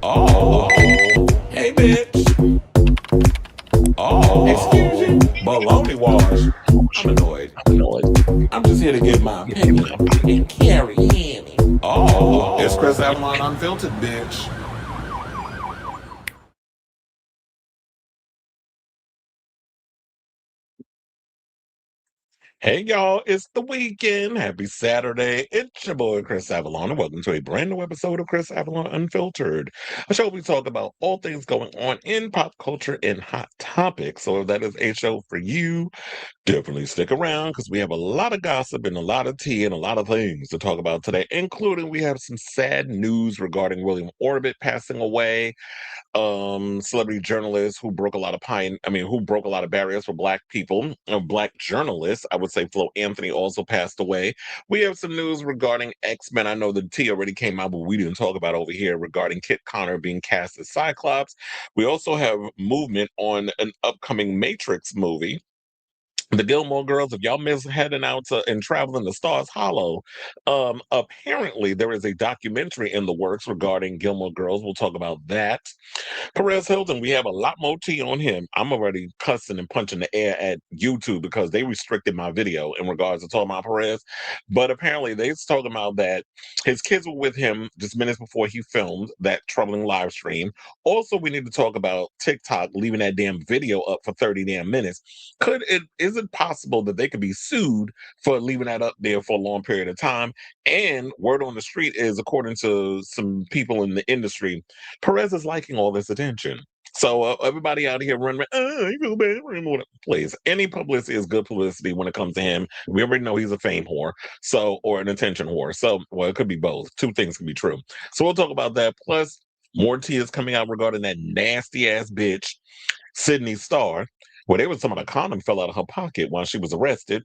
Oh, hey, bitch. Oh, excuse you. Baloney wash. I'm annoyed. I'm just here to give my opinion and carry in. Oh, it's Chris Avalon Unfiltered, bitch. Hey y'all, it's the weekend. Happy Saturday. It's your boy Chris Avalon, and welcome to a brand new episode of Chris Avalon Unfiltered, a show we talk about all things going on in pop culture and hot topics. So if that is a show for you, definitely stick around because we have a lot of gossip and a lot of tea and a lot of things to talk about today, including we have some sad news regarding William Orbit passing away, celebrity journalist who broke a lot of who broke a lot of barriers for black people, black journalists. I would say Flo Anthony also passed away. We have some news regarding X-Men. I know the T already came out, but we didn't talk about over here regarding Kit Connor being cast as Cyclops. We also have movement on an upcoming Matrix movie. The Gilmore Girls, if y'all miss heading out and traveling to Stars Hollow, apparently there is a documentary in the works regarding Gilmore Girls. We'll talk about that. Perez Hilton, we have a lot more tea on him. I'm already cussing and punching the air at YouTube because they restricted my video in regards to talking about Perez. But apparently they're talking about that his kids were with him just minutes before he filmed that troubling live stream. Also, we need to talk about TikTok leaving that damn video up for 30 damn minutes. Is it possible that they could be sued for leaving that up there for a long period of time? And word on the street is, according to some people in the industry, Perez is liking all this attention. So everybody out here running, I feel bad for him. Please, any publicity is good publicity when it comes to him. We already know he's a fame whore, or an attention whore. So, well, it could be both. Two things can be true. So we'll talk about that. Plus, more tea is coming out regarding that nasty ass bitch, Sidney Starr, where they were some of the condom fell out of her pocket while she was arrested.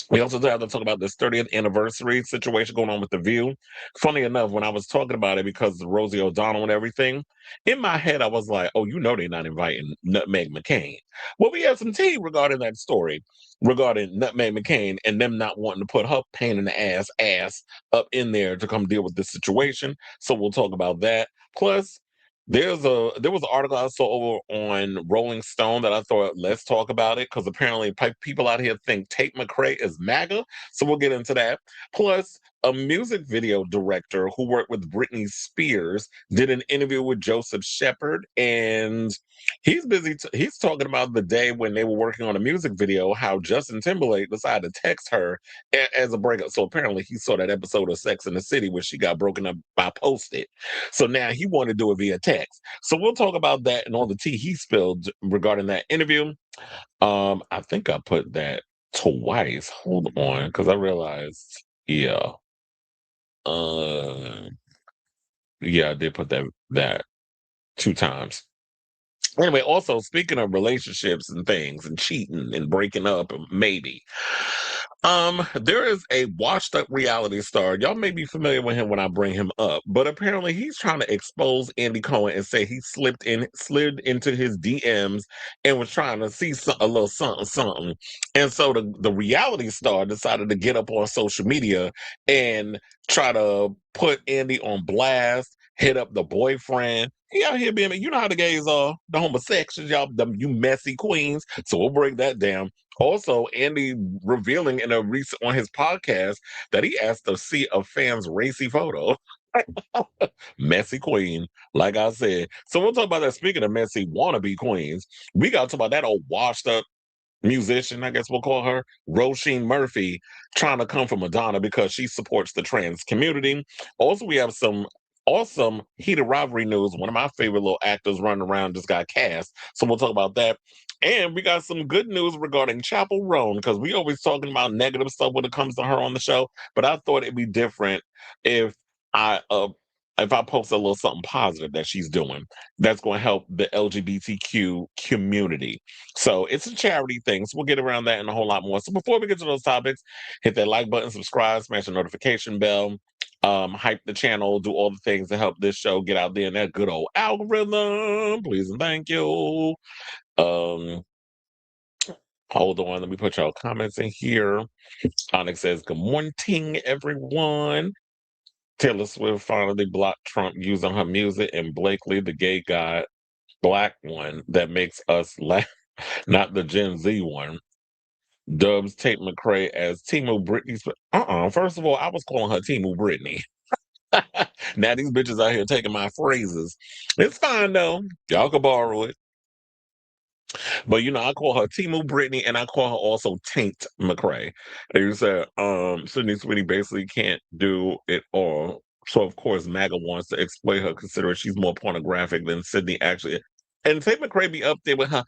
We also have to talk about this 30th anniversary situation going on with The View. Funny enough, when I was talking about it because of Rosie O'Donnell and everything, in my head I was like, oh, you know they're not inviting Nutmeg McCain. Well, we have some tea regarding that story, regarding Nutmeg McCain and them not wanting to put her pain in the ass up in there to come deal with this situation. So we'll talk about that. Plus, there was an article I saw over on Rolling Stone that I thought let's talk about it because apparently people out here think Tate McRae is MAGA, so we'll get into that. Plus, a music video director who worked with Britney Spears did an interview with Joseph Shepard, and he's busy. He's talking about the day when they were working on a music video, how Justin Timberlake decided to text her as a breakup. So apparently, he saw that episode of Sex in the City where she got broken up by Post-it. So now he wanted to do it via text. So we'll talk about that and all the tea he spilled regarding that interview. I think I put that twice. Hold on, because I realized, yeah, uh, yeah, I did put that two times. Anyway, also speaking of relationships and things and cheating and breaking up, maybe. There is a washed up reality star. Y'all may be familiar with him when I bring him up, but apparently he's trying to expose Andy Cohen and say he slid into his DMs and was trying to see a little something, something. And so the reality star decided to get up on social media and try to put Andy on blast, hit up the boyfriend. He out here being, you know how the gays are, the homosexuals, y'all, you messy queens. So we'll break that down. Also, Andy revealing in a recent on his podcast that he asked to see a fan's racy photo. Messy queen, like I said. So we'll talk about that. Speaking of messy wannabe queens, we got to talk about that old washed up musician, I guess we'll call her, Róisín Murphy, trying to come for Madonna because she supports the trans community. Also, we have some awesome heated rivalry news. One of my favorite little actors running around just got cast. So we'll talk about that. And we got some good news regarding Chappell Roan, because we always talking about negative stuff when it comes to her on the show. But I thought it'd be different if I post a little something positive that she's doing that's going to help the LGBTQ community. So it's a charity thing. So we'll get around that and a whole lot more. So before we get to those topics, hit that like button, subscribe, smash the notification bell, hype the channel, do all the things to help this show get out there in that good old algorithm. Please and thank you. Um, Hold on, let me put y'all comments in here. Onyx says, good morning, everyone. Taylor Swift finally blocked Trump using her music, and Blakely, the gay guy, black one that makes us laugh, not the Gen Z one, dubs Tate McRae as Timu Britney. First of all, I was calling her Timu Britney. Now these bitches out here taking my phrases. It's fine though. Y'all can borrow it. But I call her Timu Brittany and I call her also Taint McRae. And you said Sydney Sweeney basically can't do it all. So of course MAGA wants to exploit her considering she's more pornographic than Sydney actually. And Tate McRae be up there with her.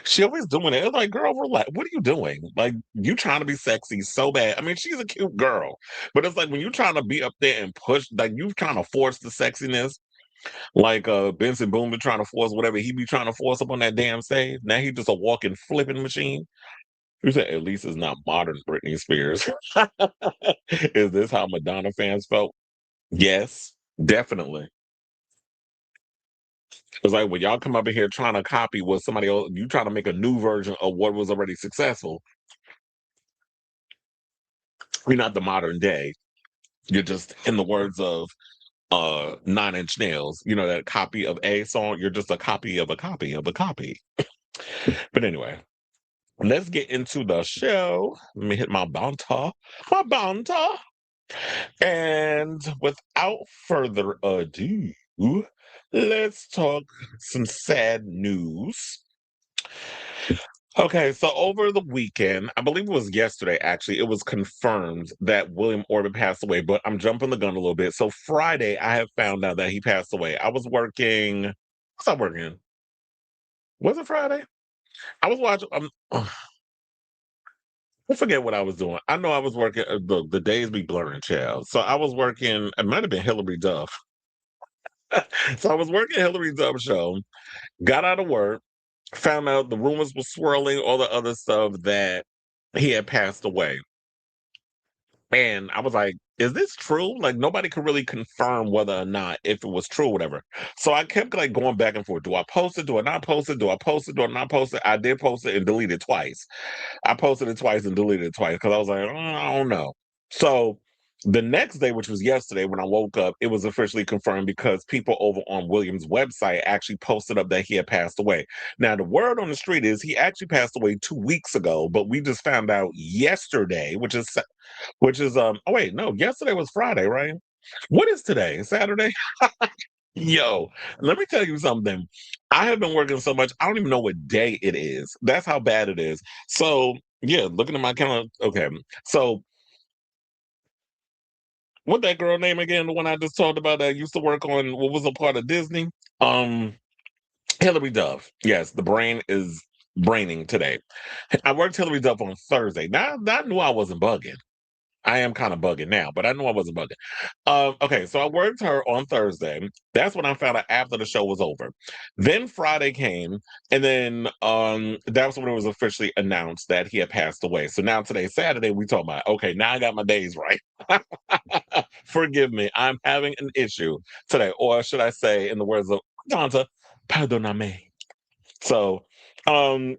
She always doing it. It's like, girl, relax. What are you doing? Like, you trying to be sexy so bad. I mean, she's a cute girl. But it's like when you trying to be up there and push, like you trying to force the sexiness. Like Benson Boone be trying to force whatever he be trying to force up on that damn stage. Now he just a walking flipping machine. You said at least it's not modern Britney Spears. Is this how Madonna fans felt? Yes, definitely. It's like when y'all come up in here trying to copy what somebody else, you trying to make a new version of what was already successful. You're not the modern day. You're just, in the words of Nine Inch Nails, that copy of a song, you're just a copy of a copy of a copy. But anyway, let's get into the show. Let me hit my banta. My banta. And without further ado, let's talk some sad news. Okay, so over the weekend, I believe it was yesterday actually, it was confirmed that William Orbit passed away, but I'm jumping the gun a little bit. So Friday, I have found out that he passed away. I was working, was I working? Was it Friday? I was watching, I forget what I was doing. I know I was working, the days be blurring, child. So I was working, it might have been Hillary Duff. So I was working Hillary Duff show, got out of work, found out the rumors were swirling, all the other stuff that he had passed away. And I was like, is this true? Like nobody could really confirm whether or not if it was true or whatever. So I kept like going back and forth. Do I post it? Do I not post it? Do I post it? Do I not post it? I did post it and delete it twice. I posted it twice and deleted it twice because I was like, I don't know. So the next day, which was yesterday, when I woke up, it was officially confirmed because people over on William's website actually posted up that he had passed away. Now, the word on the street is he actually passed away 2 weeks ago, but we just found out yesterday, oh wait, no, yesterday was Friday, right? What is today? Saturday? Yo, let me tell you something. I have been working so much, I don't even know what day it is. That's how bad it is. So, yeah, looking at my calendar. Okay. So, what that girl name again? The one I just talked about that used to work on what was a part of Disney? Um, Hillary Duff. Yes, the brain is braining today. I worked Hillary Duff on Thursday. Now I knew I wasn't bugging. I am kind of bugging now, but I knew I wasn't bugging. Okay, so I worked her on Thursday. That's when I found out after the show was over. Then Friday came, and then that was when it was officially announced that he had passed away. So now today, Saturday, we talking about, okay, now I got my days right. Forgive me, I'm having an issue today. Or should I say, in the words of Danta, pardoname. So, um,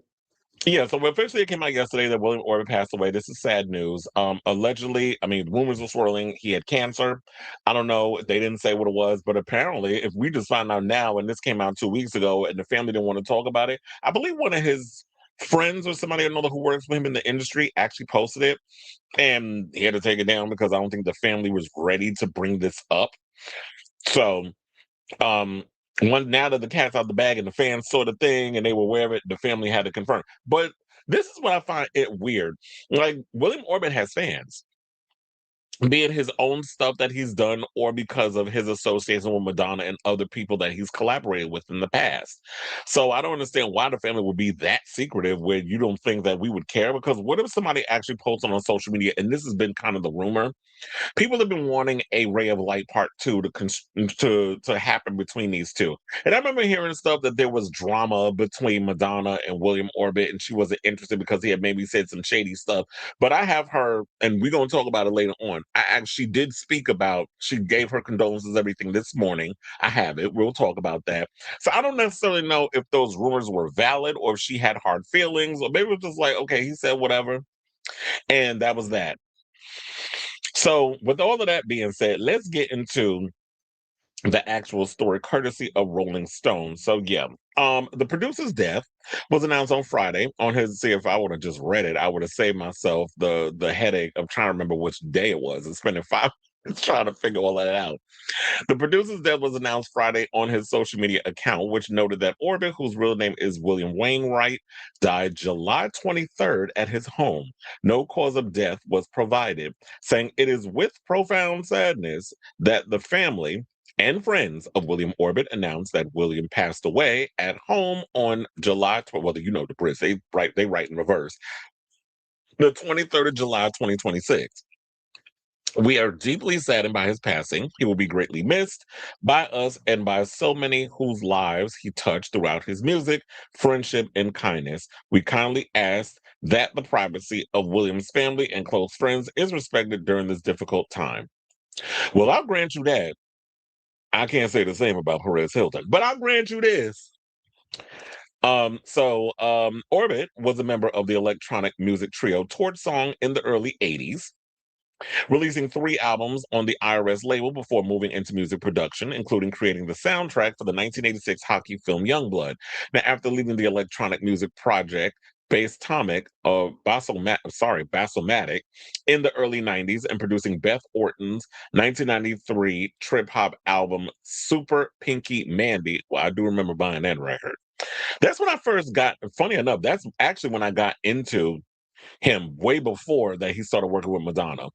yeah, so officially it came out yesterday that William Orbit passed away. This is sad news. Allegedly, I mean, rumors were swirling. He had cancer. I don't know. They didn't say what it was, but apparently, if we just found out now, and this came out 2 weeks ago, and the family didn't want to talk about it, I believe one of his friends or somebody I know who works with him in the industry actually posted it, and he had to take it down because I don't think the family was ready to bring this up. So um one now that the cat's out the bag and the fans saw the thing and they were aware of it, the family had to confirm. But this is what I find it weird. Like William Orbit has fans, be it his own stuff that he's done or because of his association with Madonna and other people that he's collaborated with in the past. So I don't understand why the family would be that secretive where you don't think that we would care. Because what if somebody actually posted on social media, and this has been kind of the rumor, people have been wanting a Ray of Light Part 2 to happen between these two. And I remember hearing stuff that there was drama between Madonna and William Orbit, and she wasn't interested because he had maybe said some shady stuff. But I have heard, and we're going to talk about it later on. I actually did speak about, she gave her condolences, everything this morning. I have it. We'll talk about that. So I don't necessarily know if those rumors were valid or if she had hard feelings, or maybe it was just like, okay, he said whatever. And that was that. So, with all of that being said, let's get into the actual story courtesy of Rolling Stone. So yeah, the producer's death was announced on Friday on his. See, if I would have just read it, I would have saved myself the headache of trying to remember which day it was and spending 5 minutes trying to figure all that out. The producer's death was announced Friday on his social media account, which noted that Orbit, whose real name is William Wainwright, died July 23rd at his home. No cause of death was provided, saying it is with profound sadness that the family and friends of William Orbit announced that William passed away at home on July 12th. Well, you know the Brits, they write in reverse. The 23rd of July, 2026. We are deeply saddened by his passing. He will be greatly missed by us and by so many whose lives he touched throughout his music, friendship, and kindness. We kindly ask that the privacy of William's family and close friends is respected during this difficult time. Well, I'll grant you that. I can't say the same about Perez Hilton, but I'll grant you this. Orbit was a member of the electronic music trio Torch Song in the early 80s, releasing 3 albums on the IRS label before moving into music production, including creating the soundtrack for the 1986 hockey film Youngblood. Now, after leaving the electronic music project Bassomatic in the early 90s and producing Beth Orton's 1993 trip hop album Super Pinky Mandy. Well, I do remember buying that record. That's when I first got, funny enough, that's actually when I got into him way before that he started working with Madonna.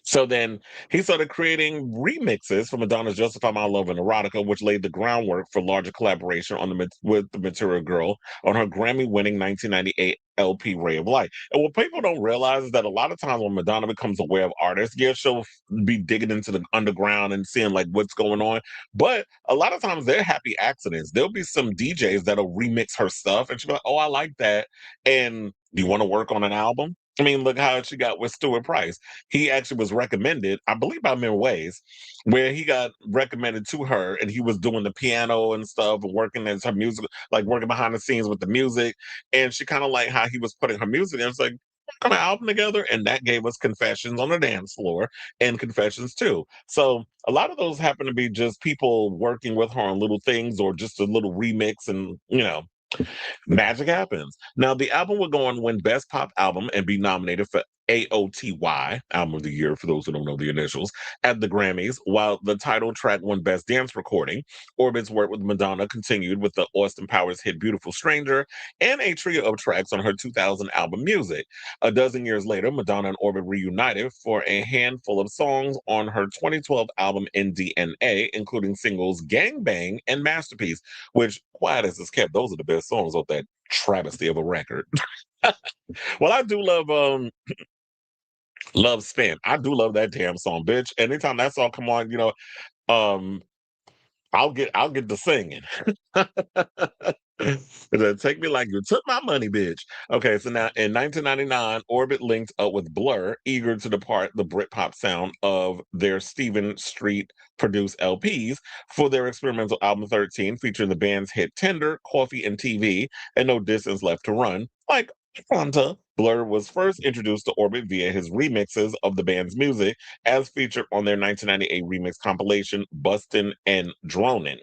So then he started creating remixes for Madonna's Justify My Love and Erotica, which laid the groundwork for larger collaboration with the Material Girl on her Grammy-winning 1998 LP Ray of Light. And what people don't realize is that a lot of times when Madonna becomes aware of artists, yeah, she'll be digging into the underground and seeing like what's going on. But a lot of times they're happy accidents. There'll be some DJs that'll remix her stuff and she'll be like, oh, I like that. And do you want to work on an album? I mean, look how she got with Stuart Price. He actually was recommended, I believe by Min Ways, where he got recommended to her and he was doing the piano and stuff and working as her music, like working behind the scenes with the music. And she kind of like how he was putting her music in. It's like, come an album together. And that gave us Confessions on the Dance Floor and Confessions too. So a lot of those happen to be just people working with her on little things or just a little remix and, magic happens. Now, the album will go on to win Best Pop Album and be nominated for AOTY, Album of the Year, for those who don't know the initials, at the Grammys, while the title track won Best Dance Recording. Orbit's work with Madonna continued with the Austin Powers hit Beautiful Stranger and a trio of tracks on her 2000 album Music. A dozen years later, Madonna and Orbit reunited for a handful of songs on her 2012 album NDNA, including singles Gang Bang and Masterpiece, which, quiet as it's kept, those are the best songs of that travesty of a record. Well, I do love Spin. I do love that damn song, bitch. Anytime that song come on, um, I'll get the singing. Take me like you took my money, bitch. Okay, so now in 1999, Orbit linked up with Blur, eager to depart the Britpop sound of their Stephen Street produced LPs for their experimental album 13, featuring the band's hit Tender, Coffee, and TV, and No Distance Left to Run. Like Fanta, Blur was first introduced to Orbit via his remixes of the band's music, as featured on their 1998 remix compilation Bustin' and Dronin',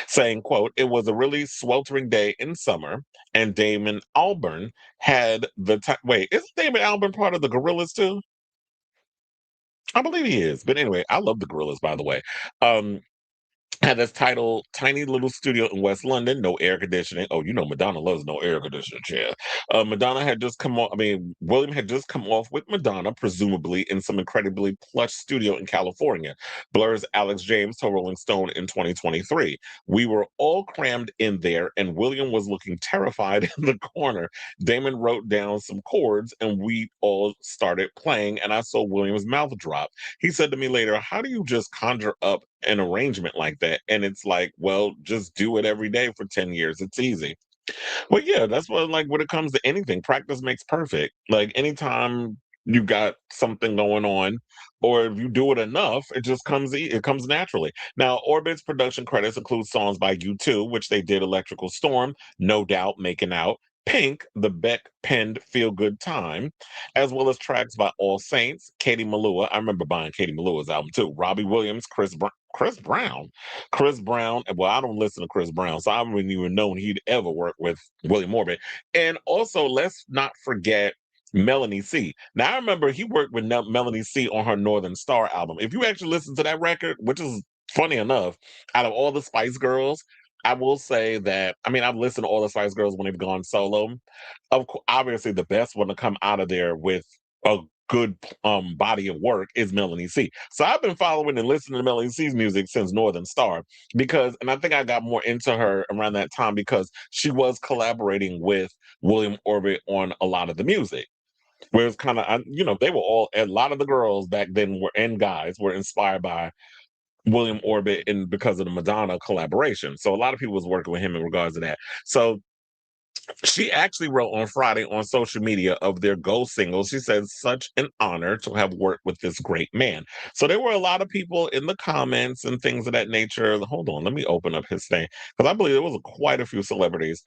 saying, quote, it was a really sweltering day in summer, and Damon Albarn had the time. Wait, isn't Damon Albarn part of the Gorillas too? I believe he is. But anyway, I love the Gorillas, by the way. Um, had this title tiny little studio in West London, no air conditioning. Oh, Madonna loves no air conditioning, chair. Madonna had just come off, I mean, William had just come off with Madonna, presumably in some incredibly plush studio in California. Blur's Alex James told Rolling Stone in 2023. We were all crammed in there, and William was looking terrified in the corner. Damon wrote down some chords, and we all started playing, and I saw William's mouth drop. He said to me later, how do you just conjure up an arrangement like that? And it's like, well, just do it every day for 10 years. It's easy. Well, yeah, that's what, like, when it comes to anything, practice makes perfect. Like, anytime you got something going on, or if you do it enough, it just it comes naturally. Now, Orbit's production credits include songs by U2, which they did Electrical Storm, No Doubt, Making Out, Pink, the Beck penned Feel Good Time, as well as tracks by All Saints, Katie Malua. I remember buying Katie Malua's album too. Robbie Williams, Chris Brown. Chris Brown. Well, I don't listen to Chris Brown, so I wouldn't even known he'd ever work with William Orbit. And also, let's not forget Melanie C. Now, I remember he worked with Melanie C on her Northern Star album. If you actually listen to that record, which is funny enough, out of all the Spice Girls, I will say that, I mean, I've listened to all the Spice Girls when they've gone solo. Obviously, the best one to come out of there with a good body of work is Melanie C. So I've been following and listening to Melanie C's music since Northern Star because, and I think I got more into her around that time because she was collaborating with William Orbit on a lot of the music. Whereas kind of, they were all, a lot of the girls back then were, and guys were inspired by William Orbit and because of the Madonna collaboration. So a lot of people was working with him in regards to that. So she actually wrote on Friday on social media of their Go singles. She said, such an honor to have worked with this great man. So there were a lot of people in the comments and things of that nature. Hold on, let me open up his thing. Because I believe there was quite a few celebrities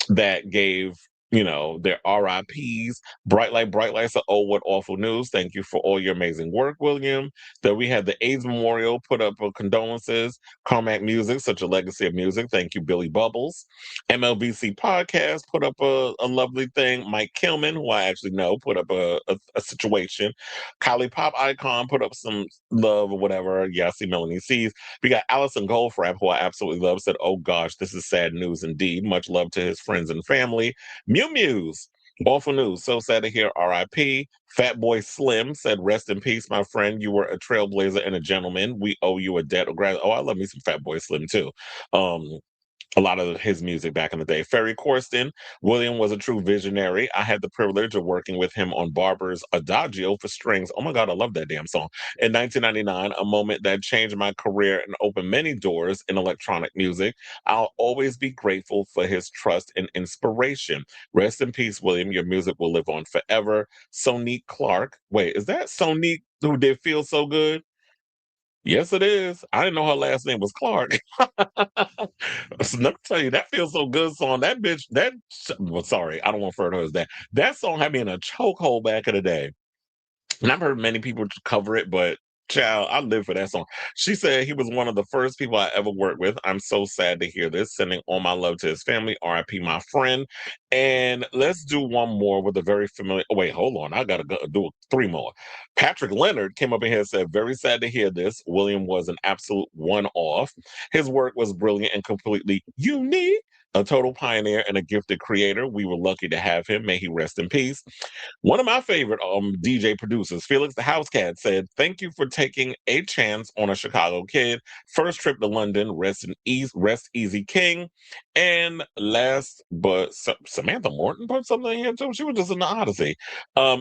that gave their RIPs. Bright Light said, oh, what awful news. Thank you for all your amazing work, William. Then we had the AIDS Memorial put up condolences. Carmack Music, such a legacy of music. Thank you, Billy Bubbles. MLBC Podcast put up a lovely thing. Mike Kilman, who I actually know, put up a situation. Kylie Pop Icon put up some love or whatever. Yeah, I see Melanie C's. We got Allison Goldfrapp, who I absolutely love, said, oh gosh, this is sad news indeed. Much love to his friends and family. Mew Mew's awful news. So sad to hear RIP. Fat Boy Slim said, rest in peace, my friend. You were a trailblazer and a gentleman. We owe you a debt of gratitude. Oh, I love me some Fat Boy Slim too. A lot of his music back in the day. Ferry Corsten, William was a true visionary. I had the privilege of working with him on Barber's Adagio for strings. Oh my God, I love that damn song. In 1999, a moment that changed my career and opened many doors in electronic music. I'll always be grateful for his trust and inspiration. Rest in peace, William. Your music will live on forever. Sonique Clark. Wait, is that Sonique who did Feel So Good? Yes, it is. I didn't know her last name was Clark. So let me tell you, that feels so good song. That bitch, well, sorry, I don't want to refer to her as that. That song had me in a chokehold back in the day. And I've heard many people cover it, but child, I live for that song. She said he was one of the first people I ever worked with. I'm so sad to hear this. Sending all my love to his family. RIP, my friend. And let's do one more with a very familiar. Oh, wait, hold on. I got to go do three more. Patrick Leonard came up in here and said, very sad to hear this. William was an absolute one off. His work was brilliant and completely unique. A total pioneer and a gifted creator. We were lucky to have him. May he rest in peace. One of my favorite DJ producers, Felix the House Cat, said, thank you for taking a chance on a Chicago kid. First trip to London, rest easy king. And last, but Samantha Morton put something in here too. She was just in the Odyssey.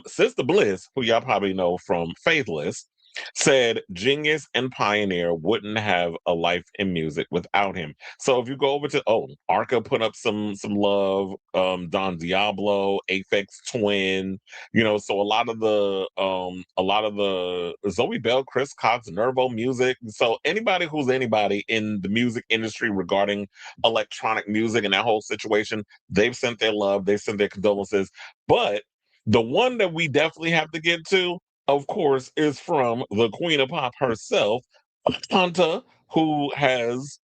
Sister Bliss, who y'all probably know from Faithless, said genius and pioneer wouldn't have a life in music without him. So if you go over to Arca put up some love, Don Diablo, Aphex Twin, so a lot of the Zoe Bell, Chris Cox, Nervo Music. So anybody who's anybody in the music industry regarding electronic music and that whole situation, they've sent their love, they've sent their condolences. But the one that we definitely have to get to, of course, is from the Queen of Pop herself, Fanta, who has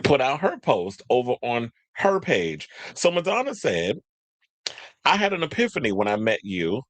put out her post over on her page. So Madonna said, I had an epiphany when I met you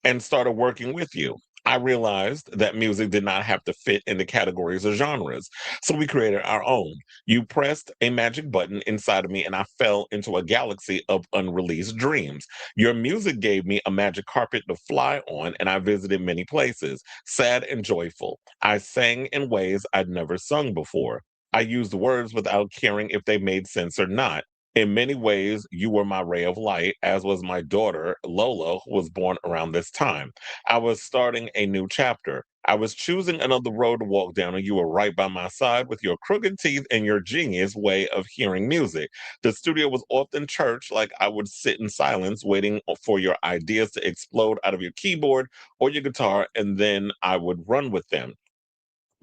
and started working with you. I realized that music did not have to fit into categories or genres. So we created our own. You pressed a magic button inside of me, and I fell into a galaxy of unreleased dreams. Your music gave me a magic carpet to fly on, and I visited many places, sad and joyful. I sang in ways I'd never sung before. I used words without caring if they made sense or not. In many ways, you were my ray of light, as was my daughter, Lola, who was born around this time. I was starting a new chapter. I was choosing another road to walk down, and you were right by my side with your crooked teeth and your genius way of hearing music. The studio was often church, like I would sit in silence, waiting for your ideas to explode out of your keyboard or your guitar, and then I would run with them.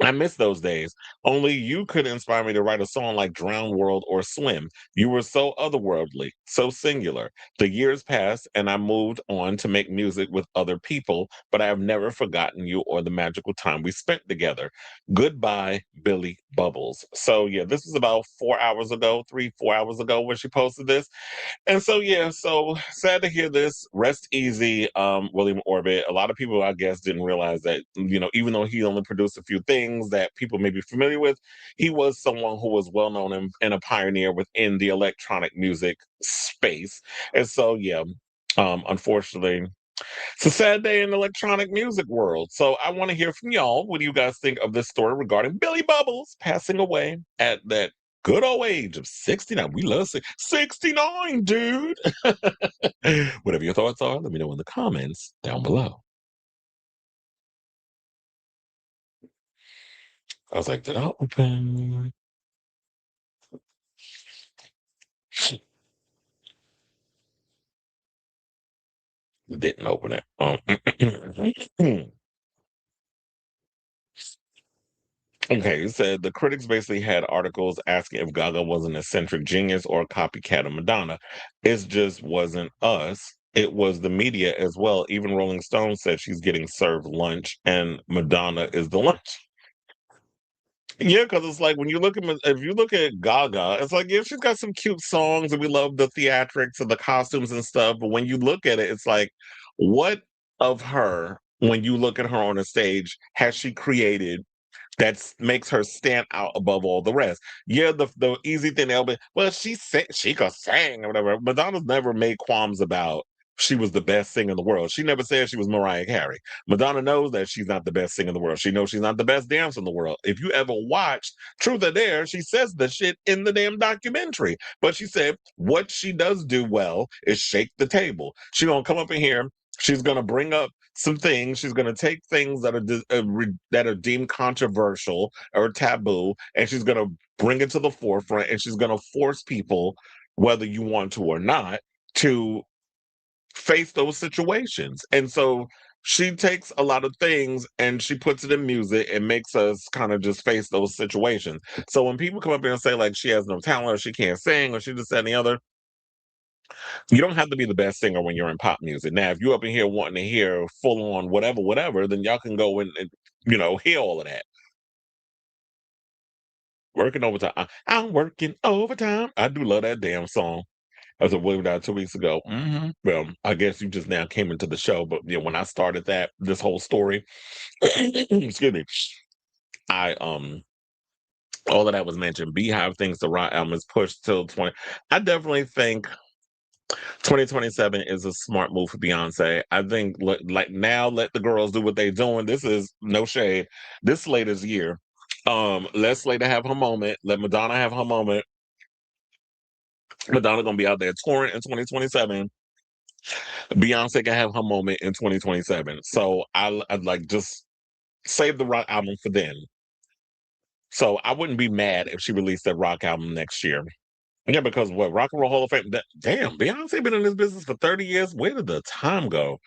I miss those days. Only you could inspire me to write a song like Drown World or Swim. You were so otherworldly, so singular. The years passed and I moved on to make music with other people, but I have never forgotten you or the magical time we spent together. Goodbye, Billy Bubbles. So, yeah, this is about 4 hours ago, 4 hours ago when she posted this. And so, yeah, so sad to hear this. Rest easy, William Orbit. A lot of people, I guess, didn't realize that, even though he only produced a few things that people may be familiar with, he was someone who was well known and a pioneer within the electronic music space. And so, yeah, unfortunately, it's a sad day in the electronic music world. So I want to hear from y'all. What do you guys think of this story regarding Billy Bubbles passing away at that good old age of 69? We love 69, dude. Whatever your thoughts are, let me know in the comments down below. I was like, did I open? Didn't open it. Okay, you said the critics basically had articles asking if Gaga was an eccentric genius or a copycat of Madonna. It just wasn't us. It was the media as well. Even Rolling Stone said she's getting served lunch, and Madonna is the lunch. Yeah, because it's like when you look at if you look at Gaga, it's like yeah, she's got some cute songs, and we love the theatrics and the costumes and stuff. But when you look at it, it's like, what of her? When you look at her on a stage, has she created that makes her stand out above all the rest? Yeah, the easy thing they'll be, well, she could sing or whatever. Madonna's never made qualms about she was the best singer in the world. She never said she was Mariah Carey. Madonna knows that she's not the best singer in the world. She knows she's not the best dancer in the world. If you ever watched Truth or Dare, she says the shit in the damn documentary. But she said what she does do well is shake the table. She gonna come up in here. She's gonna bring up some things. She's going to take things that that are deemed controversial or taboo, and she's going to bring it to the forefront, and she's going to force people, whether you want to or not, to face those situations. And so she takes a lot of things and she puts it in music and makes us kind of just face those situations. So when people come up here and say like she has no talent or she can't sing or she just that and the other, you don't have to be the best singer when you're in pop music. Now, if you're up in here wanting to hear full on whatever, whatever, then y'all can go and hear all of that. Working overtime. I'm working overtime. I do love that damn song. I was a William died 2 weeks ago. Well, I guess you just now came into the show, but when I started this whole story, excuse me, I all of that was mentioned. Beehive thinks the Rock album is pushed till 20. I definitely think 2027 is a smart move for Beyonce. I think like now let the girls do what they're doing. This is no shade. This latest year. Let Slater have her moment. Let Madonna have her moment. Madonna gonna be out there touring in 2027. Beyonce can have her moment in 2027. So I'd like just save the rock album for then. So I wouldn't be mad if she released that rock album next year. Yeah, because what Rock and Roll Hall of Fame? Damn, Beyonce been in this business for 30 years. Where did the time go?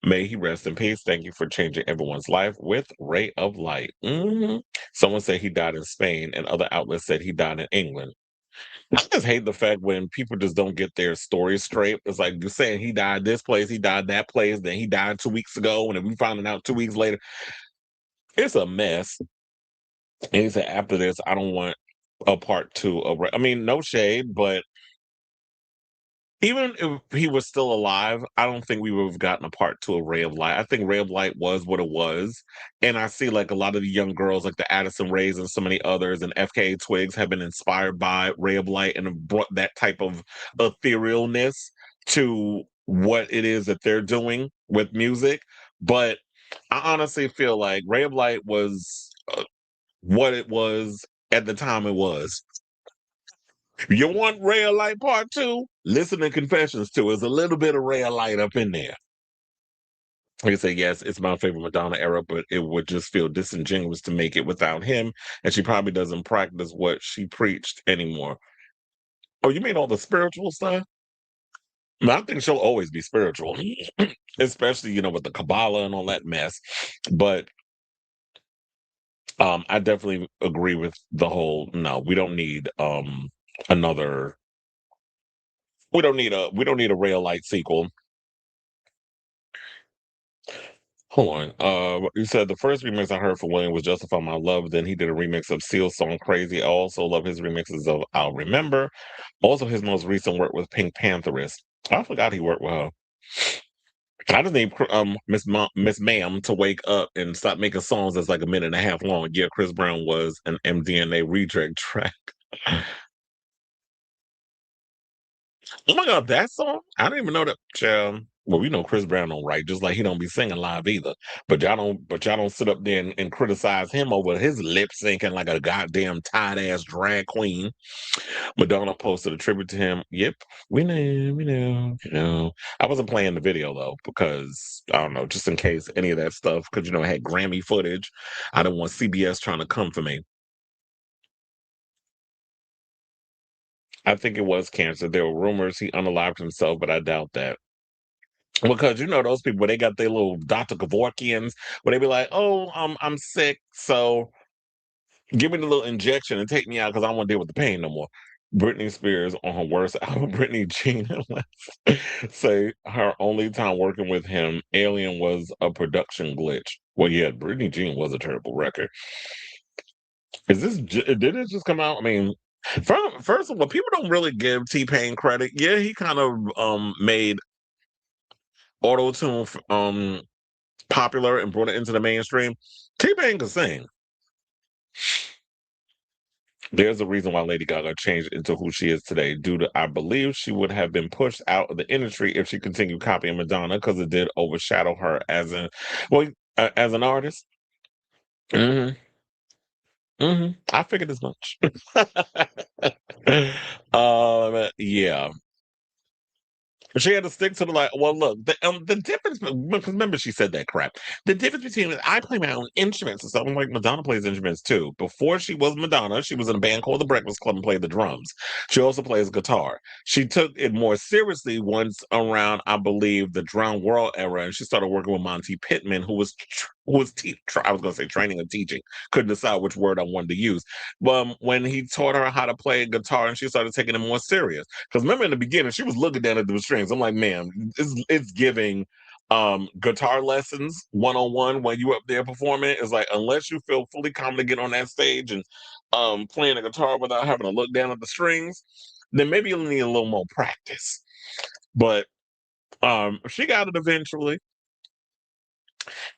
May he rest in peace. Thank you for changing everyone's life with Ray of Light. Someone said he died in Spain, and other outlets said he died in England. I just hate the fact when people just don't get their story straight. It's like you're saying he died this place, he died that place, then he died 2 weeks ago, and then we found it out 2 weeks later. It's a mess. And he said after this, I don't want a part two of. I mean, no shade, but even if he was still alive, I don't think we would have gotten a part two of Ray of Light. I think Ray of Light was what it was. And I see like a lot of the young girls, like the Addison Rays and so many others, and FKA Twigs have been inspired by Ray of Light and have brought that type of etherealness to what it is that they're doing with music. But I honestly feel like Ray of Light was what it was at the time it was. You want Ray of Light Part 2? Listen to Confessions too. There's a little bit of Ray of Light up in there. Like I say, yes, it's my favorite Madonna era, but it would just feel disingenuous to make it without him. And she probably doesn't practice what she preached anymore. Oh, you mean all the spiritual stuff? I think she'll always be spiritual, especially, with the Kabbalah and all that mess. But I definitely agree with the whole. No, we don't need another. We don't need a rail light sequel. Hold on. You said the first remix I heard for William was "Justify My Love." Then he did a remix of Seal's song "Crazy." I also love his remixes of "I'll Remember." Also, his most recent work with Pink Pantheress. I forgot he worked with her. I just need Miss Ma'am to wake up and stop making songs that's like a minute and a half long. Yeah, Chris Brown was an MDNA reject track. Oh my god, that song! I didn't even know that. Well, we know Chris Brown don't write, just like he don't be singing live either. But y'all don't. But y'all don't sit up there and criticize him over his lip syncing like a goddamn tight ass drag queen. Madonna posted a tribute to him. Yep, we know, we know, you know. I wasn't playing the video though because I don't know, just in case any of that stuff, because it had Grammy footage. I didn't want CBS trying to come for me. I think it was cancer. There were rumors he unalived himself, but I doubt that. Because those people where they got their little Dr. Kevorkians, where they be like, "Oh, I'm sick, so give me the little injection and take me out because I don't want to deal with the pain no more." Britney Spears on her worst album, Britney Jean say her only time working with him, Alien was a production glitch. Well, yeah, Britney Jean was a terrible record. Did it just come out? I mean, first of all, people don't really give T Pain credit. Yeah, he kind of made auto tune popular and brought it into the mainstream. T Pain can sing. There's a reason why Lady Gaga changed into who she is today. Due to, I believe, she would have been pushed out of the industry if she continued copying Madonna because it did overshadow her as an artist. Hmm. I figured as much. Yeah. She had to stick to the like. Well, look, the difference because remember she said that crap. The difference between I play my own instruments and stuff. I'm like Madonna plays instruments too. Before she was Madonna, she was in a band called The Breakfast Club and played the drums. She also plays guitar. She took it more seriously once around, I believe, the Drowned World era, and she started working with Monty Pittman, I was going to say training and teaching. Couldn't decide which word I wanted to use. But when he taught her how to play guitar, and she started taking it more serious. Because remember in the beginning, she was looking down at the strings. I'm like, man, it's giving guitar lessons 1-on-1 when you up there performing. It's like unless you feel fully confident to get on that stage and playing a guitar without having to look down at the strings, then maybe you'll need a little more practice. But she got it eventually.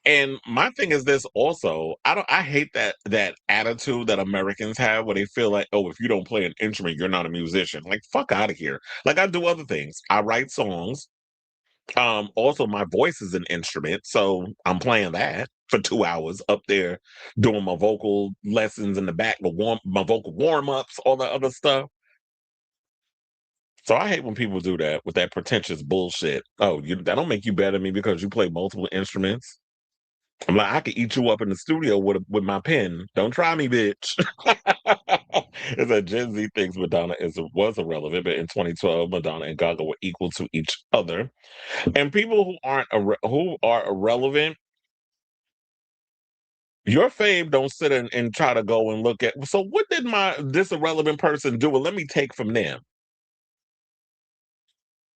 And my thing is this also, I hate that attitude that Americans have where they feel like, oh, if you don't play an instrument, you're not a musician. Like, fuck out of here. Like I do other things. I write songs. Also my voice is an instrument, so I'm playing that for 2 hours up there doing my vocal lessons in the back, my vocal warm-ups, all that other stuff. So I hate when people do that with that pretentious bullshit. Oh, that don't make you better than me because you play multiple instruments. I'm like, I could eat you up in the studio with my pen. Don't try me, bitch. It's a Gen Z thinks Madonna was irrelevant, but in 2012, Madonna and Gaga were equal to each other. And people who are irrelevant, your fave don't sit and try to go and look at. So what did this irrelevant person do? Well, let me take from them.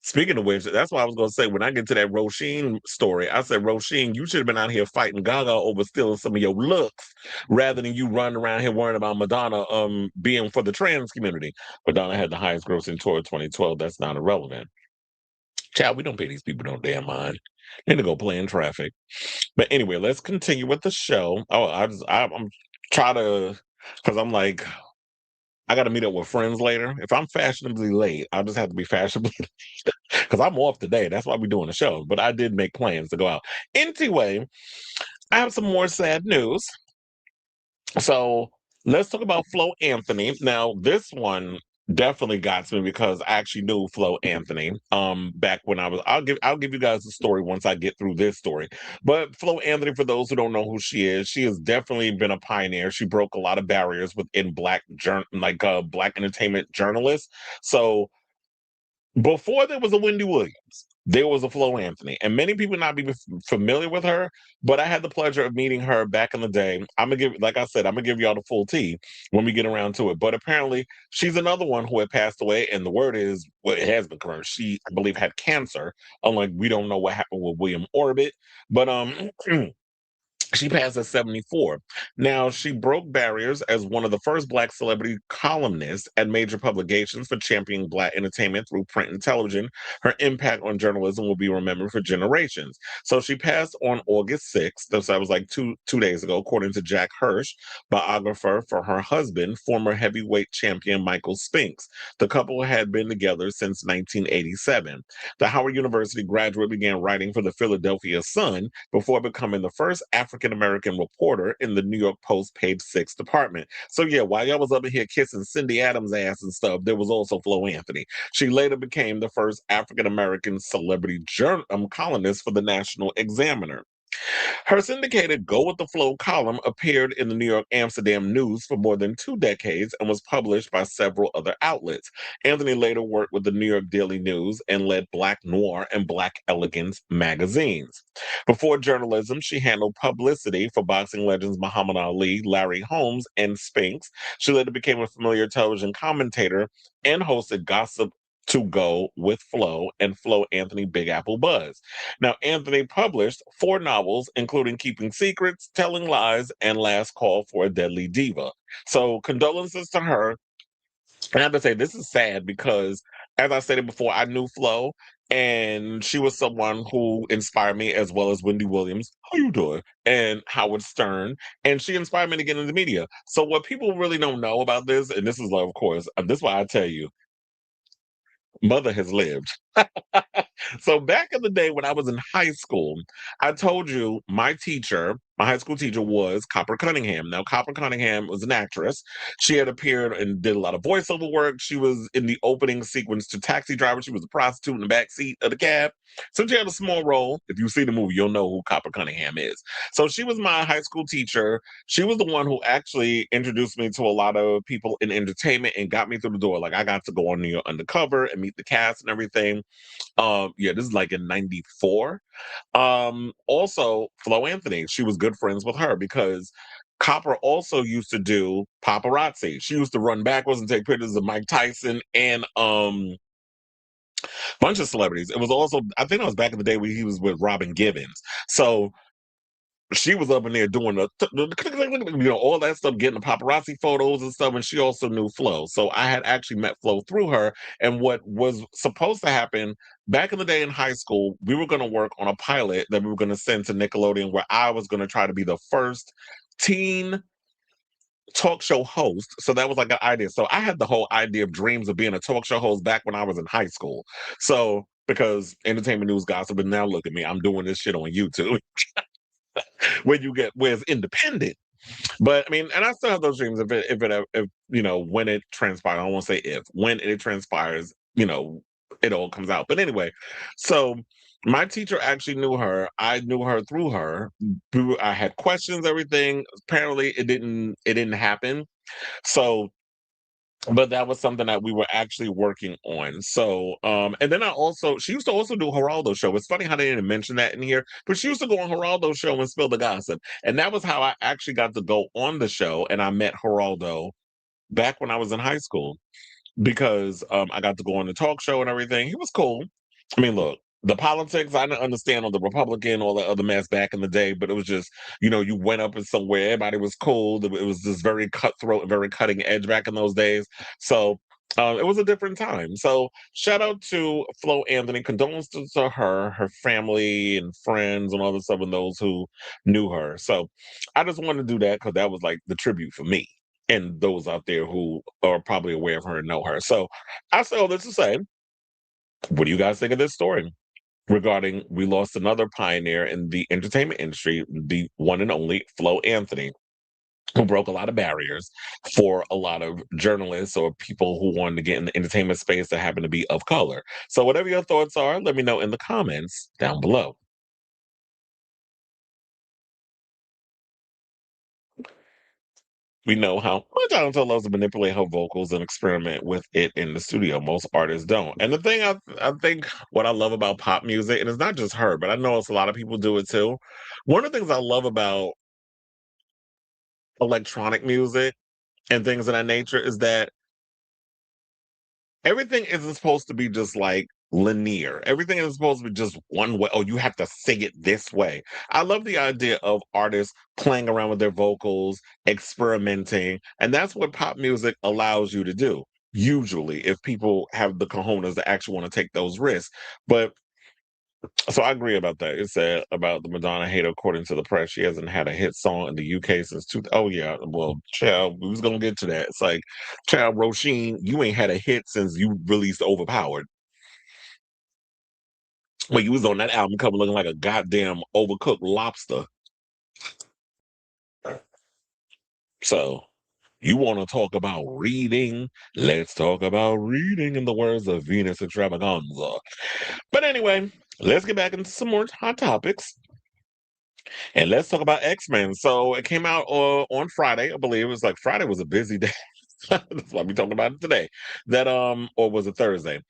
Speaking of which, that's why I was going to say when I get to that Róisín story, I said, Róisín, you should have been out here fighting Gaga over stealing some of your looks rather than you running around here worrying about Madonna being for the trans community. Madonna had the highest grossing tour of 2012. That's not irrelevant. Child, we don't pay these people no damn mind. They need to go play in traffic. But anyway, let's continue with the show. Oh, I'm trying to, because I'm like, I got to meet up with friends later. If I'm fashionably late, I'll just have to be fashionably because I'm off today. That's why we're doing the show. But I did make plans to go out. Anyway, I have some more sad news. So let's talk about Flo Anthony. Now, this one definitely got to me because I actually knew Flo Anthony back when I'll give you guys the story once I get through this story. But Flo Anthony, for those who don't know who she has definitely been a pioneer. She broke a lot of barriers within black entertainment journalists. So before there was a Wendy Williams. there was a Flo Anthony, and many people not be familiar with her, but I had the pleasure of meeting her back in the day. I'm gonna give, like I said, I'm gonna give y'all the full tea when we get around to it. But apparently, she's another one who had passed away, and the word is, well, it has been confirmed. She, I believe, had cancer. Unlike we don't know what happened with William Orbit, but she passed at 74. Now, she broke barriers as one of the first Black celebrity columnists at major publications for championing Black entertainment through print and television. Her impact on journalism will be remembered for generations. So she passed on August 6th. So that was like two days ago, according to Jack Hirsch, biographer for her husband, former heavyweight champion Michael Spinks. The couple had been together since 1987. The Howard University graduate began writing for the Philadelphia Sun before becoming the first African American reporter in the New York Post page 6 department. So yeah, while y'all was up in here kissing Cindy Adams' ass and stuff, there was also Flo Anthony. She later became the first African American celebrity columnist for the National Examiner. Her syndicated Go With the Flow column appeared in the New York Amsterdam News for more than 2 decades and was published by several other outlets. Anthony later worked with the New York Daily News and led Black Noir and Black Elegance magazines. Before journalism, she handled publicity for boxing legends Muhammad Ali, Larry Holmes, and Spinks. She later became a familiar television commentator and hosted Gossip to Go with Flo and Flo Anthony Big Apple Buzz. Now, Anthony published 4 novels, including Keeping Secrets, Telling Lies, and Last Call for a Deadly Diva. So, condolences to her. And I have to say, this is sad because, as I said it before, I knew Flo, and she was someone who inspired me, as well as Wendy Williams. How you doing? And Howard Stern, and she inspired me to get into the media. So, what people really don't know about this, and this is, of course, this is why I tell you, mother has lived. So back in the day when I was in high school, I told you my high school teacher was Copper Cunningham. Now, Copper Cunningham was an actress. She had appeared and did a lot of voiceover work. She was in the opening sequence to Taxi Driver. She was a prostitute in the back seat of the cab. So she had a small role. If you see the movie, you'll know who Copper Cunningham is. So she was my high school teacher. She was the one who actually introduced me to a lot of people in entertainment and got me through the door. Like I got to go on New York Undercover and meet the cast and everything. Yeah, this is like in 94. Also Flo Anthony, she was good friends with her because Copper also used to do paparazzi. She used to run backwards and take pictures of Mike Tyson and bunch of celebrities. It was also, I think it was back in the day when he was with Robin Gibbons. So she was up in there doing all that stuff, getting the paparazzi photos and stuff, and she also knew Flo. So I had actually met Flo through her. And what was supposed to happen back in the day in high school, we were going to work on a pilot that we were going to send to Nickelodeon, where I was going to try to be the first teen talk show host. So that was like an idea. So I had the whole idea of dreams of being a talk show host back when I was in high school. So because entertainment news gossip, and now look at me, I'm doing this shit on YouTube. Where it's independent. But I mean, and I still have those dreams if when it transpires. I won't say if, when it transpires, it all comes out. But anyway, so my teacher actually knew her. I knew her through her. I had questions, everything. Apparently it didn't happen. So but that was something that we were actually working on. So, and then she used to also do Geraldo's show. It's funny how they didn't mention that in here, but she used to go on Geraldo's show and spill the gossip. And that was how I actually got to go on the show. And I met Geraldo back when I was in high school because I got to go on the talk show and everything. He was cool. I mean, look, the politics, I didn't understand all the Republican, all the other mess back in the day, but it was just, you went up in somewhere, everybody was cool. It was just very cutthroat and very cutting edge back in those days. So it was a different time. So shout out to Flo Anthony. Condolences to her family and friends and all the stuff and those who knew her. So I just wanted to do that because that was like the tribute for me and those out there who are probably aware of her and know her. So I say all this to say, what do you guys think of this story? Regarding we lost another pioneer in the entertainment industry, the one and only Flo Anthony, who broke a lot of barriers for a lot of journalists or people who wanted to get in the entertainment space that happen to be of color. So, whatever your thoughts are, let me know in the comments down below. We know how Madonna loves to manipulate her vocals and experiment with it in the studio. Most artists don't. And the thing I think what I love about pop music, and it's not just her, but I know it's a lot of people do it too. One of the things I love about electronic music and things of that nature is that everything isn't supposed to be just like linear. Everything is supposed to be just one way. Oh, you have to sing it this way. I love the idea of artists playing around with their vocals, experimenting, and that's what pop music allows you to do. Usually, if people have the cojones to actually want to take those risks. But so I agree about that. It said about the Madonna hater, according to the press, she hasn't had a hit song in the UK since two. Oh yeah, well, child, we was gonna get to that. It's like, child, Róisín, you ain't had a hit since you released Overpowered. When you was on that album cover looking like a goddamn overcooked lobster. So you want to talk about reading? Let's talk about reading in the words of Venus Extravaganza. But anyway, let's get back into some more hot topics. And let's talk about X-Men. So it came out on Friday, I believe. It was like Friday was a busy day. That's why we're talking about it today. That or was it Thursday?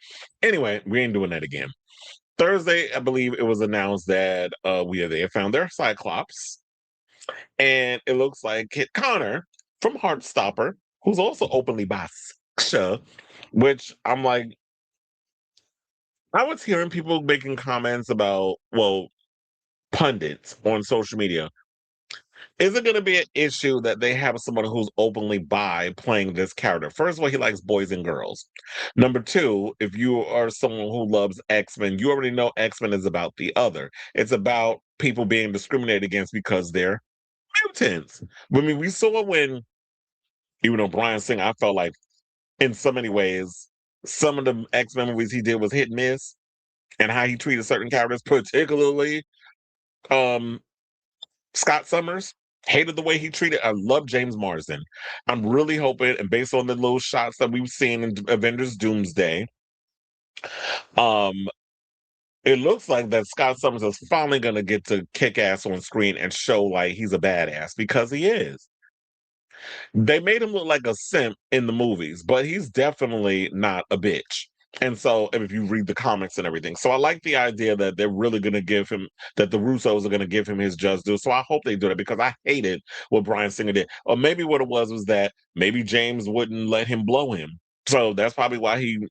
Anyway, we ain't doing that again. Thursday, I believe it was announced that they have found their Cyclops. And it looks like Kit Connor from Heartstopper, who's also openly bisexual, which I'm like, I was hearing people making comments about, well, pundits on social media. Is it going to be an issue that they have someone who's openly bi playing this character? First of all, he likes boys and girls. Number two, if you are someone who loves X-Men, you already know X-Men is about the other. It's about people being discriminated against because they're mutants. I mean, we saw when, even though Bryan Singer, I felt like in so many ways, some of the X-Men movies he did was hit and miss, and how he treated certain characters, particularly um Scott Summers. Hated the way he treated. I love James Marsden. I'm really hoping, and based on the little shots that we've seen in Avengers Doomsday, um, it looks like that Scott Summers is finally going to get to kick ass on screen and show like he's a badass because he is. They made him look like a simp in the movies, but he's definitely not a bitch. And so, and if you read the comics and everything, so I like the idea that they're really going to give him, that the Russos are going to give him his just due. So I hope they do that because I hated what Bryan Singer did. Or maybe what it was that maybe James wouldn't let him blow him. So that's probably why he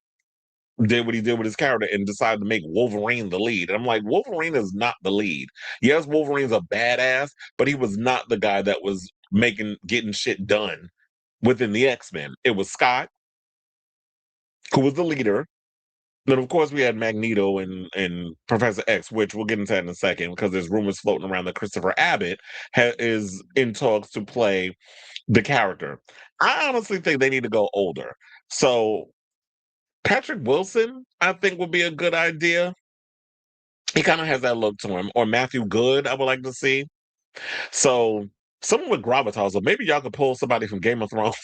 did what he did with his character and decided to make Wolverine the lead. And I'm like, Wolverine is not the lead. Yes, Wolverine's a badass, but he was not the guy that was getting shit done within the X-Men. It was Scott, who was the leader. Then of course we had Magneto and Professor X, which we'll get into that in a second because there's rumors floating around that Christopher Abbott is in talks to play the character. I honestly think they need to go older. So Patrick Wilson, I think, would be a good idea. He kind of has that look to him. Or Matthew Good, I would like to see. So someone with gravitas, or maybe y'all could pull somebody from Game of Thrones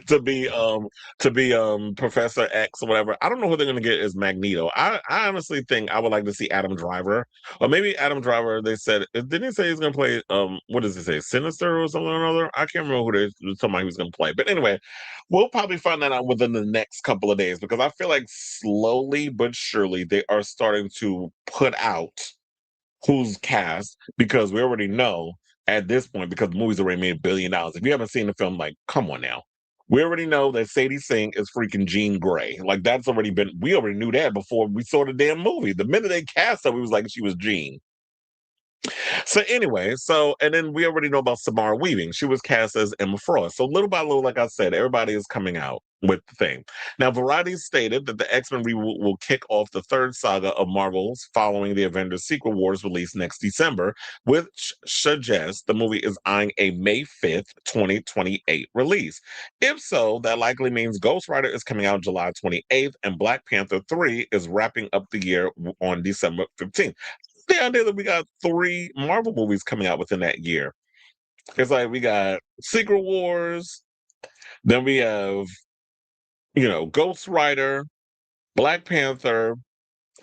to be Professor X or whatever. I don't know who they're gonna get as Magneto. I honestly think I would like to see Adam Driver. Or maybe Adam Driver, they said, didn't he say he's gonna play what does he say, Sinister or something or another? I can't remember who somebody who's gonna play. But anyway, we'll probably find that out within the next couple of days because I feel like slowly but surely they are starting to put out who's cast because we already know at this point because the movie's already made $1 billion. If you haven't seen the film, like, come on now. We already know that Sadie Sink is freaking Jean Grey. Like, that's already been, we already knew that before we saw the damn movie. The minute they cast her, we was like, she was Jean. So anyway, and then we already know about Samara Weaving. She was cast as Emma Frost. So little by little, like I said, everybody is coming out with the thing. Now, Variety stated that the X-Men reboot will kick off the third saga of Marvel's following the Avengers Secret Wars release next December, which suggests the movie is eyeing a May 5th, 2028 release. If so, that likely means Ghost Rider is coming out July 28th and Black Panther 3 is wrapping up the year on December 15th. The idea that we got 3 Marvel movies coming out within that year. It's like we got Secret Wars, then we have, Ghost Rider, Black Panther,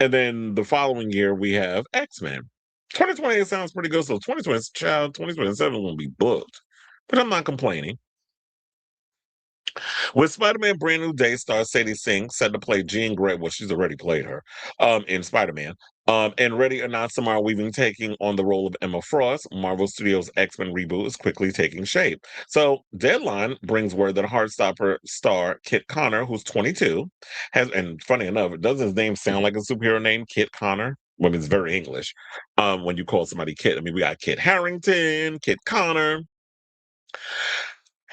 and then the following year we have X-Men. 2028 sounds pretty good. So 2027 is going to be booked. but I'm not complaining. With Spider-Man Brand New Day star Sadie Sink set to play Jean Grey, well, she's already played her in Spider-Man, and Ready or Not Samara Weaving taking on the role of Emma Frost, Marvel Studios' X-Men reboot is quickly taking shape. So Deadline brings word that Heartstopper star Kit Connor, who's 22, has, and funny enough, doesn't his name sound like a superhero name, Kit Connor? Well, it's very English when you call somebody Kit. I mean, we got Kit Harington, Kit Connor.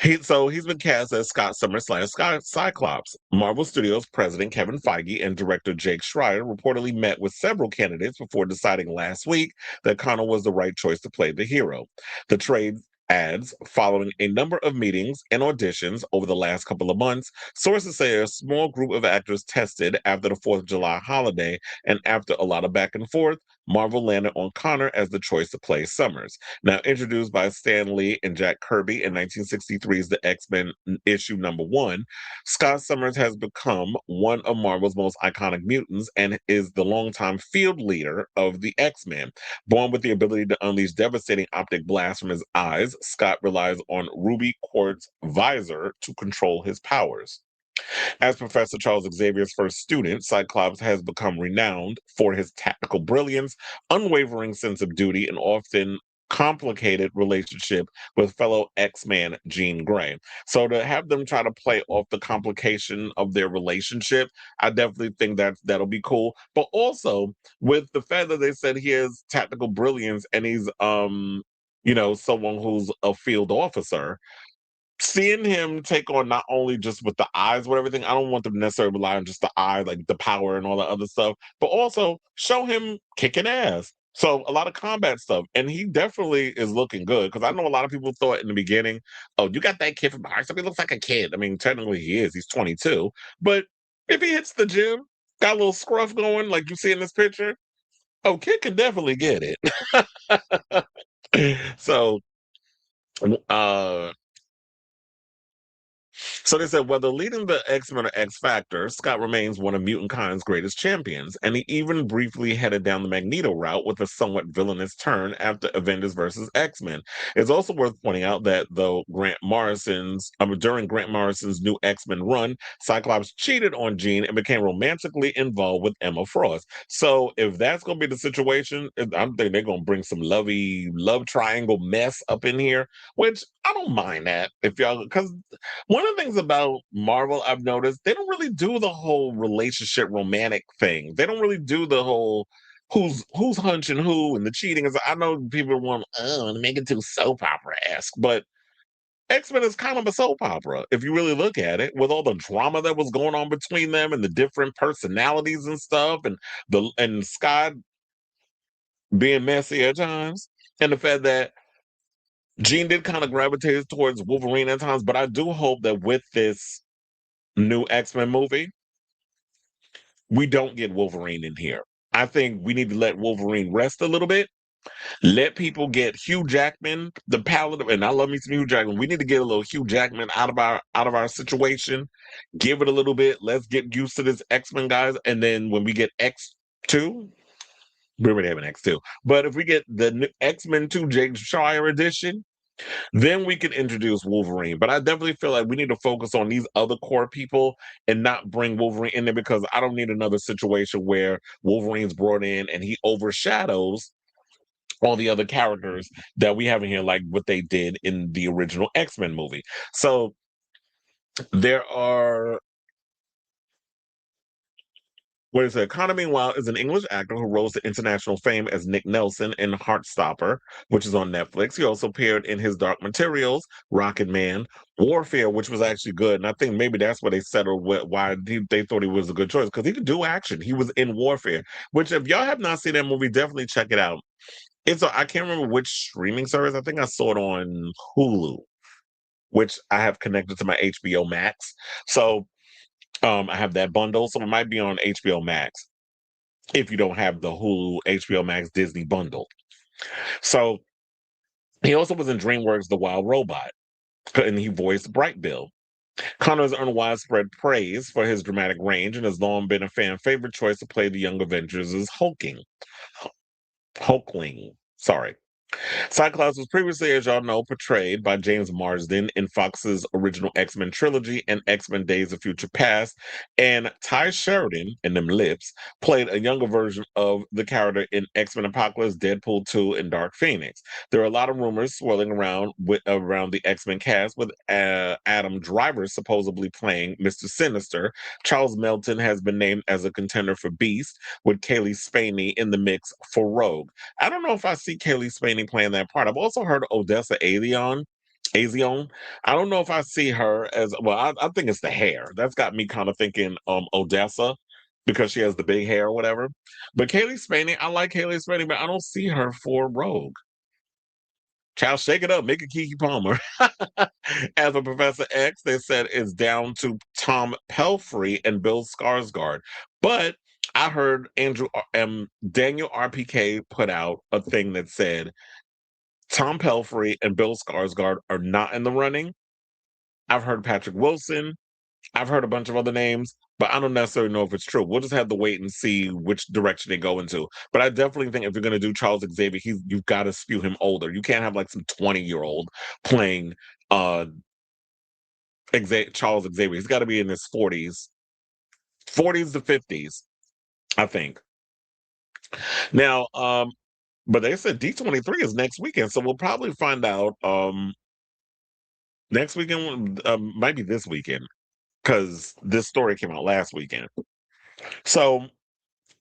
He's been cast as Scott Summers / Scott Cyclops. Marvel Studios president Kevin Feige and director Jake Schreier reportedly met with several candidates before deciding last week that Connor was the right choice to play the hero. The trade adds following a number of meetings and auditions over the last couple of months. Sources say a small group of actors tested after the 4th of July holiday, and after a lot of back and forth, Marvel landed on Connor as the choice to play Summers. Now, introduced by Stan Lee and Jack Kirby in 1963's The X-Men issue #1, Scott Summers has become one of Marvel's most iconic mutants and is the longtime field leader of the X-Men. Born with the ability to unleash devastating optic blasts from his eyes, Scott relies on ruby quartz visor to control his powers. As Professor Charles Xavier's first student, Cyclops has become renowned for his tactical brilliance, unwavering sense of duty, and often complicated relationship with fellow X-Man Jean Grey. So to have them try to play off the complication of their relationship, I definitely think that that'll be cool. But also with the fact that they said he has tactical brilliance and he's someone who's a field officer, seeing him take on not only just with the eyes with everything, I don't want them to necessarily rely on just the eye, like the power and all that other stuff, but also show him kicking ass. So a lot of combat stuff. And he definitely is looking good. Because I know a lot of people thought in the beginning, oh, you got that kid from Heartstopper. He looks like a kid. I mean, technically he is. He's 22. But if he hits the gym, got a little scruff going, like you see in this picture, oh, kid can definitely get it. So uh So they said whether leading the X-Men or X Factor, Scott remains one of mutant kind's greatest champions, and he even briefly headed down the Magneto route with a somewhat villainous turn after Avengers versus X-Men. It's also worth pointing out that during Grant Morrison's new X-Men run, Cyclops cheated on Jean and became romantically involved with Emma Frost. So if that's going to be the situation, I'm thinking they're going to bring some love triangle mess up in here, which I don't mind that if y'all, because one of the things about Marvel I've noticed, they don't really do the whole relationship romantic thing. They don't really do the whole who's hunching who and the cheating. I know people want to make it too soap opera esque, but X-Men is kind of a soap opera if you really look at it, with all the drama that was going on between them and the different personalities and stuff, and Scott being messy at times, and the fact that Jean did kind of gravitate towards Wolverine at times. But I do hope that with this new X-Men movie, we don't get Wolverine in here. I think we need to let Wolverine rest a little bit. Let people get Hugh Jackman, the Paladin, and I love me some Hugh Jackman. We need to get a little Hugh Jackman out of our situation. Give it a little bit. Let's get used to this X-Men guys, and then when we get X2, we already have an X2. But if we get the X-Men 2 Jake Shire edition, then we can introduce Wolverine. But I definitely feel like we need to focus on these other core people and not bring Wolverine in there, because I don't need another situation where Wolverine's brought in and he overshadows all the other characters that we have in here, like what they did in the original X-Men movie. So there are what is it? Condom, meanwhile, is an English actor who rose to international fame as Nick Nelson in Heartstopper, which is on Netflix. He also appeared in his Dark Materials, Rocket Man, Warfare, which was actually good. And I think maybe that's why they settled with why they thought he was a good choice, because he could do action. He was in Warfare, which if y'all have not seen that movie, definitely check it out. I can't remember which streaming service. I think I saw it on Hulu, which I have connected to my HBO Max. So I have that bundle, so it might be on HBO Max if you don't have the Hulu, HBO Max, Disney bundle. So he also was in DreamWorks' The Wild Robot, and he voiced Bright Bill. Connor has earned widespread praise for his dramatic range and has long been a fan favorite choice to play the Young Avengers' Hulkling. Sorry. Cyclops was previously, as y'all know, portrayed by James Marsden in Fox's original X-Men trilogy and X-Men Days of Future Past, and Ty Sheridan, in them lips, played a younger version of the character in X-Men Apocalypse, Deadpool 2, and Dark Phoenix. There are a lot of rumors swirling around the X-Men cast, with Adam Driver supposedly playing Mr. Sinister. Charles Melton has been named as a contender for Beast, with Kaylee Spaney in the mix for Rogue. I don't know if I see Kaylee Spaney playing that part. I've also heard Odessa Azion. I don't know if I see her as well. I think it's the hair that's got me kind of thinking Odessa because she has the big hair or whatever. But Kaylee Spaney, I like Kaylee Spaney, but I don't see her for Rogue. Child, shake it up, make it Kiki Palmer. As a Professor X, they said it's down to Tom Pelfrey and Bill Skarsgård. But I heard Daniel RPK put out a thing that said Tom Pelfrey and Bill Skarsgård are not in the running. I've heard Patrick Wilson. I've heard a bunch of other names, but I don't necessarily know if it's true. We'll just have to wait and see which direction they go into. But I definitely think if you're going to do Charles Xavier, you've got to spew him older. You can't have like some 20-year-old playing uh Charles Xavier. He's got to be in his 40s to 50s, I think. Now, but they said D23 is next weekend, so we'll probably find out next weekend, might be this weekend, because this story came out last weekend. So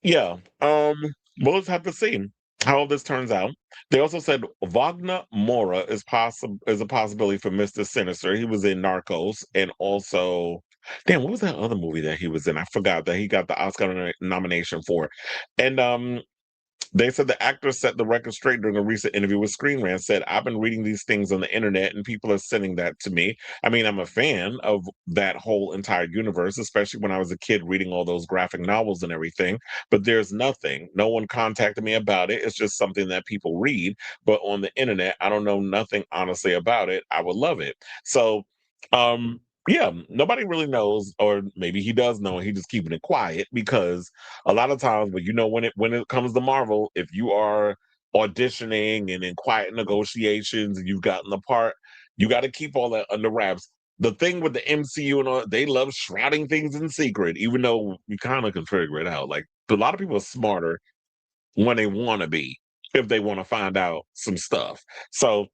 yeah, we'll just have to see how this turns out. They also said Wagner Mora is a possibility for Mr. Sinister. He was in Narcos, and also, damn, what was that other movie that he was in? I forgot that he got the Oscar nomination for. And they said the actor set the record straight during a recent interview with Screen Rant. Said, "I've been reading these things on the internet, and people are sending that to me. I mean, I'm a fan of that whole entire universe, especially when I was a kid reading all those graphic novels and everything. But there's nothing. No one contacted me about it. It's just something that people read. But on the internet, I don't know nothing honestly about it. I would love it." So, yeah, nobody really knows, or maybe he does know, and he just keeping it quiet because a lot of times, but when it comes to Marvel, if you are auditioning and in quiet negotiations and you've gotten the part, you got to keep all that under wraps. The thing with the MCU and all, they love shrouding things in secret, even though you kind of can figure it out. Like a lot of people are smarter when they want to be, if they want to find out some stuff. So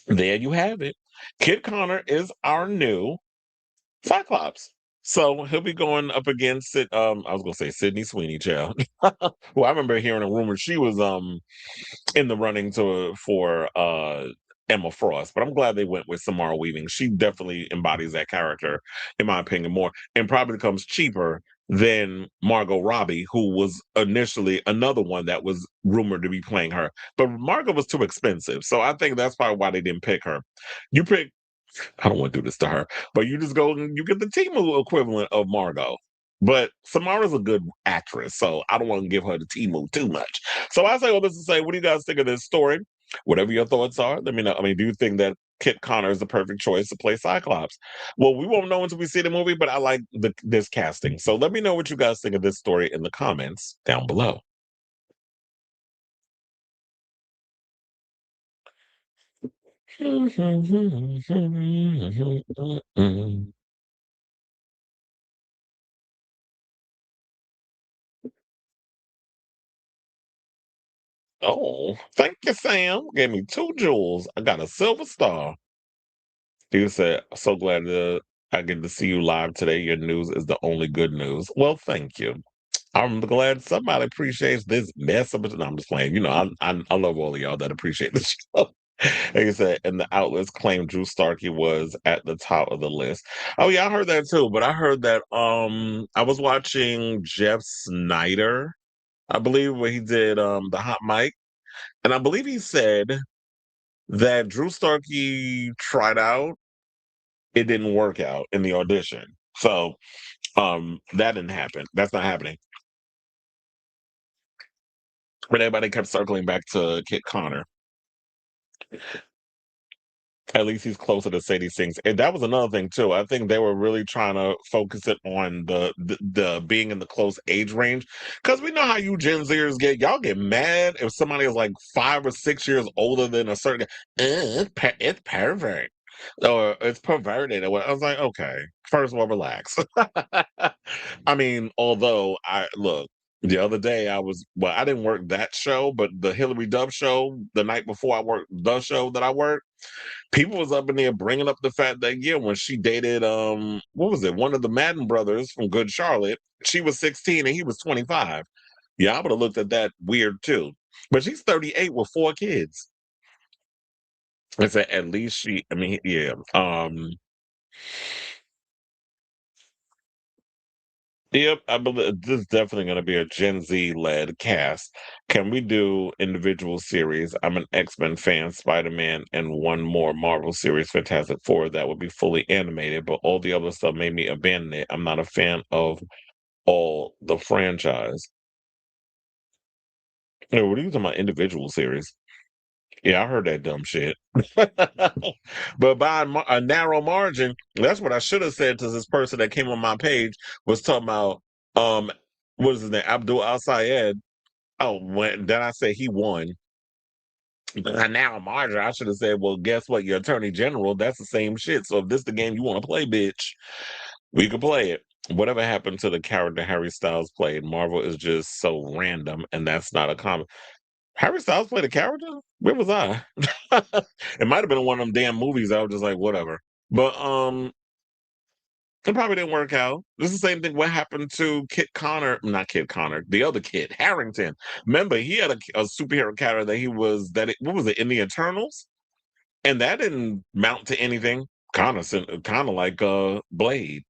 there you have it. Kid Connor is our new Cyclops. So he'll be going up against it. I was gonna say Sydney Sweeney, child. Well, I remember hearing a rumor she was in the running for Emma Frost, but I'm glad they went with Samara Weaving. She definitely embodies that character, in my opinion, more, and probably becomes cheaper than Margot Robbie, who was initially another one that was rumored to be playing her. But Margot was too expensive, so I think that's probably why they didn't pick her. You pick I don't want to do this to her, but you just go and you get the Timu equivalent of Margot. But Samara's a good actress, so I don't want to give her the Timu too much. So I say all this to say, what do you guys think of this story? Whatever your thoughts are, let me know. I mean, do you think that Kit Connor is the perfect choice to play Cyclops? Well, we won't know until we see the movie, but I like this casting. So let me know what you guys think of this story in the comments down below. Oh, thank you, Sam. Gave me 2 jewels. I got a silver star. You said, so glad I get to see you live today. Your news is the only good news. Well, thank you. I'm glad somebody appreciates this mess of it. No, I'm just playing. You know, I love all of y'all that appreciate the show. Like I said, and the outlets claimed Drew Starkey was at the top of the list. Oh yeah, I heard that too. But I heard that I was watching Jeff Snyder, I believe, where he did the hot mic. And I believe he said that Drew Starkey tried out, it didn't work out in the audition. So that didn't happen. That's not happening. But everybody kept circling back to Kit Connor. At least he's closer to say these things. And that was another thing too. I think they were really trying to focus it on the being in the close age range. Because we know how you Gen Zers get. Y'all get mad if somebody is like 5 or 6 years older than a certain it's pervert. Or it's perverted. Or I was like, okay, first of all, relax. I mean, although I look, the other day I didn't work that show, but the Hillary Duff show the night before I worked the show that I worked, people was up in there bringing up the fact that yeah, when she dated what was it, one of the Madden brothers from Good Charlotte, she was 16 and he was 25. Yeah, I would have looked at that weird too. But she's 38 with 4 kids. I said at least I mean, yeah. Yep, I believe this is definitely going to be a Gen Z led cast. Can we do individual series? I'm an X-Men fan, Spider-Man, and one more Marvel series, Fantastic Four, that would be fully animated, but all the other stuff made me abandon it. I'm not a fan of all the franchise. Hey, what are you talking about? Individual series? Yeah, I heard that dumb shit. But by a narrow margin, that's what I should have said to this person that came on my page, was talking about um what is his name? Abdul Al Sayed. Oh, when then I said he won. A narrow margin, I should have said, well, guess what? Your attorney general, that's the same shit. So if this the game you want to play, bitch, we could play it. Whatever happened to the character Harry Styles played? Marvel is just so random, and that's not a comic. Harry Styles played a character? Where was I? It might have been one of them damn movies. I was just like, whatever. But it probably didn't work out. This is the same thing. What happened to Kit Connor? Not Kit Connor, the other kid, Harrington. Remember, he had a superhero character that what was it, in the Eternals? And that didn't mount to anything. Kind of like Blade.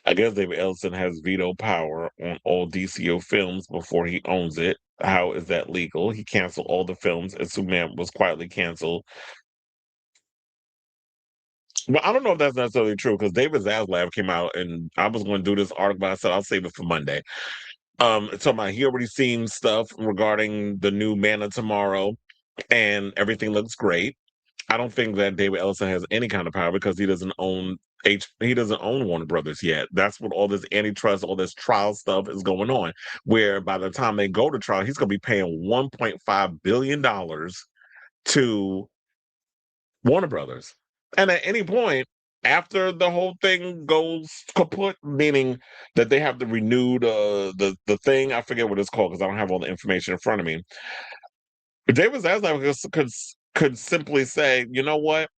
I guess David Ellison has veto power on all DCO films before he owns it. How is that legal? He canceled all the films, and Superman was quietly canceled. But I don't know if that's necessarily true because David Zaslav came out, and I was going to do this article, but I said I'll save it for Monday. Talking about he already seen stuff regarding the new Man of Tomorrow, and everything looks great. I don't think that David Ellison has any kind of power because he doesn't own Warner Brothers yet. That's what all this antitrust, all this trial stuff is going on. Where by the time they go to trial, he's going to be paying $1.5 billion to Warner Brothers. And at any point after the whole thing goes kaput, meaning that they have to renew the thing, I forget what it's called because I don't have all the information in front of me. But David Zaslav could simply say, you know what?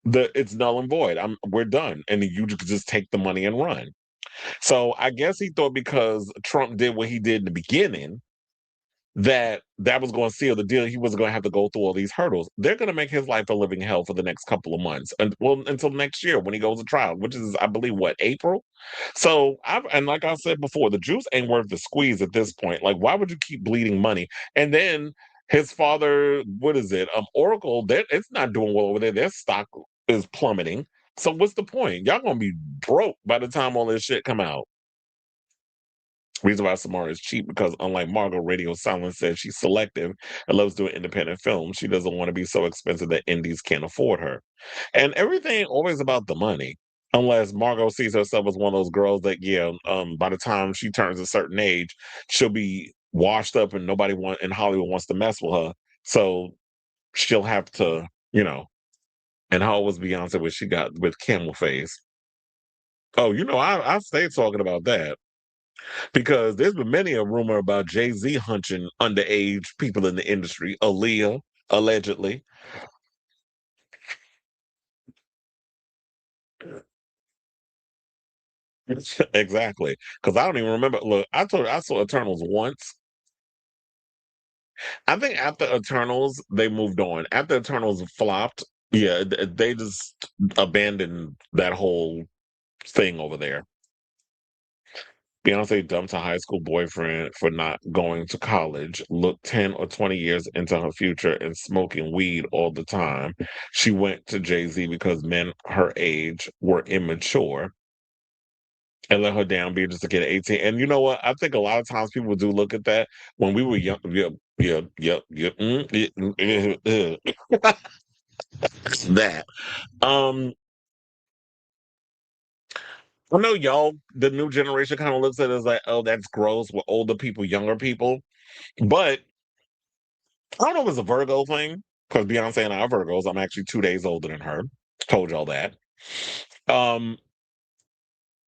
It's null and void. We're done, and you could just take the money and run. So I guess he thought because Trump did what he did in the beginning, that was going to seal the deal. He wasn't going to have to go through all these hurdles. They're going to make his life a living hell for the next couple of months, and well, until next year when he goes to trial, which is, I believe, what, April. So, and like I said before, the juice ain't worth the squeeze at this point. Like, why would you keep bleeding money? And then his father, what is it? Oracle, it's not doing well over there. Their stock is plummeting. So what's the point? Y'all gonna be broke by the time all this shit come out. Reason why Samara is cheap because unlike Margot, Radio Silence says she's selective and loves doing independent films. She doesn't want to be so expensive that indies can't afford her. And everything ain't always about the money. Unless Margot sees herself as one of those girls that, yeah, by the time she turns a certain age, she'll be washed up and nobody in Hollywood wants to mess with her. So she'll have to, and how was Beyonce what she got with camel face? Oh, I stay talking about that. Because there's been many a rumor about Jay-Z hunching underage people in the industry, Aaliyah, allegedly. Exactly. Because I don't even remember. Look, I saw Eternals once. I think after Eternals, they moved on. After Eternals flopped, yeah, they just abandoned that whole thing over there. Beyonce dumped her high school boyfriend for not going to college, looked 10 or 20 years into her future and smoking weed all the time. She went to Jay-Z because men her age were immature. and let her down be just a kid at 18. And you know what? I think a lot of times people do look at that when we were young. Yeah, yeah, yeah, yeah. That. Um, I know y'all, the new generation kind of looks at it as like, oh, that's gross with older people, younger people. But I don't know if it's a Virgo thing because Beyonce and I are Virgos. I'm actually 2 days older than her. Told y'all that. Um,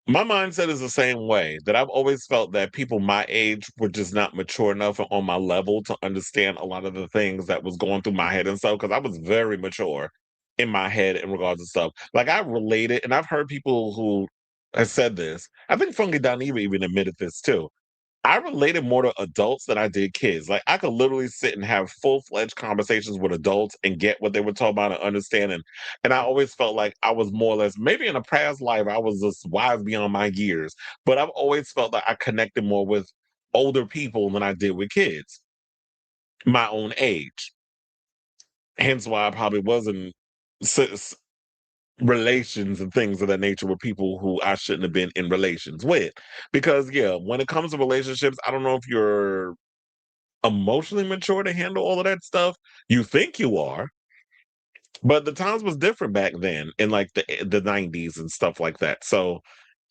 my mindset is the same way that I've always felt that people my age were just not mature enough and on my level to understand a lot of the things that was going through my head and stuff. Because I was very mature in my head in regards to stuff. Like I related, and I've heard people who have said this. I think Funky Dineva even admitted this too. I related more to adults than I did kids. Like I could literally sit and have full-fledged conversations with adults and get what they were talking about and understand. And I always felt like I was more or less, maybe in a past life, I was just wise beyond my years. But I've always felt like I connected more with older people than I did with kids, my own age. Hence why I probably wasn't s- relations and things of that nature with people who I shouldn't have been in relations with. Because yeah, when it comes to relationships, I don't know if you're emotionally mature to handle all of that stuff. You think you are, but the times was different back then in like the 90s and stuff like that. So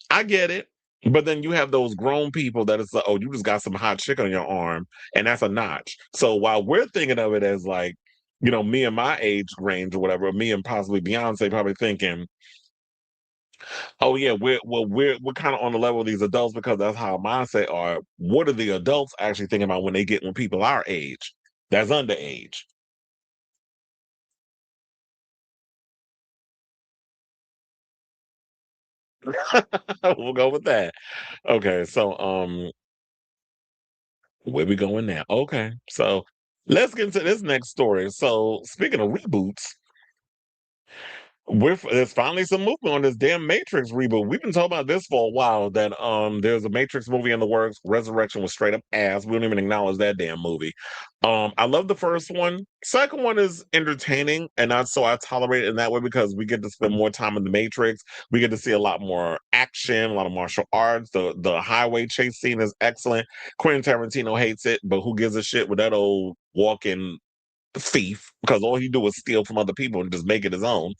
I get it. But then you have those grown people that it's like, oh, you just got some hot chick on your arm, and that's a notch. So while we're thinking of it as like, me and my age range or whatever, me and possibly Beyonce probably thinking, oh yeah, we're kind of on the level of these adults because that's how mindset are. What are the adults actually thinking about when they get when people our age? That's underage. We'll go with that. Okay, so where we going now? Okay, so let's get into this next story. So speaking of reboots, there's finally some movement on this damn Matrix reboot. We've been talking about this for a while. That there's a Matrix movie in the works. Resurrection was straight up ass. We don't even acknowledge that damn movie. I love the first one. Second one is entertaining, and not so I tolerate it in that way because we get to spend more time in the Matrix. We get to see a lot more action, a lot of martial arts. The highway chase scene is excellent. Quentin Tarantino hates it, but who gives a shit with that old walking thief because all he do is steal from other people and just make it his own.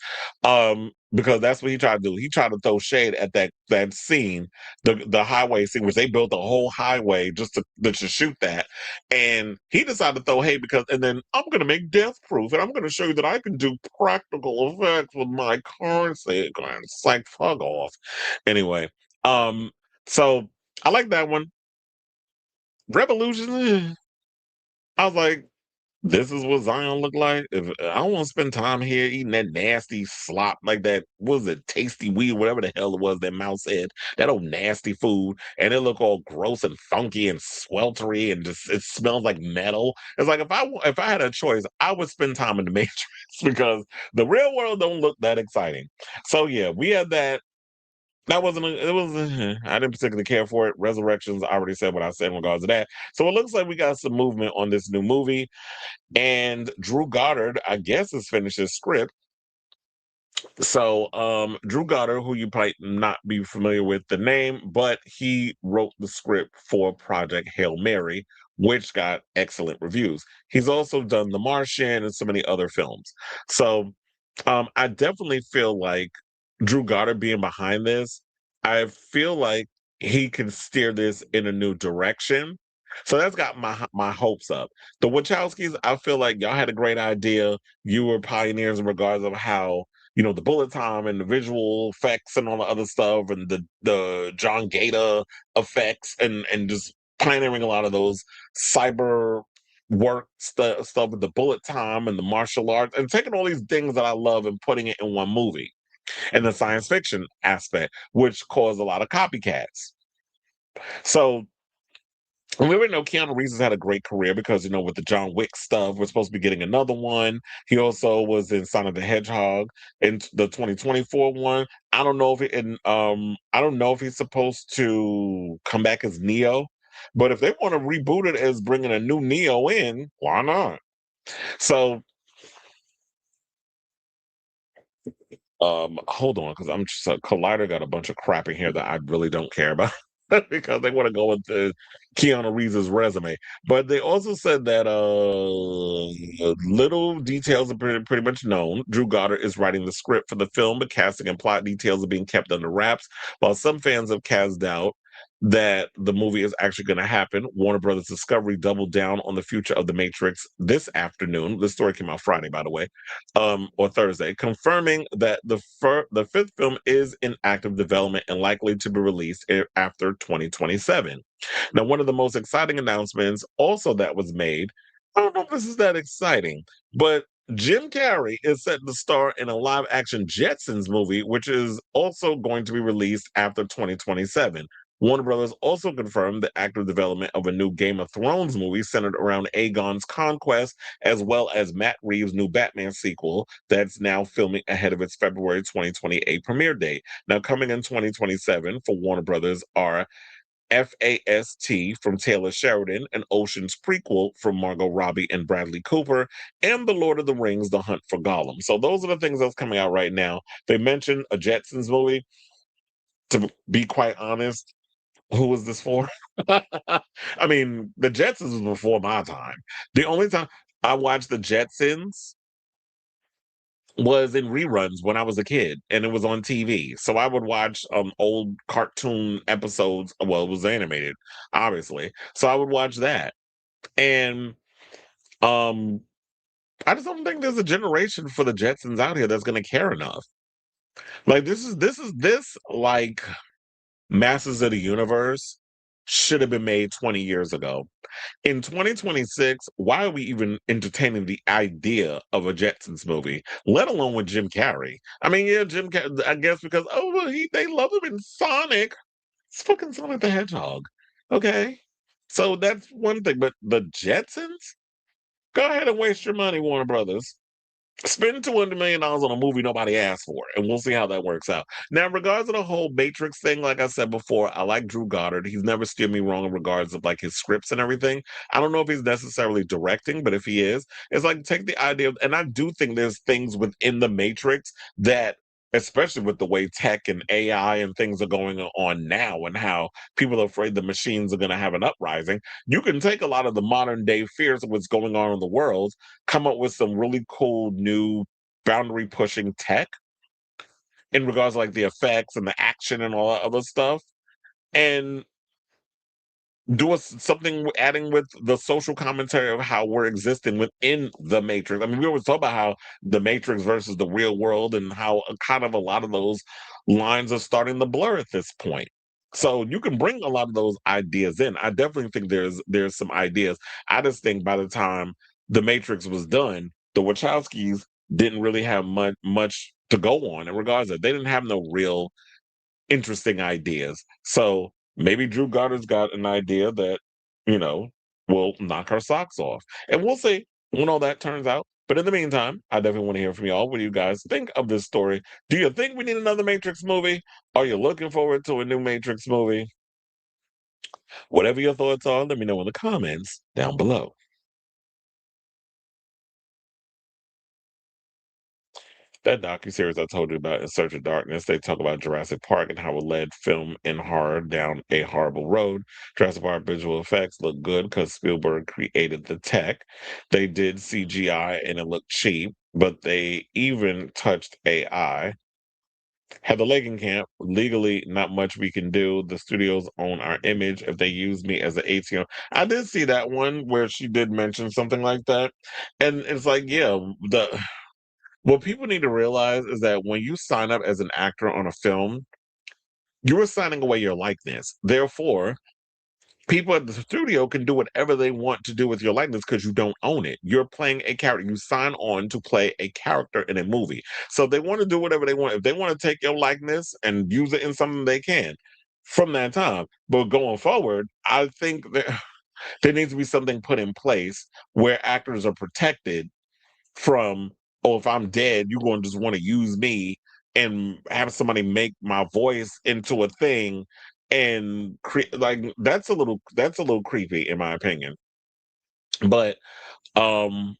Because that's what he tried to do. He tried to throw shade at that scene, the highway scene, which they built a whole highway just to shoot that. And he decided to throw hate because and then I'm gonna make death proof and I'm gonna show you that I can do practical effects with my currency. It's like fuck off. Anyway, so I like that one. Revolution. I was like, this is what Zion look like. If I don't want to spend time here eating that nasty slop like that, what was it, tasty weed, whatever the hell it was that Mouse said, that old nasty food, and it look all gross and funky and sweltery and just it smells like metal. It's like if I had a choice, I would spend time in the Matrix because the real world don't look that exciting. So yeah, we had that. That wasn't. It was. I didn't particularly care for it. Resurrections. I already said what I said in regards to that. So it looks like we got some movement on this new movie. And Drew Goddard, I guess, has finished his script. So Drew Goddard, who you might not be familiar with the name, but he wrote the script for Project Hail Mary, which got excellent reviews. He's also done The Martian and so many other films. So I definitely feel like Drew Goddard being behind this, I feel like he can steer this in a new direction. So that's got my hopes up. The Wachowskis, I feel like y'all had a great idea. You were pioneers in regards of how the bullet time and the visual effects and all the other stuff, and the John Gator effects, and just pioneering a lot of those cyber work stuff with the bullet time and the martial arts and taking all these things that I love and putting it in one movie and the science fiction aspect, which caused a lot of copycats. So we already know Keanu Reeves has had a great career because, with the John Wick stuff, we're supposed to be getting another one. He also was in Sonic the Hedgehog in the 2024 one. I don't know if he's supposed to come back as Neo, but if they want to reboot it as bringing a new Neo in, why not? So Hold on, because I'm just Collider got a bunch of crap in here that I really don't care about because they want to go into Keanu Reeves' resume. But they also said that little details are pretty much known. Drew Goddard is writing the script for the film, but casting and plot details are being kept under wraps. While some fans have cast doubt that the movie is actually going to happen, Warner Brothers Discovery doubled down on the future of The Matrix this afternoon. This story came out Friday, by the way, or Thursday, confirming that the fifth film is in active development and likely to be released after 2027. Now, one of the most exciting announcements also that was made, I don't know if this is that exciting, but Jim Carrey is set to star in a live action Jetsons movie, which is also going to be released after 2027. Warner Brothers also confirmed the active development of a new Game of Thrones movie centered around Aegon's conquest, as well as Matt Reeves' new Batman sequel that's now filming ahead of its February 2028 premiere date. Now, coming in 2027 for Warner Brothers are FAST from Taylor Sheridan, an Ocean's prequel from Margot Robbie and Bradley Cooper, and The Lord of the Rings, The Hunt for Gollum. So those are the things that's coming out right now. They mentioned a Jetsons movie. To be quite honest, who was this for? I mean, the Jetsons was before my time. The only time I watched the Jetsons was in reruns when I was a kid and it was on TV. So I would watch old cartoon episodes. Well, it was animated, obviously. So I would watch that. And um I just don't think there's a generation for the Jetsons out here that's gonna care enough. Like this like Masters of the Universe should have been made 20 years ago. In 2026, why are we even entertaining the idea of a Jetsons movie, let alone with Jim Carrey? I mean, yeah, I guess because well, they love him in Sonic. It's fucking Sonic the Hedgehog. Okay, so that's one thing. But the Jetsons, go ahead and waste your money, Warner Brothers. Spend $200 million on a movie nobody asked for, and we'll see how that works out. Now, in regards to the whole Matrix thing, like I said before, I like Drew Goddard. He's never steered me wrong in regards of like his scripts and everything. I don't know if he's necessarily directing, but if he is, it's like take the idea of, and I do think there's things within the Matrix that, especially with the way tech and AI and things are going on now, and how people are afraid the machines are going to have an uprising. You can take a lot of the modern day fears of what's going on in the world, come up with some really cool new boundary pushing tech in regards to like the effects and the action and all that other stuff, and do something adding with the social commentary of how we're existing within the Matrix. I mean, we always talk about how the Matrix versus the real world and how kind of a lot of those lines are starting to blur at this point. So you can bring a lot of those ideas in. I definitely think there's some ideas. I just think by the time the Matrix was done, the Wachowskis didn't really have much to go on in regards to it. They didn't have no real interesting ideas. So maybe Drew Goddard's got an idea that, you know, will knock her socks off. And we'll see when all that turns out. But in the meantime, I definitely want to hear from y'all. What do you guys think of this story? Do you think we need another Matrix movie? Are you looking forward to a new Matrix movie? Whatever your thoughts are, let me know in the comments down below. That docuseries I told you about, In Search of Darkness, they talk about Jurassic Park and how it led film and horror down a horrible road. Jurassic Park visual effects look good because Spielberg created the tech. They did CGI and it looked cheap, but they even touched AI. Heather Camp, legally, not much we can do. The studios own our image. If they use me as an ATM, I did see that one where she did mention something like that, and it's like, yeah, the what people need to realize is that when you sign up as an actor on a film, you are signing away your likeness. Therefore, people at the studio can do whatever they want to do with your likeness because you don't own it. You're playing a character. You sign on to play a character in a movie. So they want to do whatever they want. If they want to take your likeness and use it in something, they can from that time. But going forward, I think that there needs to be something put in place where actors are protected from, oh, if I'm dead, you're going to just want to use me and have somebody make my voice into a thing and create, like that's a little creepy in my opinion. But um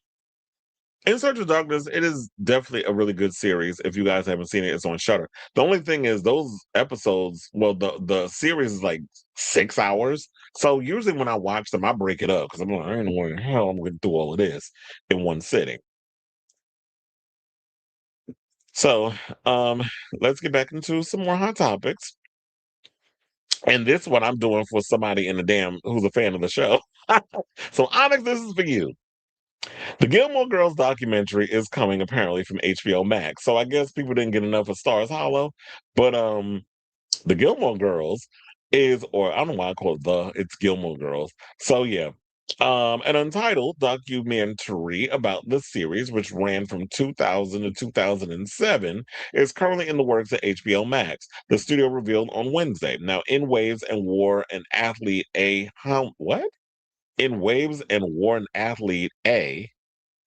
In Search of Darkness, it is definitely a really good series. If you guys haven't seen it, it's on Shutter. The only thing is those episodes, well, the series is like 6 hours. So usually when I watch them, I break it up because I'm like, I don't know where the hell I'm going to do all of this in one sitting. So um, let's get back into some more hot topics. And this one I'm doing for somebody in the damn who's a fan of the show. So Onyx, this is for you. The Gilmore Girls documentary is coming apparently from HBO Max. So I guess people didn't get enough of Stars Hollow, but the Gilmore Girls is, or I don't know why I call it it's Gilmore Girls. So yeah. An untitled documentary about the series, which ran from 2000 to 2007, is currently in the works at HBO Max. The studio revealed on Wednesday. Now, in Waves and War, an athlete A. What? In Waves and War, an athlete A.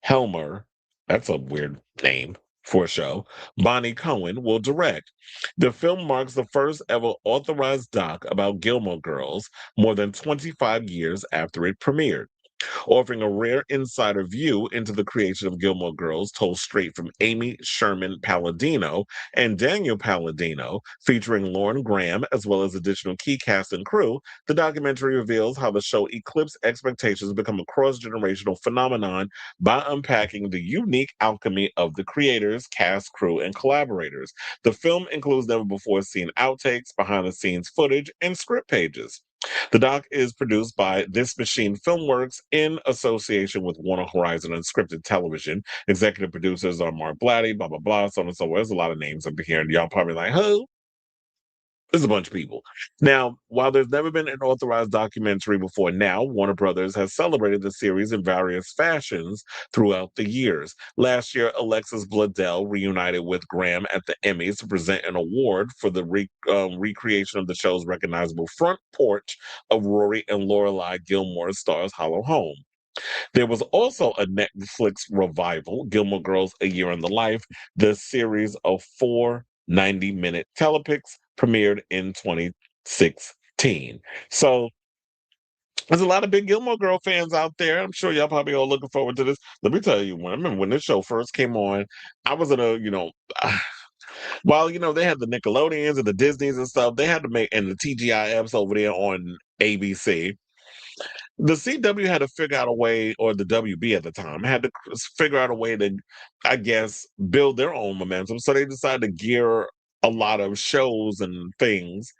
Helmer, that's a weird name for a show, Bonnie Cohen will direct. The film marks the first ever authorized doc about Gilmore Girls more than 25 years after it premiered, offering a rare insider view into the creation of Gilmore Girls told straight from Amy Sherman Palladino and Daniel Palladino, featuring Lauren Graham as well as additional key cast and crew. The documentary reveals how the show eclipsed expectations, become a cross-generational phenomenon by unpacking the unique alchemy of the creators, cast, crew, and collaborators. The film includes never before seen outtakes, behind the scenes footage, and script pages. The doc is produced by This Machine Filmworks in association with Warner Horizon Unscripted Television. Executive producers are Mark Blatty, blah, blah, blah, so on and so forth. There's a lot of names up here, and y'all probably like, who? There's a bunch of people. Now, while there's never been an authorized documentary before now, Warner Brothers has celebrated the series in various fashions throughout the years. Last year, Alexis Bledel reunited with Graham at the Emmys to present an award for the recreation of the show's recognizable front porch of Rory and Lorelai Gilmore Starr's Hollow Home. There was also a Netflix revival, Gilmore Girls: A Year in the Life. The series of four 90-minute telepics premiered in 2016. So there's a lot of big Gilmore Girl fans out there. I'm sure y'all probably all looking forward to this. Let me tell you, when I remember when this show first came on, I was in a, while they had the Nickelodeons and the Disneys and stuff, they had to make and the TGIFs over there on ABC. The CW had to figure out a way, or the WB at the time had to figure out a way to, I guess, build their own momentum. So they decided to gear a lot of shows and things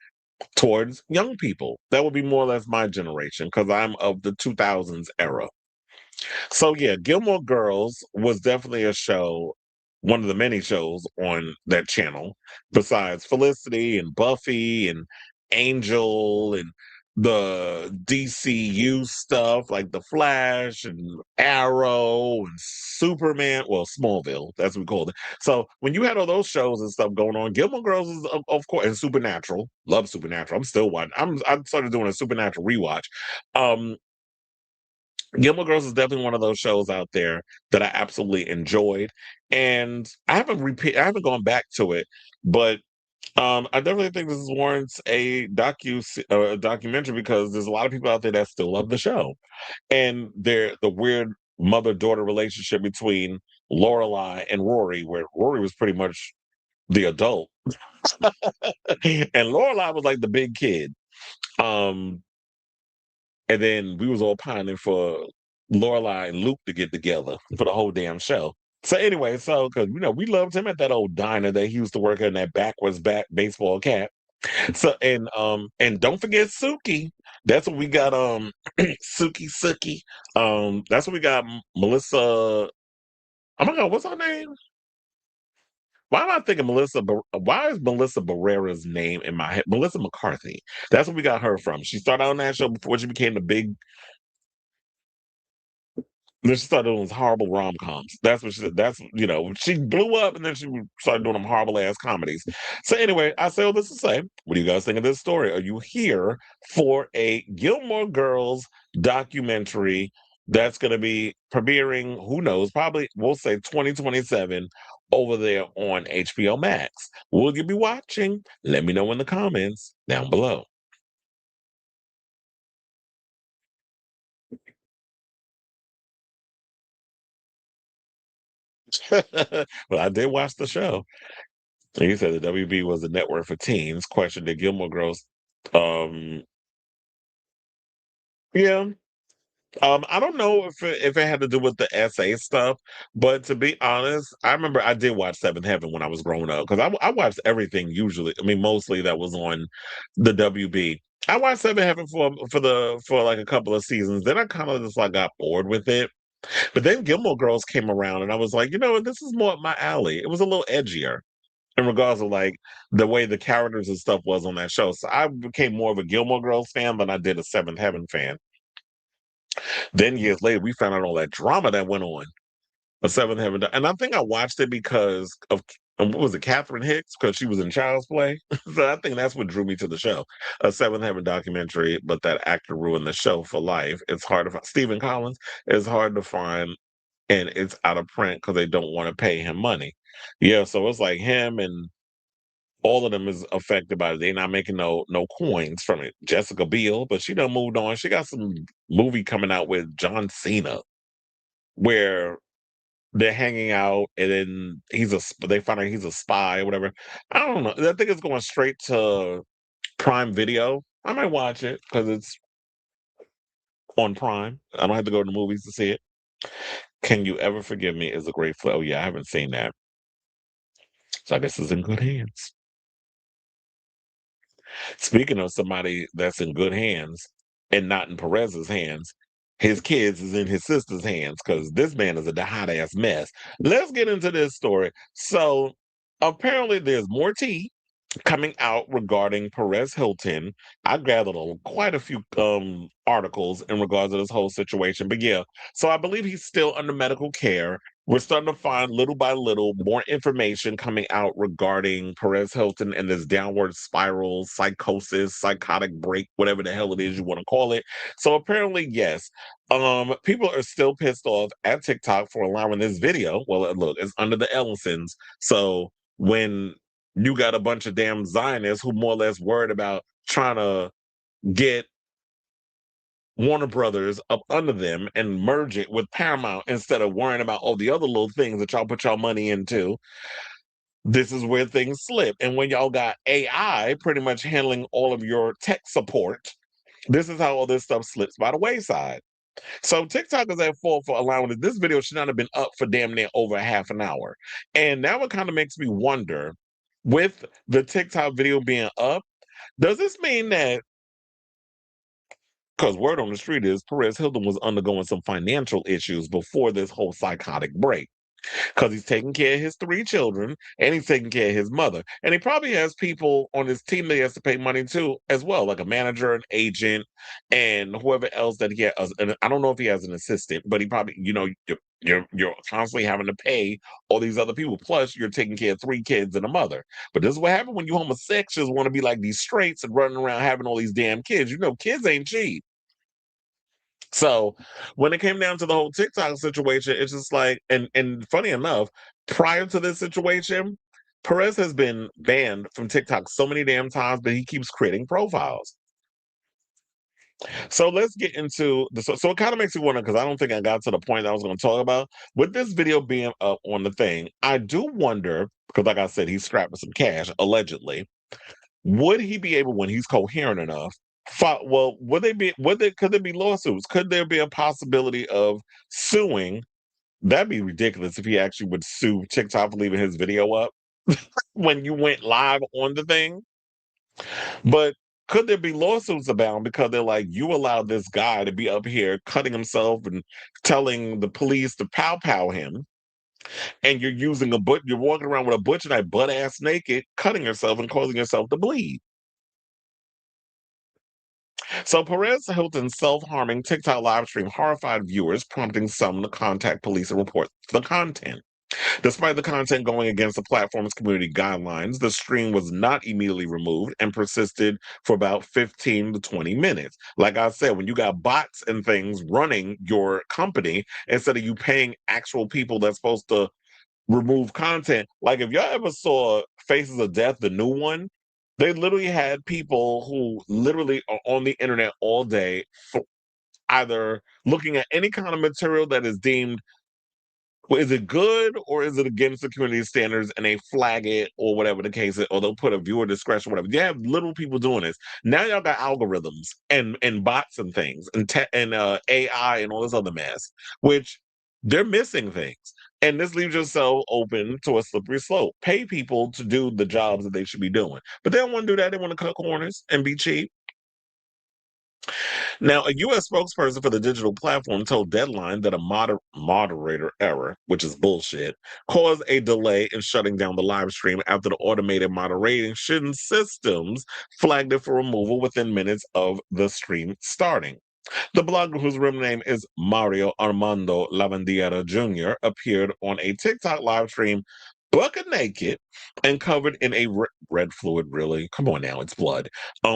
towards young people. That would be more or less my generation because I'm of the 2000s era. So yeah, Gilmore Girls was definitely a show, one of the many shows on that channel, besides Felicity and Buffy and Angel and the DCU stuff like The Flash and Arrow and Superman. Well, Smallville, that's what we called it. So when you had all those shows and stuff going on, Gilmore Girls is of course, and Supernatural. Love Supernatural. I'm still watching. I started doing a Supernatural rewatch. Um, Gilmore Girls is definitely one of those shows out there that I absolutely enjoyed, and I haven't gone back to it, but I definitely think this warrants a documentary because there's a lot of people out there that still love the show, and the weird mother daughter relationship between Lorelai and Rory, where Rory was pretty much the adult, and Lorelai was like the big kid. Um, And then we was all pining for Lorelai and Luke to get together for the whole damn show. So anyway, so because we loved him at that old diner that he used to work at in that backwards back baseball cap. So and don't forget Suki. That's what we got Suki. That's what we got Melissa. Oh my god, what's her name? Why am I thinking why is Melissa Barrera's name in my head? Melissa McCarthy. That's what we got her from. She started on that show before she became the big. Then she started doing those horrible rom coms. That's what she said. She blew up and then she started doing them horrible ass comedies. So anyway, I say all this to say, what do you guys think of this story? Are you here for a Gilmore Girls documentary that's going to be premiering? Who knows? Probably we'll say 2027 over there on HBO Max. Will you be watching? Let me know in the comments down below. Well, I did watch the show. And he said the WB was a network for teens. Question: did Gilmore Girls? Um, yeah. I don't know if it had to do with the SA stuff, but to be honest, I remember I did watch Seventh Heaven when I was growing up because I watched everything usually. I mean, mostly that was on the WB. I watched Seventh Heaven for like a couple of seasons. Then I kind of just like got bored with it. But then Gilmore Girls came around, and I was like, you know what, this is more up my alley. It was a little edgier in regards of like the way the characters and stuff was on that show. So I became more of a Gilmore Girls fan than I did a Seventh Heaven fan. Then years later, we found out all that drama that went on. A Seventh Heaven, and I think I watched it because of what was it, Catherine Hicks, because she was in Child's Play. So I think that's what drew me to the show. A Seventh Heaven documentary, but that actor ruined the show for life. It's hard to find. Stephen Collins is hard to find, and it's out of print because they don't want to pay him money. Yeah, so it's like him and all of them is affected by it. They're not making no coins from it. Jessica Biel, but she done moved on. She got some movie coming out with John Cena where they're hanging out and then they find out he's a spy or whatever. I don't know. I think it's going straight to Prime Video. I might watch it because it's on Prime. I don't have to go to the movies to see it. Can You Ever Forgive Me is a great flick. Oh yeah, I haven't seen that. So I guess it's in good hands. Speaking of somebody that's in good hands and not in Perez's hands, his kids is in his sister's hands because this man is a hot ass mess. Let's get into this story. So apparently there's more tea coming out regarding Perez Hilton. I gathered quite a few articles in regards to this whole situation. But yeah, so I believe he's still under medical care. We're starting to find little by little more information coming out regarding Perez Hilton and this downward spiral, psychosis, psychotic break, whatever the hell it is you want to call it. So apparently, yes, people are still pissed off at TikTok for allowing this video. Well, look, it's under the Ellisons. So when you got a bunch of damn Zionists who more or less worried about trying to get Warner Brothers up under them and merge it with Paramount instead of worrying about all the other little things that y'all put y'all money into. This is where things slip. And when y'all got AI pretty much handling all of your tech support, this is how all this stuff slips by the wayside. So TikTok is at fault for allowing it. This video should not have been up for damn near over half an hour. And now it kind of makes me wonder, with the TikTok video being up, does this mean that, because word on the street is Perez Hilton was undergoing some financial issues before this whole psychotic break? Because he's taking care of his three children and he's taking care of his mother. And he probably has people on his team that he has to pay money to as well, like a manager, an agent, and whoever else that he has. And I don't know if he has an assistant, but he probably, you're constantly having to pay all these other people. Plus, you're taking care of three kids and a mother. But this is what happens when you homosexuals want to be like these straights and running around having all these damn kids. Kids ain't cheap. So when it came down to the whole TikTok situation, it's just like, and funny enough, prior to this situation, Perez has been banned from TikTok so many damn times, but he keeps creating profiles. So let's get into the so it kind of makes me wonder because I don't think I got to the point I was going to talk about. With this video being up on the thing, I do wonder, because like I said, he's strapped with some cash, allegedly. Would he be able, when he's coherent enough, well, could there be lawsuits? Could there be a possibility of suing? That'd be ridiculous if he actually would sue TikTok for leaving his video up when you went live on the thing. But could there be lawsuits abound because they're like, you allowed this guy to be up here cutting himself and telling the police to pow pow him, and you're using you're walking around with a butcher knife, butt ass naked, cutting yourself and causing yourself to bleed. So Perez Hilton's self-harming TikTok live stream horrified viewers, prompting some to contact police and report the content. Despite the content going against the platform's community guidelines, the stream was not immediately removed and persisted for about 15 to 20 minutes. Like I said, when you got bots and things running your company, instead of you paying actual people that's supposed to remove content, like if y'all ever saw Faces of Death, the new one, they literally had people who literally are on the internet all day for either looking at any kind of material that is deemed Well, is it good or is it against the community standards and they flag it or whatever the case is, or they'll put a viewer discretion, whatever. You have little people doing this. Now y'all got algorithms and bots and things and AI and all this other mess, which they're missing things. And this leaves yourself open to a slippery slope. Pay people to do the jobs that they should be doing. But they don't want to do that. They want to cut corners and be cheap. Now, a U.S. spokesperson for the digital platform told Deadline that a moderator error, which is bullshit, caused a delay in shutting down the live stream after the automated moderation systems flagged it for removal within minutes of the stream starting. The blogger, whose real name is Mario Armando Lavandiera Jr., appeared on a TikTok live stream bucket naked and covered in a red fluid. Really, come on now, it's blood.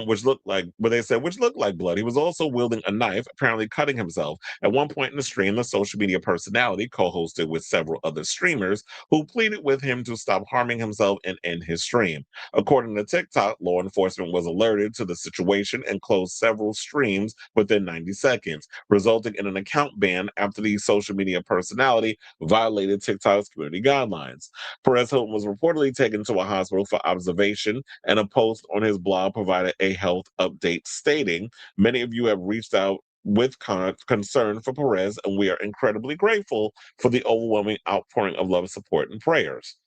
Which looked like what they said, which looked like blood. He was also wielding a knife, apparently cutting himself. At one point in the stream, the social media personality co-hosted with several other streamers who pleaded with him to stop harming himself and end his stream. According to TikTok, law enforcement was alerted to the situation and closed several streams within 90 seconds, resulting in an account ban after the social media personality violated TikTok's community guidelines. Perez Hilton was reportedly taken to a hospital for observation, and a post on his blog provided a health update stating, "Many of you have reached out with concern for Perez, and we are incredibly grateful for the overwhelming outpouring of love, support, and prayers."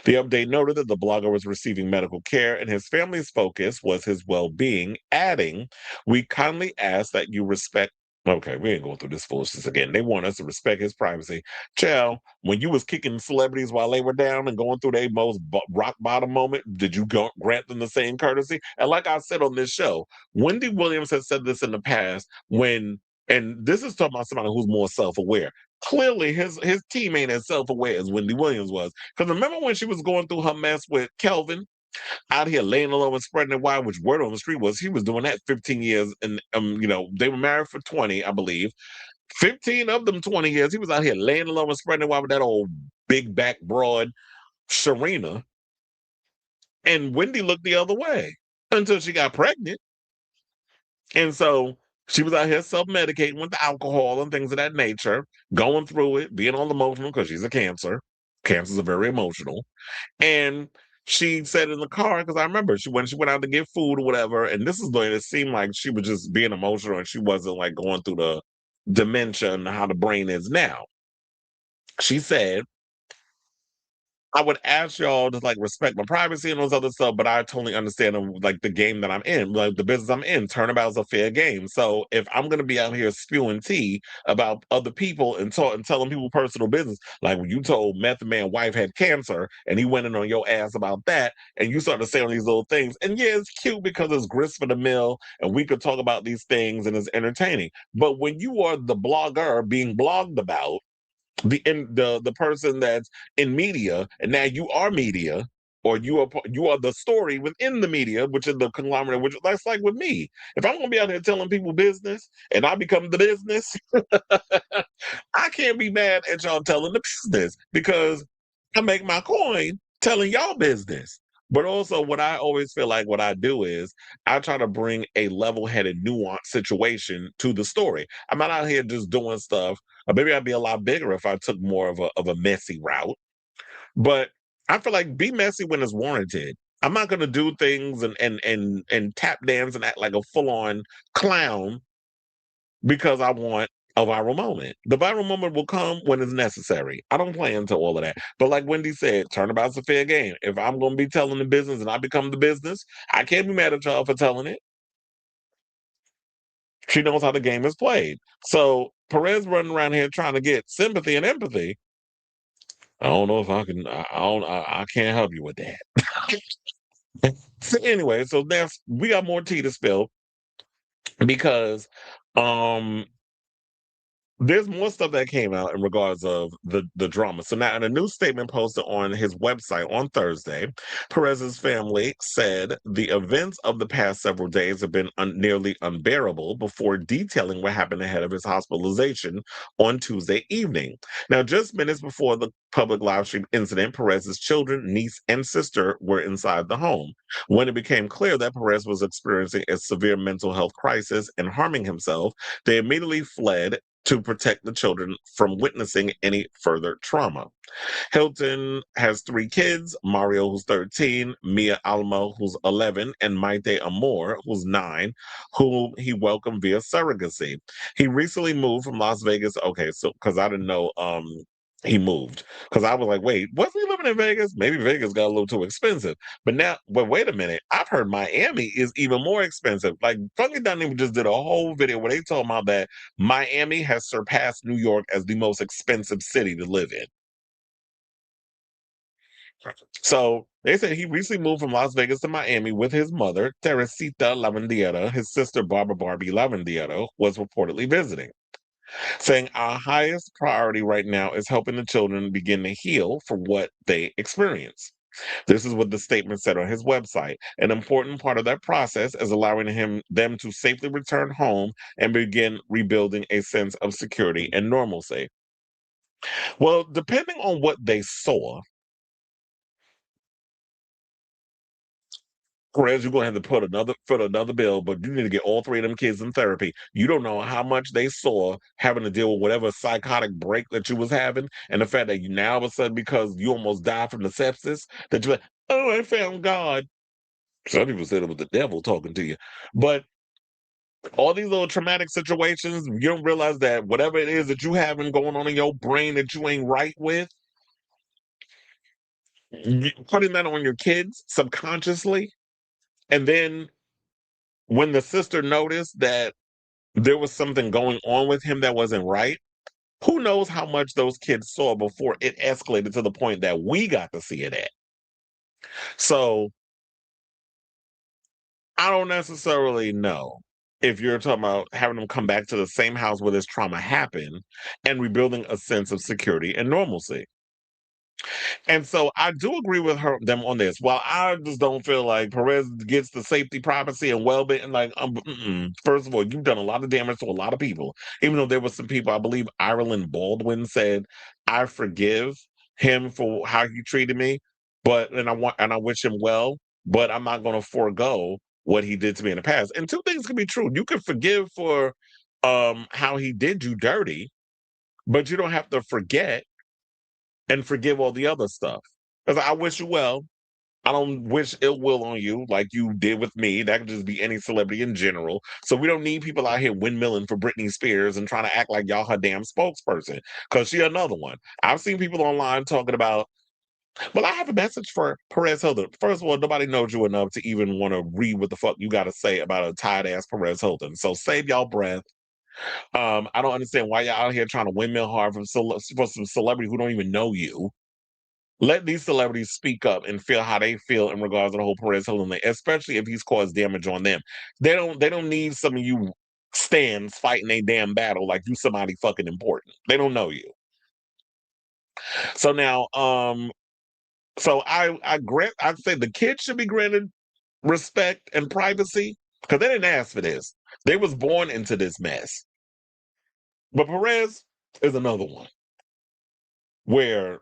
The update noted that the blogger was receiving medical care and his family's focus was his well being, adding, "We kindly ask that you respect." Okay, we ain't going through this foolishness again. They want us to respect his privacy. Child, when you was kicking celebrities while they were down and going through their most rock bottom moment, did you grant them the same courtesy? And like I said on this show, Wendy Williams has said this in the past and this is talking about somebody who's more self-aware. Clearly, his team ain't as self-aware as Wendy Williams was. Because remember when she was going through her mess with Kelvin out here laying low and spreading it wide, which word on the street was he was doing that 15 years. And, they were married for 20, I believe. 15 of them 20 years. He was out here laying low and spreading it wide with that old big back broad Sharina. And Wendy looked the other way until she got pregnant. And so she was out here self-medicating with the alcohol and things of that nature, going through it, being all emotional because she's a Cancer. Cancers are very emotional. And she said in the car, because I remember when she went out to get food or whatever, and this is the way it seemed like she was just being emotional and she wasn't like going through the dementia and how the brain is now. She said, "I would ask y'all to like respect my privacy and those other stuff, but I totally understand like the game that I'm in, like the business I'm in. Turnabout's a fair game. So if I'm gonna be out here spewing tea about other people and telling people personal business, like when you told Method Man wife had cancer and he went in on your ass about that, and you started saying these little things, and yeah, it's cute because it's grist for the mill, and we could talk about these things and it's entertaining. But when you are the blogger being blogged about, the person that's in media, and now you are media, or you are the story within the media, which is the conglomerate. Which that's like with me. If I'm gonna be out here telling people business, and I become the business, I can't be mad at y'all telling the business because I make my coin telling y'all business. But also, what I always feel like what I do is I try to bring a level-headed, nuanced situation to the story. I'm not out here just doing stuff. Or maybe I'd be a lot bigger if I took more of a messy route. But I feel like be messy when it's warranted. I'm not gonna do things and tap dance and act like a full-on clown because I want a viral moment. The viral moment will come when it's necessary. I don't play into all of that. But like Wendy said, turnabout's a fair game. If I'm going to be telling the business and I become the business, I can't be mad at y'all for telling it. She knows how the game is played. So Perez running around here trying to get sympathy and empathy. I don't know if I can. I don't. I can't help you with that. So anyway, so that's we got more tea to spill because um there's more stuff that came out in regards of the drama. So now in a new statement posted on his website on Thursday, Perez's family said the events of the past several days have been nearly unbearable before detailing what happened ahead of his hospitalization on Tuesday evening. Now, just minutes before the public live stream incident, Perez's children, niece, and sister were inside the home. When it became clear that Perez was experiencing a severe mental health crisis and harming himself, they immediately fled to protect the children from witnessing any further trauma. Hilton has 3 kids: Mario, who's 13, Mia Alamo, who's 11, and Maite Amor, who's 9, whom he welcomed via surrogacy. He recently moved from Las Vegas. Okay, so because I didn't know he moved. Because I was like, wait, wasn't he living in Vegas? Maybe Vegas got a little too expensive. But now, but wait a minute. I've heard Miami is even more expensive. Like Funky Dynamic just did a whole video where they told about that Miami has surpassed New York as the most expensive city to live in. So they said he recently moved from Las Vegas to Miami with his mother, Teresita Lavandiera. His sister, Barbara Barbie Lavandiera, was reportedly visiting, saying, "Our highest priority right now is helping the children begin to heal from what they experience." This is what the statement said on his website. An important part of that process is allowing them to safely return home and begin rebuilding a sense of security and normalcy. Well, depending on what they saw, Perez, you're gonna have to put another bill, but you need to get all 3 of them kids in therapy. You don't know how much they saw having to deal with whatever psychotic break that you was having, and the fact that you now all of a sudden, because you almost died from the sepsis, that you're like, oh, I found God. Some people said it was the devil talking to you. But all these little traumatic situations, you don't realize that whatever it is that you having going on in your brain that you ain't right with, putting that on your kids subconsciously, and then when the sister noticed that there was something going on with him that wasn't right, who knows how much those kids saw before it escalated to the point that we got to see it at. So I don't necessarily know if you're talking about having them come back to the same house where this trauma happened and rebuilding a sense of security and normalcy. And so I do agree with them on this. While I just don't feel like Perez gets the safety, privacy, and well-being, like, first of all, you've done a lot of damage to a lot of people. Even though there were some people, I believe Ireland Baldwin said, "I forgive him for how he treated me, but and I wish him well, but I'm not going to forego what he did to me in the past." And two things can be true. You can forgive for how he did you dirty, but you don't have to forget and forgive all the other stuff. Because I wish you well. I don't wish ill will on you like you did with me. That could just be any celebrity in general. So we don't need people out here windmilling for Britney Spears and trying to act like y'all her damn spokesperson. Because she another one. I've seen people online talking about, well, I have a message for Perez Hilton. First of all, nobody knows you enough to even want to read what the fuck you got to say about a tired ass Perez Hilton. So save y'all breath. I don't understand why y'all out here trying to windmill hard for some celebrity who don't even know you. Let these celebrities speak up and feel how they feel in regards to the whole Perez Hilton thing, especially if he's caused damage on them. They don't need some of you stands fighting a damn battle like you somebody fucking important. They don't know you. So now, so I grant I'd say the kids should be granted respect and privacy because they didn't ask for this. They was born into this mess. But Perez is another one where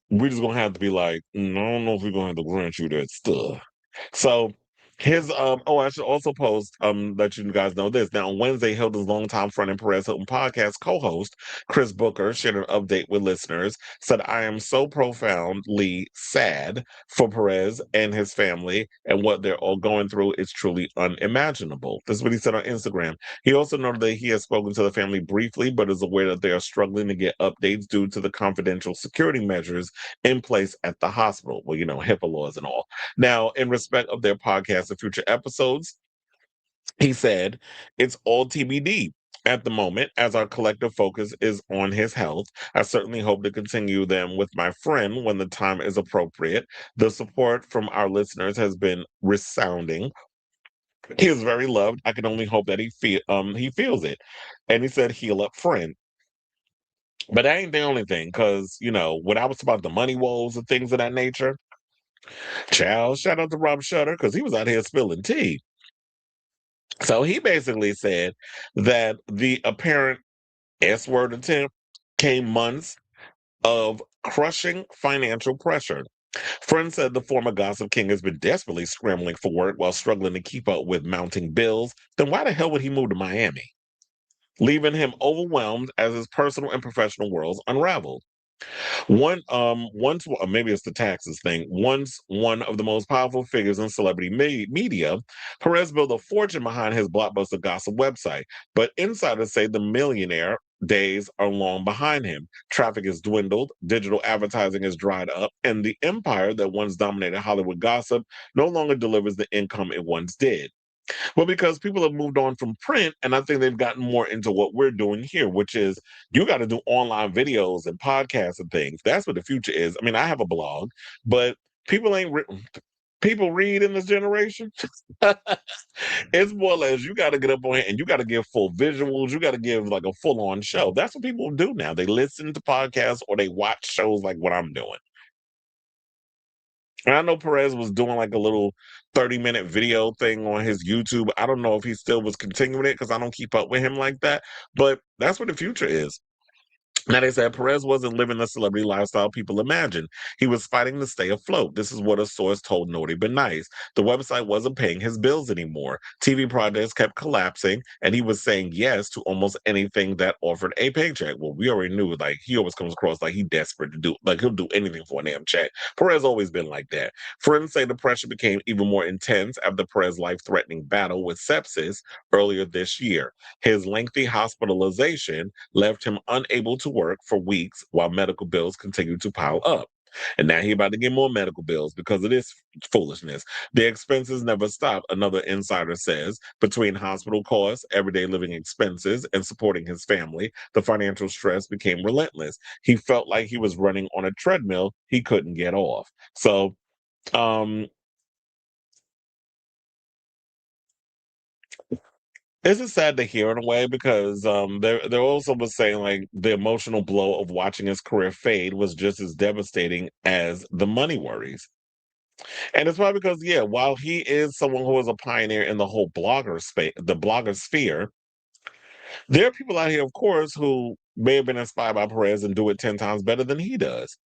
we're just gonna have to be like, I don't know if we're gonna have to grant you that stuff. So his I should also post let you guys know this. Now on Wednesday, Hilton's longtime friend and Perez Hilton podcast co-host, Chris Booker, shared an update with listeners, said, "I am so profoundly sad for Perez and his family and what they're all going through is truly unimaginable." This is what he said on Instagram. He also noted that he has spoken to the family briefly, but is aware that they are struggling to get updates due to the confidential security measures in place at the hospital. Well, HIPAA laws and all. Now, in respect of their podcast and future episodes, he said, "It's all TBD at the moment, as our collective focus is on his health. I certainly hope to continue them with my friend when the time is appropriate. The support from our listeners has been resounding. He is very loved. I can only hope that he feels it." And he said, "Heal up, friend." But that ain't the only thing, because when I was about the money woes and things of that nature, child, shout out to Rob Shutter, because he was out here spilling tea. So he basically said that the apparent S word attempt came months of crushing financial pressure. Friends said the former Gossip King has been desperately scrambling for work while struggling to keep up with mounting bills. Then why the hell would he move to Miami? leaving him overwhelmed as his personal and professional worlds unraveled. Once maybe it's the taxes thing. Once one of the most powerful figures in celebrity media, Perez built a fortune behind his blockbuster gossip website. But insiders say the millionaire days are long behind him. Traffic has dwindled, digital advertising has dried up, and the empire that once dominated Hollywood gossip no longer delivers the income it once did. Well, because people have moved on from print, and I think they've gotten more into what we're doing here, which is you got to do online videos and podcasts and things. That's what the future is. I mean, I have a blog, but people ain't written. People read in this generation. It's more or less you got to get up on it and you got to give full visuals. You got to give like a full on show. That's what people do now. They listen to podcasts or they watch shows like what I'm doing. And I know Perez was doing like a little 30-minute video thing on his YouTube. I don't know if he still was continuing it because I don't keep up with him like that. But that's what the future is. Now, they said Perez wasn't living the celebrity lifestyle people imagine. He was fighting to stay afloat. This is what a source told Naughty But Nice. The website wasn't paying his bills anymore. TV projects kept collapsing, and he was saying yes to almost anything that offered a paycheck. Well, we already knew, like, he always comes across like he's desperate to do, like, he'll do anything for a damn check. Perez always been like that. Friends say the pressure became even more intense after Perez's life-threatening battle with sepsis earlier this year. His lengthy hospitalization left him unable to work for weeks while medical bills continued to pile up. And now he about to get more medical bills because of this foolishness. The expenses never stop, another insider says. Between hospital costs, everyday living expenses, and supporting his family, the financial stress became relentless. He felt like he was running on a treadmill he couldn't get off. So, um, this is sad to hear in a way because there also was saying like the emotional blow of watching his career fade was just as devastating as the money worries. And it's probably because while he is someone who is a pioneer in the whole blogger space, the blogger sphere, there are people out here, of course, who may have been inspired by Perez and do it 10 times better than he does.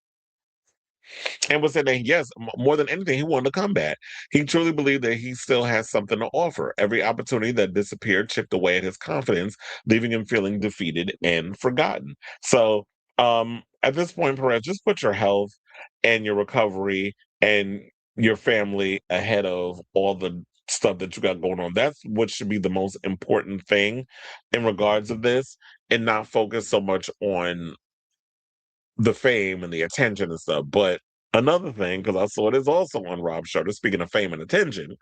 And was saying that yes, more than anything, he wanted to come back. He truly believed that he still has something to offer. Every opportunity that disappeared chipped away at his confidence, leaving him feeling defeated and forgotten. So at this point, Perez, just put your health and your recovery and your family ahead of all the stuff that you got going on. That's what should be the most important thing in regards of this, and not focus so much on the fame and the attention and stuff. But another thing, because I saw it is also on Rob's show, speaking of fame and attention,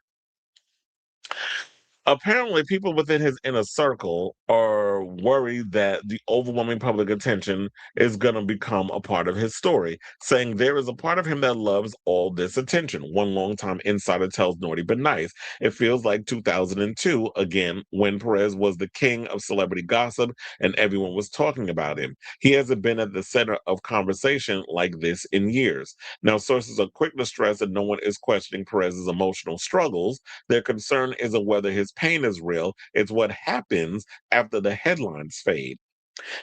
apparently people within his inner circle are worried that the overwhelming public attention is going to become a part of his story, saying there is a part of him that loves all this attention. One longtime insider tells Naughty But Nice, it feels like 2002 again, when Perez was the king of celebrity gossip and everyone was talking about him. He hasn't been at the center of conversation like this in years. Now, sources are quick to stress that no one is questioning Perez's emotional struggles. Their concern isn't whether his pain is real, it's what happens after the headlines fade.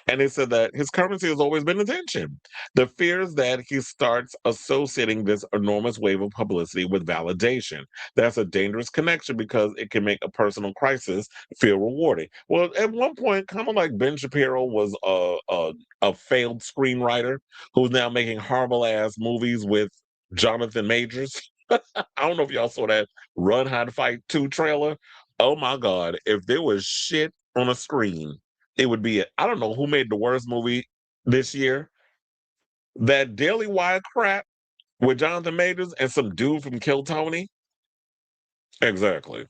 And it said that his currency has always been attention. The fear is that he starts associating this enormous wave of publicity with validation. That's a dangerous connection because it can make a personal crisis feel rewarding. Well, at one point, kind of like Ben Shapiro was a failed screenwriter who's now making horrible ass movies with Jonathan Majors. I don't know if y'all saw that Run, Hide, Fight 2 trailer. Oh my God. If there was shit on a screen, it would be, I don't know who made the worst movie this year. That Daily Wire crap with Jonathan Majors and some dude from Kill Tony. Exactly.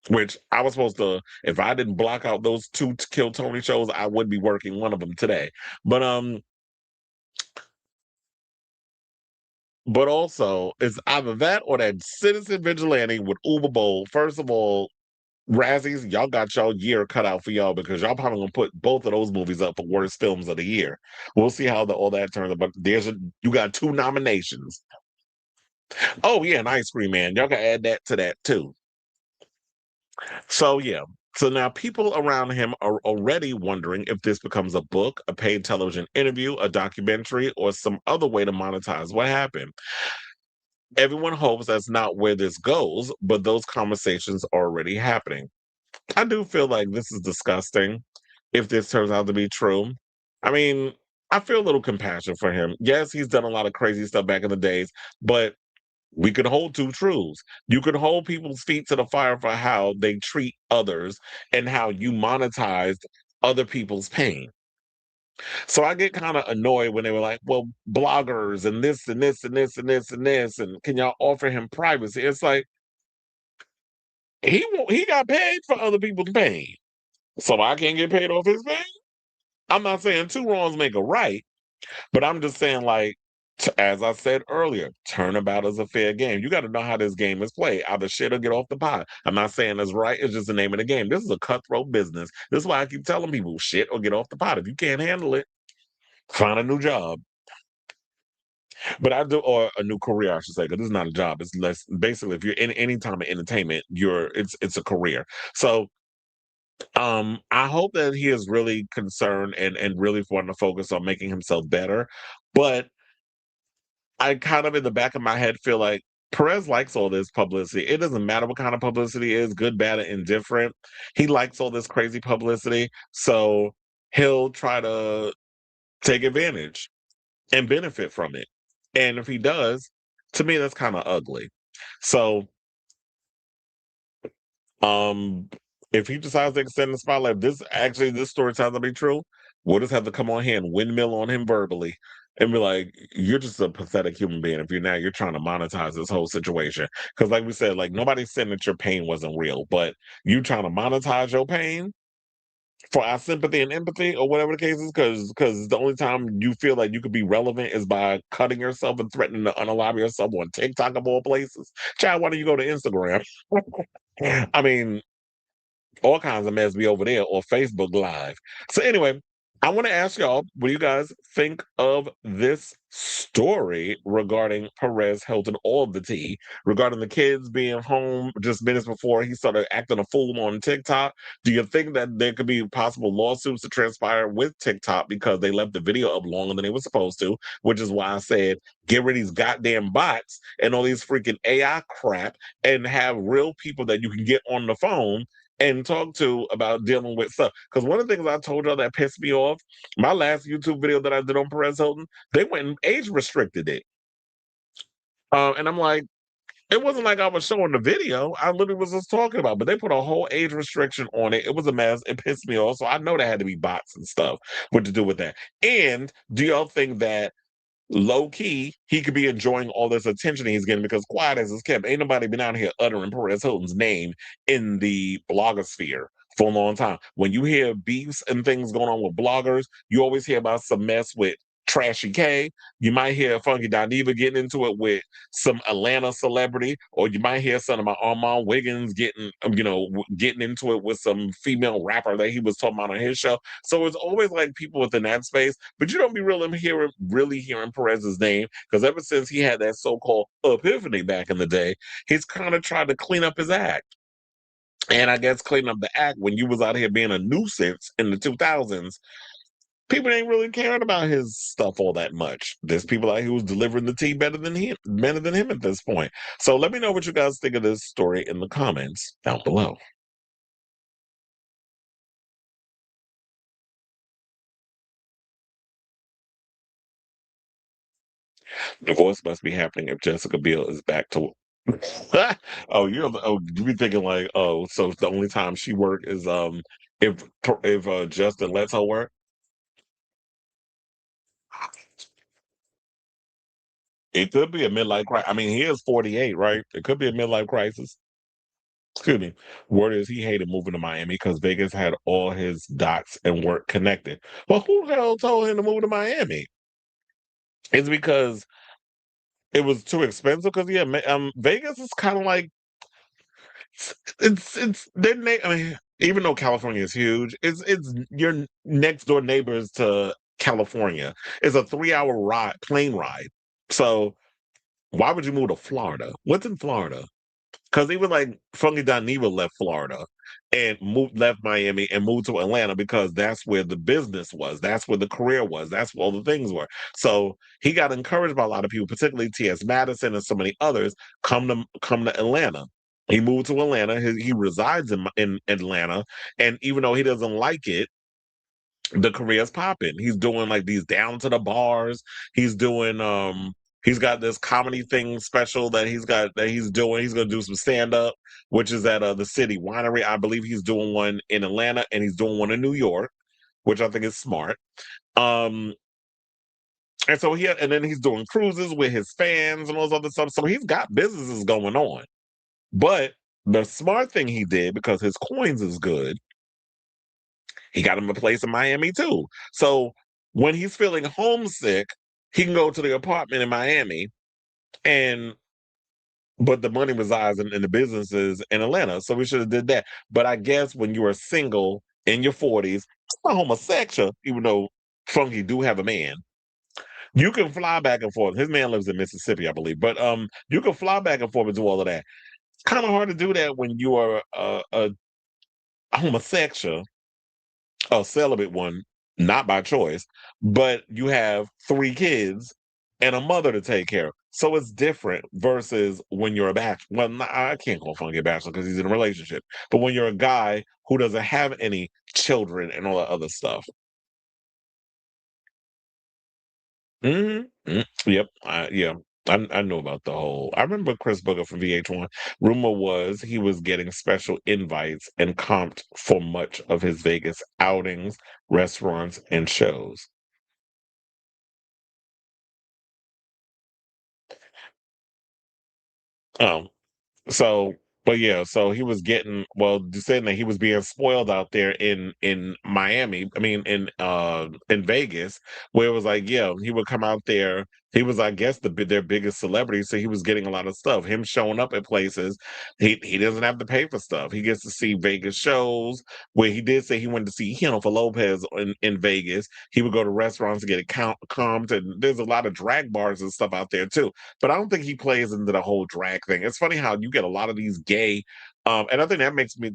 Which I was supposed to, if I didn't block out those two Kill Tony shows, I would be working one of them today. But also, it's either that or that Citizen Vigilante with Uber Bowl. First of all, Razzies, y'all got y'all year cut out for y'all because y'all probably gonna put both of those movies up for worst films of the year. We'll see how all that turns out. But you got two nominations. Oh yeah, and Ice Cream Man. Y'all can add that to that too. So yeah. So now people around him are already wondering if this becomes a book, a paid television interview, a documentary, or some other way to monetize what happened. Everyone hopes that's not where this goes, but those conversations are already happening. I do feel like this is disgusting. if this turns out to be true. I mean, I feel a little compassion for him. Yes, he's done a lot of crazy stuff back in the days, but we could hold two truths. You could hold people's feet to the fire for how they treat others and how you monetized other people's pain. So I get kind of annoyed when they were like, well, bloggers and this and this and this and this and this, and can y'all offer him privacy? It's like he got paid for other people's pain. So I can't get paid off his pain. I'm not saying two wrongs make a right, but I'm just saying, like, as I said earlier, turnabout is a fair game. You got to know how this game is played. Either shit or get off the pot. I'm not saying it's right. It's just the name of the game. This is a cutthroat business. This is why I keep telling people shit or get off the pot. If you can't handle it, find a new job. But I do, or a new career, I should say, because this is not a job. It's less basically if you're in any time of entertainment, it's a career. So I hope that he is really concerned and really wanting to focus on making himself better. But I kind of in the back of my head feel like Perez likes all this publicity. It doesn't matter what kind of publicity it is, good, bad, or indifferent. He likes all this crazy publicity. So he'll try to take advantage and benefit from it. And if he does, to me, that's kind of ugly. So Um, if he decides to extend the spotlight, this story sounds to be true. We'll just have to come on here and windmill on him verbally and be like, "You're just a pathetic human being. If you're trying to monetize this whole situation, because like we said, like nobody's saying that your pain wasn't real, but you trying to monetize your pain for our sympathy and empathy, or whatever the case is, because the only time you feel like you could be relevant is by cutting yourself and threatening to unalive yourself on TikTok of all places. Child, why don't you go to Instagram? I mean, all kinds of mess be over there or Facebook Live. So anyway, I want to ask y'all, what do you guys think of this story regarding Perez Hilton, all of the tea, regarding the kids being home just minutes before he started acting a fool on TikTok? Do you think that there could be possible lawsuits to transpire with TikTok because they left the video up longer than they were supposed to, which is why I said get rid of these goddamn bots and all these freaking AI crap and have real people that you can get on the phone and talk to about dealing with stuff. Because one of the things I told y'all that pissed me off, my last YouTube video that I did on Perez Hilton, they went and age restricted it. And I'm like, it wasn't like I was showing the video. I literally was just talking about, but they put a whole age restriction on it. It was a mess. It pissed me off. So I know there had to be bots and stuff. What to do with that? And do y'all think that low key, he could be enjoying all this attention he's getting because quiet as it's kept. Ain't nobody been out here uttering Perez Hilton's name in the blogosphere for a long time. When you hear beefs and things going on with bloggers, you always hear about some mess with Trashy K. You might hear Funky Dineva getting into it with some Atlanta celebrity, or you might hear some of my Armand Wiggins getting into it with some female rapper that he was talking about on his show. So it's always like people within that space, but you don't be really hearing Perez's name because ever since he had that so-called epiphany back in the day, he's kind of tried to clean up his act. And I guess cleaning up the act when you was out here being a nuisance in the 2000s, people ain't really caring about his stuff all that much. There's people out here who's delivering the tea better than him at this point. So let me know what you guys think of this story in the comments down below. Divorce must be happening if Jessica Biel is back to. You be thinking like, oh, so the only time she work is if Justin lets her work. It could be a midlife crisis. I mean, he is 48, right? It could be a midlife crisis. Excuse me. Word is he hated moving to Miami because Vegas had all his dots and work connected. Well, who the hell told him to move to Miami? It's because it was too expensive. Because yeah, Vegas is kind of like it's their name. I mean, even though California is huge, it's your next door neighbors to California. It's a 3 hour plane ride. So why would you move to Florida? What's in Florida? Because even like Funky Dineva left Florida and left Miami and moved to Atlanta because that's where the business was. That's where the career was. That's where all the things were. So he got encouraged by a lot of people, particularly T.S. Madison and so many others, come to Atlanta. He moved to Atlanta. He resides in Atlanta, and even though he doesn't like it, the career's popping. He's doing like these down to the bars. He's doing he's got this comedy thing special that he's doing. He's gonna do some stand-up, which is at the city winery. I believe he's doing one in Atlanta and he's doing one in New York, which I think is smart. Um and so and then he's doing cruises with his fans and all this other stuff. So he's got businesses going on. But the smart thing he did, because his coins is good, he got him a place in Miami too. So when he's feeling homesick, he can go to the apartment in Miami, and but the money resides in the businesses in Atlanta. So we should have did that. But I guess when you are single in your 40s, not homosexual, even though Funky do have a man, you can fly back and forth. His man lives in Mississippi, I believe. But you can fly back and forth and do all of that. It's kind of hard to do that when you are a homosexual, a celibate one, not by choice, but you have 3 kids and a mother to take care of. So it's different versus when you're a bachelor. Well, I can't call Funky a bachelor because he's in a relationship. But when you're a guy who doesn't have any children and all that other stuff. Yep. Yeah. I know about the whole. I remember Chris Booker from VH1. Rumor was he was getting special invites and comped for much of his Vegas outings, restaurants, and shows. Um, So, but yeah, so he was getting just saying that he was being spoiled out there in Miami. I mean, in Vegas, where it was like, yeah, he would come out there. He was, I guess, their biggest celebrity, so he was getting a lot of stuff. Him showing up at places, he doesn't have to pay for stuff. He gets to see Vegas shows. Where he did say he went to see Jennifer Lopez in Vegas. He would go to restaurants to get it comped, and there's a lot of drag bars and stuff out there too. But I don't think he plays into the whole drag thing. It's funny how you get a lot of these gay, and I think that makes me,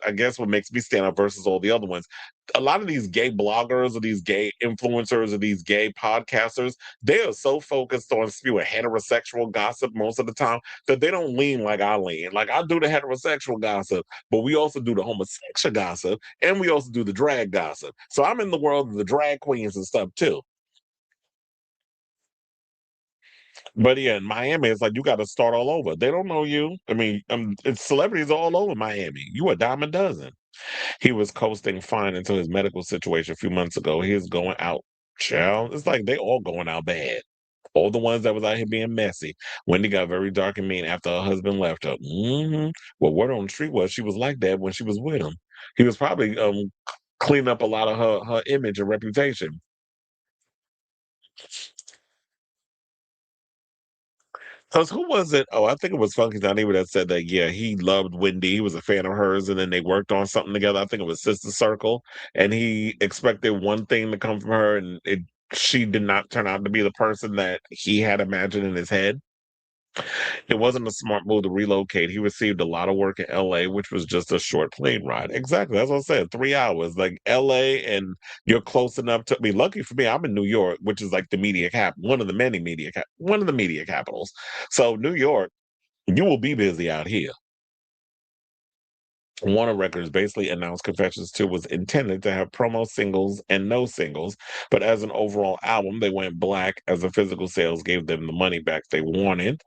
I guess, what makes me stand out versus all the other ones. A lot of these gay bloggers or these gay influencers or these gay podcasters, they are so focused on spewing heterosexual gossip most of the time that they don't lean like I lean. Like I do the heterosexual gossip, but we also do the homosexual gossip and we also do the drag gossip. So I'm in the world of the drag queens and stuff too. But yeah, in Miami, it's like you got to start all over. They don't know you. I mean, it's celebrities all over Miami. You a dime a dozen. He was coasting fine until his medical situation a few months ago. He is going out, child. It's like they all going out bad. All the ones that was out here being messy. Wendy got very dark and mean after her husband left her. Well, word on the street was she was like that when she was with him. He was probably cleaning up a lot of her image and reputation. Because who was it? Oh, I think it was Funky Dineva that said that, yeah, he loved Wendy. He was a fan of hers, and then they worked on something together. I think it was Sister Circle. And he expected one thing to come from her, and she did not turn out to be the person that he had imagined in his head. It wasn't a smart move to relocate. He received a lot of work in LA, which was just a short plane ride. Exactly. That's what I said. 3 hours. Like LA, and you're close enough to be lucky for me. I'm in New York, which is like the media cap, one of the many one of the media capitals. So New York, you will be busy out here. Warner Records basically announced Confessions 2 was intended to have promo singles and no singles, but as an overall album, they went black as the physical sales gave them the money back they wanted.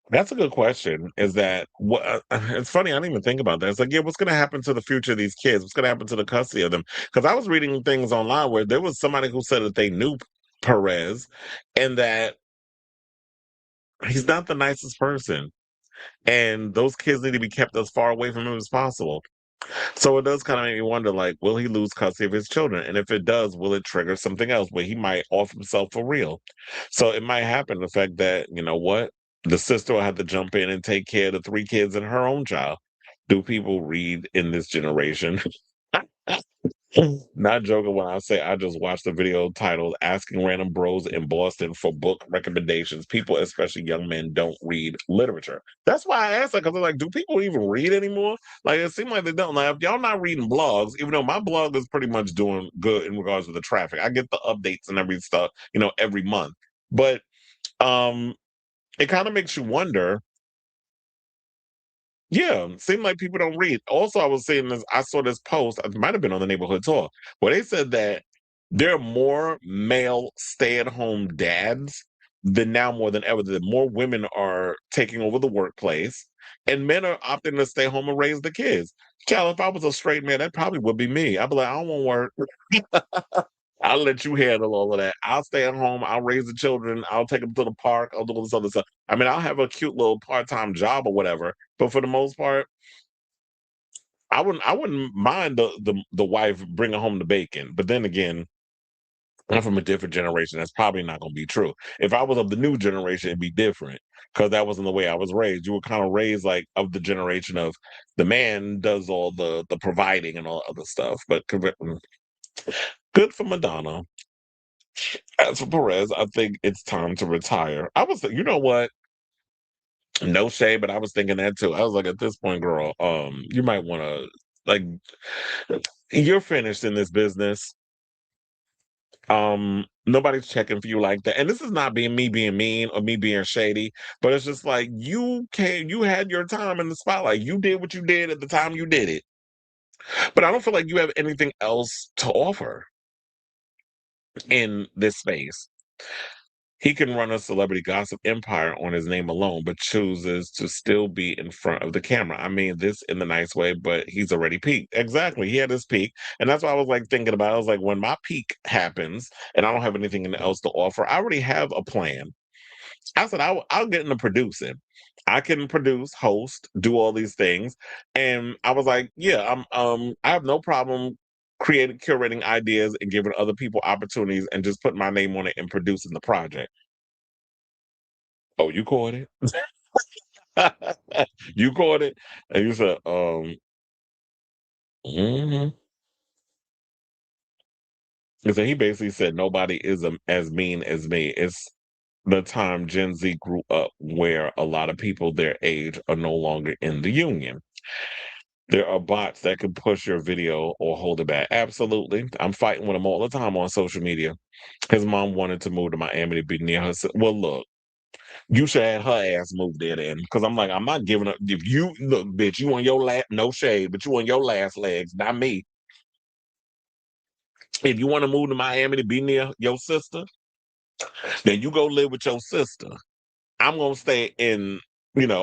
That's a good question. Is that what? It's funny. I didn't even think about that. It's like, yeah, what's going to happen to the future of these kids? What's going to happen to the custody of them? Because I was reading things online where there was somebody who said that they knew Perez, and that he's not the nicest person, and those kids need to be kept as far away from him as possible. So it does kind of make me wonder, like, will he lose custody of his children? And if it does, will it trigger something else where he might off himself for real? So it might happen the fact that, you know what, the sister will have to jump in and take care of the 3 kids and her own child. Do people read in this generation? Not joking when I say I just watched a video titled Asking Random Bros in Boston for Book Recommendations. People, especially young men, don't read literature. That's why I asked that because I'm like, do people even read anymore? Like, it seems like they don't. Like, if y'all not reading blogs, even though my blog is pretty much doing good in regards to the traffic, I get the updates and every stuff, every month. But um, it kind of makes you wonder. Yeah, seem like people don't read. Also, I was saying this, I saw this post, it might have been on the neighborhood talk, where they said that there are more male stay-at-home dads than now more than ever. That more women are taking over the workplace and men are opting to stay home and raise the kids. Child, if I was a straight man, that probably would be me. I'd be like, I don't want to work. I'll let you handle all of that. I'll stay at home. I'll raise the children. I'll take them to the park. I'll do all this other stuff. I mean, I'll have a cute little part-time job or whatever. But for the most part, I wouldn't mind the wife bringing home the bacon. But then again, I'm from a different generation. That's probably not going to be true. If I was of the new generation, it'd be different because that wasn't the way I was raised. You were kind of raised like of the generation of the man does all the providing and all other stuff. But good for Madonna. As for Perez, I think it's time to retire. You know what? No shade, but I was thinking that too. I was like, at this point, girl, you might want to like, you're finished in this business. Nobody's checking for you like that. And this is not being mean or me being shady, but it's just like you had your time in the spotlight. You did what you did at the time you did it. But I don't feel like you have anything else to offer in this space. He can run a celebrity gossip empire on his name alone, but chooses to still be in front of the camera. I mean this in the nice way, but he's already peaked. Exactly. He had his peak. And that's why I was like thinking about it. I was like, when my peak happens and I don't have anything else to offer, I already have a plan. I said, I'll get into producing. I can produce, host, do all these things. And I was like, yeah, I have no problem creating, curating ideas and giving other people opportunities and just putting my name on it and producing the project. Oh, you caught it? You caught it? And you said, mhm. And so he basically said, nobody is as mean as me. It's the time Gen Z grew up where a lot of people their age are no longer in the union. There are bots that can push your video or hold it back. Absolutely. I'm fighting with them all the time on social media. His mom wanted to move to Miami to be near her. Well, look, you should have her ass move there then. Because I'm like, I'm not giving up. If you look, bitch, you on your last, no shade, but you on your last legs, not me. If you want to move to Miami to be near your sister, then you go live with your sister. I'm gonna stay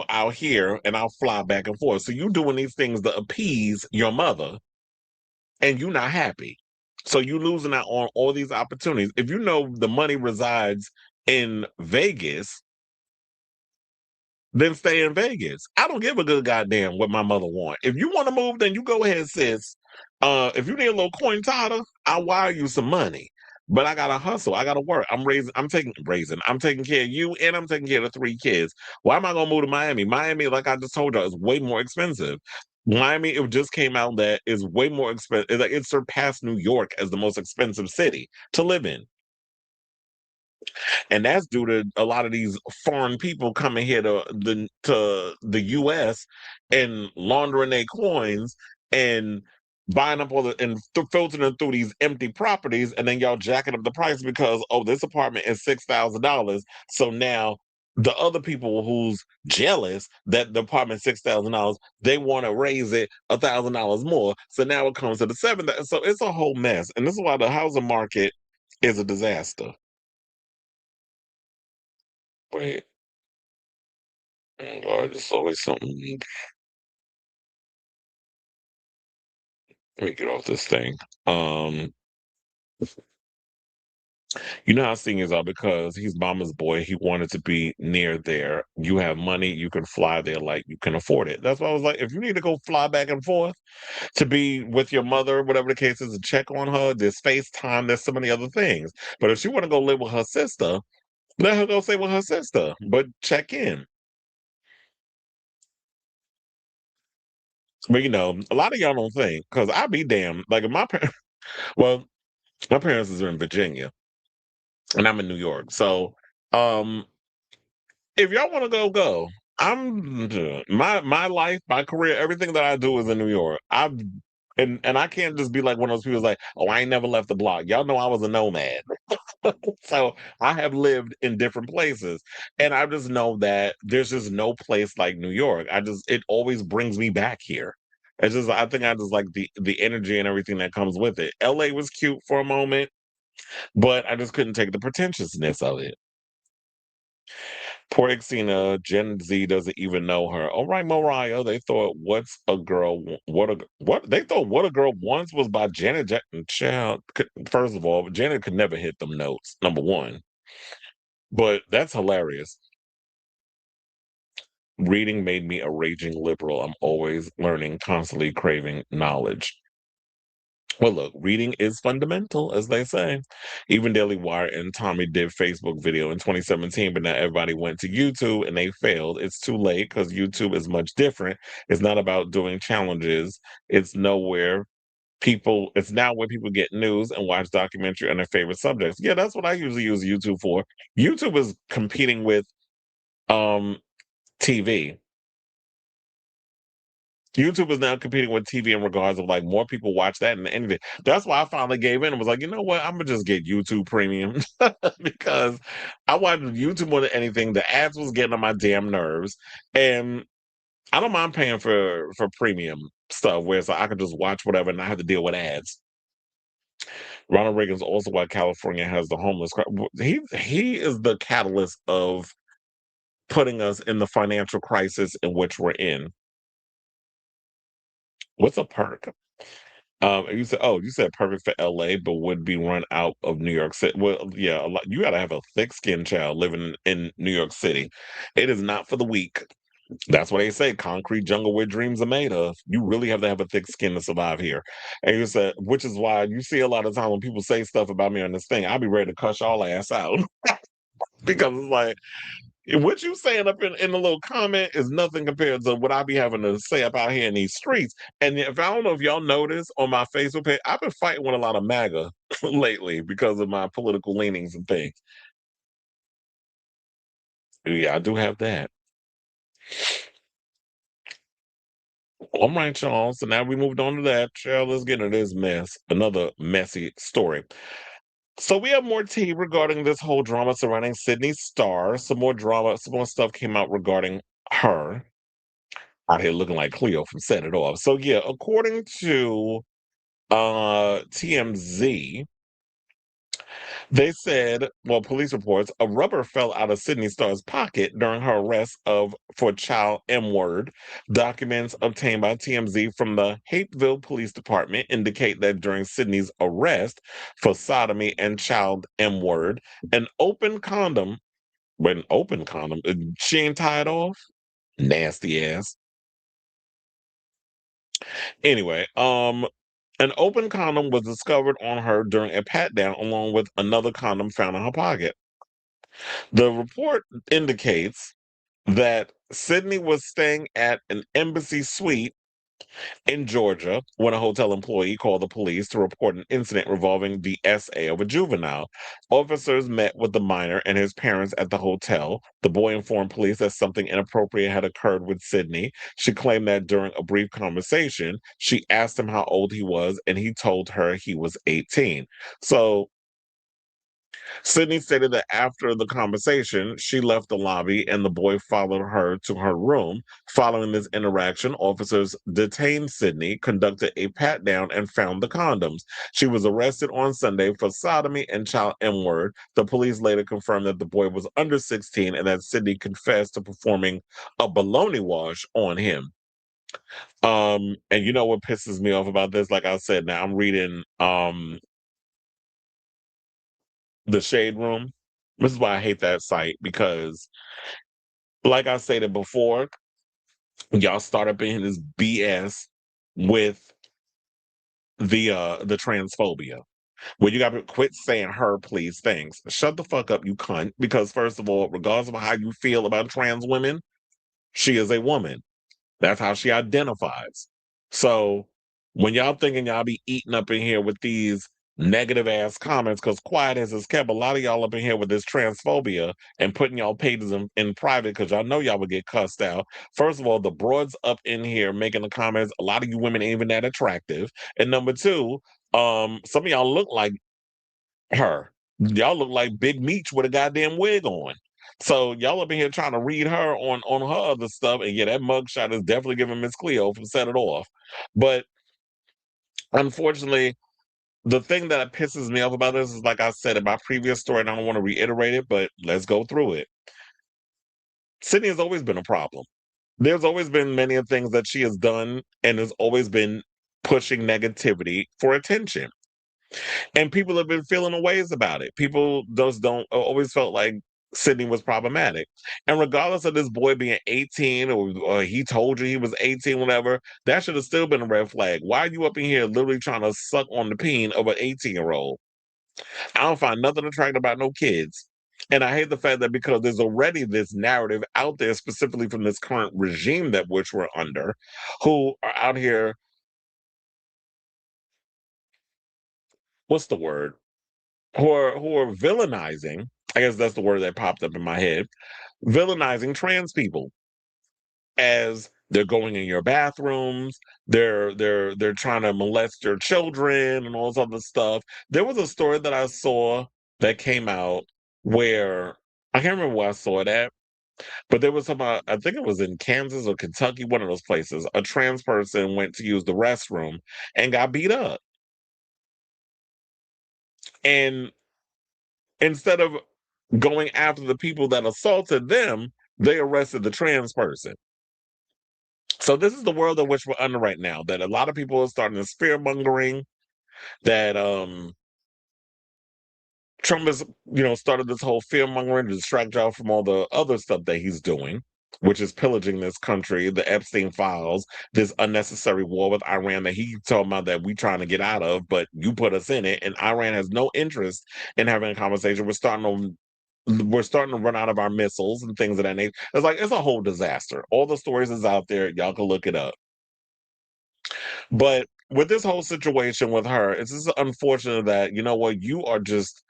out here and I'll fly back and forth. So you doing these things to appease your mother and you not happy. So you losing out on all these opportunities. If you know the money resides in Vegas, then stay in Vegas. I don't give a good goddamn what my mother want. If you want to move, then you go ahead, sis. If you need a little coin totter, I'll wire you some money. But I gotta hustle. I gotta work. I'm taking care of you and I'm taking care of the three kids. Why am I gonna move to Miami? Miami, like I just told you, is way more expensive. Miami, it just came out that is way more expensive. Like it surpassed New York as the most expensive city to live in. And that's due to a lot of these foreign people coming here to the US and laundering their coins and buying up all the and filtering through these empty properties, and then y'all jacking up the price because this apartment is $6,000. So now the other people who's jealous that the apartment $6,000, they want to raise it $1,000 more. So now it comes to the 7,000. So it's a whole mess, and this is why the housing market is a disaster. Wait, oh Lord, there's always something. Let me get off this thing. Um, you know how seniors are because he's mama's boy. He wanted to be near there. You have money, you can fly there like you can afford it. That's why I was like, if you need to go fly back and forth to be with your mother, whatever the case is, to check on her, there's FaceTime, there's so many other things. But if she want to go live with her sister, let her go stay with her sister. But check in. But a lot of y'all don't think, because I be damned. Like if my parents Well, my parents are in Virginia, and I'm in New York. So, um, if y'all want to go, go. I'm my life, my career, everything that I do is in New York. And I can't just be like one of those people like, oh, I ain't never left the block. Y'all know I was a nomad. So I have lived in different places. And I just know that there's just no place like New York. It always brings me back here. It's just I think I just like the energy and everything that comes with it. LA was cute for a moment, but I just couldn't take the pretentiousness of it. Poor Xena, Gen Z doesn't even know her. All right, Mariah. They thought "What's a Girl? What?" They thought "What a Girl Wants" was by Janet Jackson. Child, first of all, Janet could never hit them notes. Number one, but that's hilarious. Reading made me a raging liberal. I'm always learning, constantly craving knowledge. Well, look, reading is fundamental, as they say. Even Daily Wire and Tommy did Facebook video in 2017, but now everybody went to YouTube and they failed. It's too late because YouTube is much different. It's not about doing challenges. It's nowhere it's now where people get news and watch documentary on their favorite subjects. Yeah, that's what I usually use YouTube for. YouTube is competing with um TV. YouTube is now competing with TV in regards of like more people watch that than anything. That's why I finally gave in and was like, you know what? I'm gonna just get YouTube Premium because I watched YouTube more than anything. The ads was getting on my damn nerves, and I don't mind paying for premium stuff where so I can just watch whatever and not have to deal with ads. Ronald Reagan's also why California has the homeless. He is the catalyst of putting us in the financial crisis in which we're in. What's a perk? You said perfect for LA, but would be run out of New York City. Well, yeah, you got to have a thick skinned child living in New York City. It is not for the weak. That's what they say. Concrete jungle where dreams are made of. You really have to have a thick skin to survive here. And you said, which is why you see a lot of time when people say stuff about me on this thing, I'll be ready to cuss y'all ass out because it's like what you saying up in the little comment is nothing compared to what I be having to say up out here in these streets. And if I don't know if y'all notice on my Facebook page, I've been fighting with a lot of MAGA lately because of my political leanings and things. Yeah, I do have that. All right, y'all. So now we moved on to that. Child, let's get into this mess. Another messy story. So we have more tea regarding this whole drama surrounding Sidney Starr. Some more drama, some more stuff came out regarding her. Out here looking like Cleo from Set It Off. So yeah, according to TMZ, they said, well, police reports a rubber fell out of Sidney Starr's pocket during her arrest of for child M word. Documents obtained by TMZ from the Hapeville Police Department indicate that during Sidney's arrest for sodomy and child M word, an open condom, she ain't tied off. Nasty ass. Anyway, an open condom was discovered on her during a pat down, along with another condom found in her pocket. The report indicates that Sidney was staying at an embassy suite in Georgia when a hotel employee called the police to report an incident involving the SA of a juvenile. Officers met with the minor and his parents at the hotel. The boy informed police that something inappropriate had occurred with Sidney. She claimed that during a brief conversation, she asked him how old he was, and he told her he was 18. So Sydney stated that after the conversation, she left the lobby and the boy followed her to her room. Following this interaction, officers detained Sydney, conducted a pat down, and found the condoms. She was arrested on Sunday for sodomy and child M word. The police later confirmed that the boy was under 16 and that Sydney confessed to performing a baloney wash on him. And you know what pisses me off about this? Like I said, now I'm reading the Shade Room. This is why I hate that site because, like I stated before, y'all start up in this BS with the transphobia. Where you got to quit saying her, please, things. Shut the fuck up, you cunt. Because first of all, regardless of how you feel about trans women, she is a woman. That's how she identifies. So When y'all thinking y'all be eating up in here with these negative ass comments, because quiet as it's kept, a lot of y'all up in here with this transphobia and putting y'all pages in private because y'all know y'all would get cussed out. First of all, the broads up in here making the comments, a lot of you women ain't even that attractive. And number two, some of y'all look like her. Y'all look like Big Meech with a goddamn wig on. So y'all up in here trying to read her on her other stuff, and yeah, that mugshot is definitely giving Miss Cleo from Set It Off. But unfortunately, the thing that pisses me off about this is, like I said in my previous story, and I don't want to reiterate it, but let's go through it. Sydney has always been a problem. There's always been many of things that she has done and has always been pushing negativity for attention. And people have been feeling ways about it. People just don't always felt like Sydney was problematic. And regardless of this boy being 18 or he told you he was 18, whatever, that should have still been a red flag. Why are you up in here literally trying to suck on the peen of an 18-year-old? I don't find nothing attractive about no kids. And I hate the fact that because there's already this narrative out there, specifically from this current regime that which we're under, who are out here, what's the word? Who are villainizing, I guess that's the word that popped up in my head, villainizing trans people as they're going in your bathrooms, they're trying to molest your children and all this other stuff. There was a story that I saw that came out where I can't remember where I saw it at, but there was some I think it was in Kansas or Kentucky, one of those places. A trans person went to use the restroom and got beat up. And instead of going after the people that assaulted them, they arrested the trans person. So this is the world in which we're under right now. That a lot of people are starting to fear mongering. That Trump has, started this whole fear mongering to distract y'all from all the other stuff that he's doing, which is pillaging this country, the Epstein files, this unnecessary war with Iran that he talking about that we trying to get out of, but you put us in it, and Iran has no interest in having a conversation. We're starting to run out of our missiles and things of that nature. It's a whole disaster. All the stories is out there. Y'all can look it up. But with this whole situation with her, it's just unfortunate that, you know what, you are just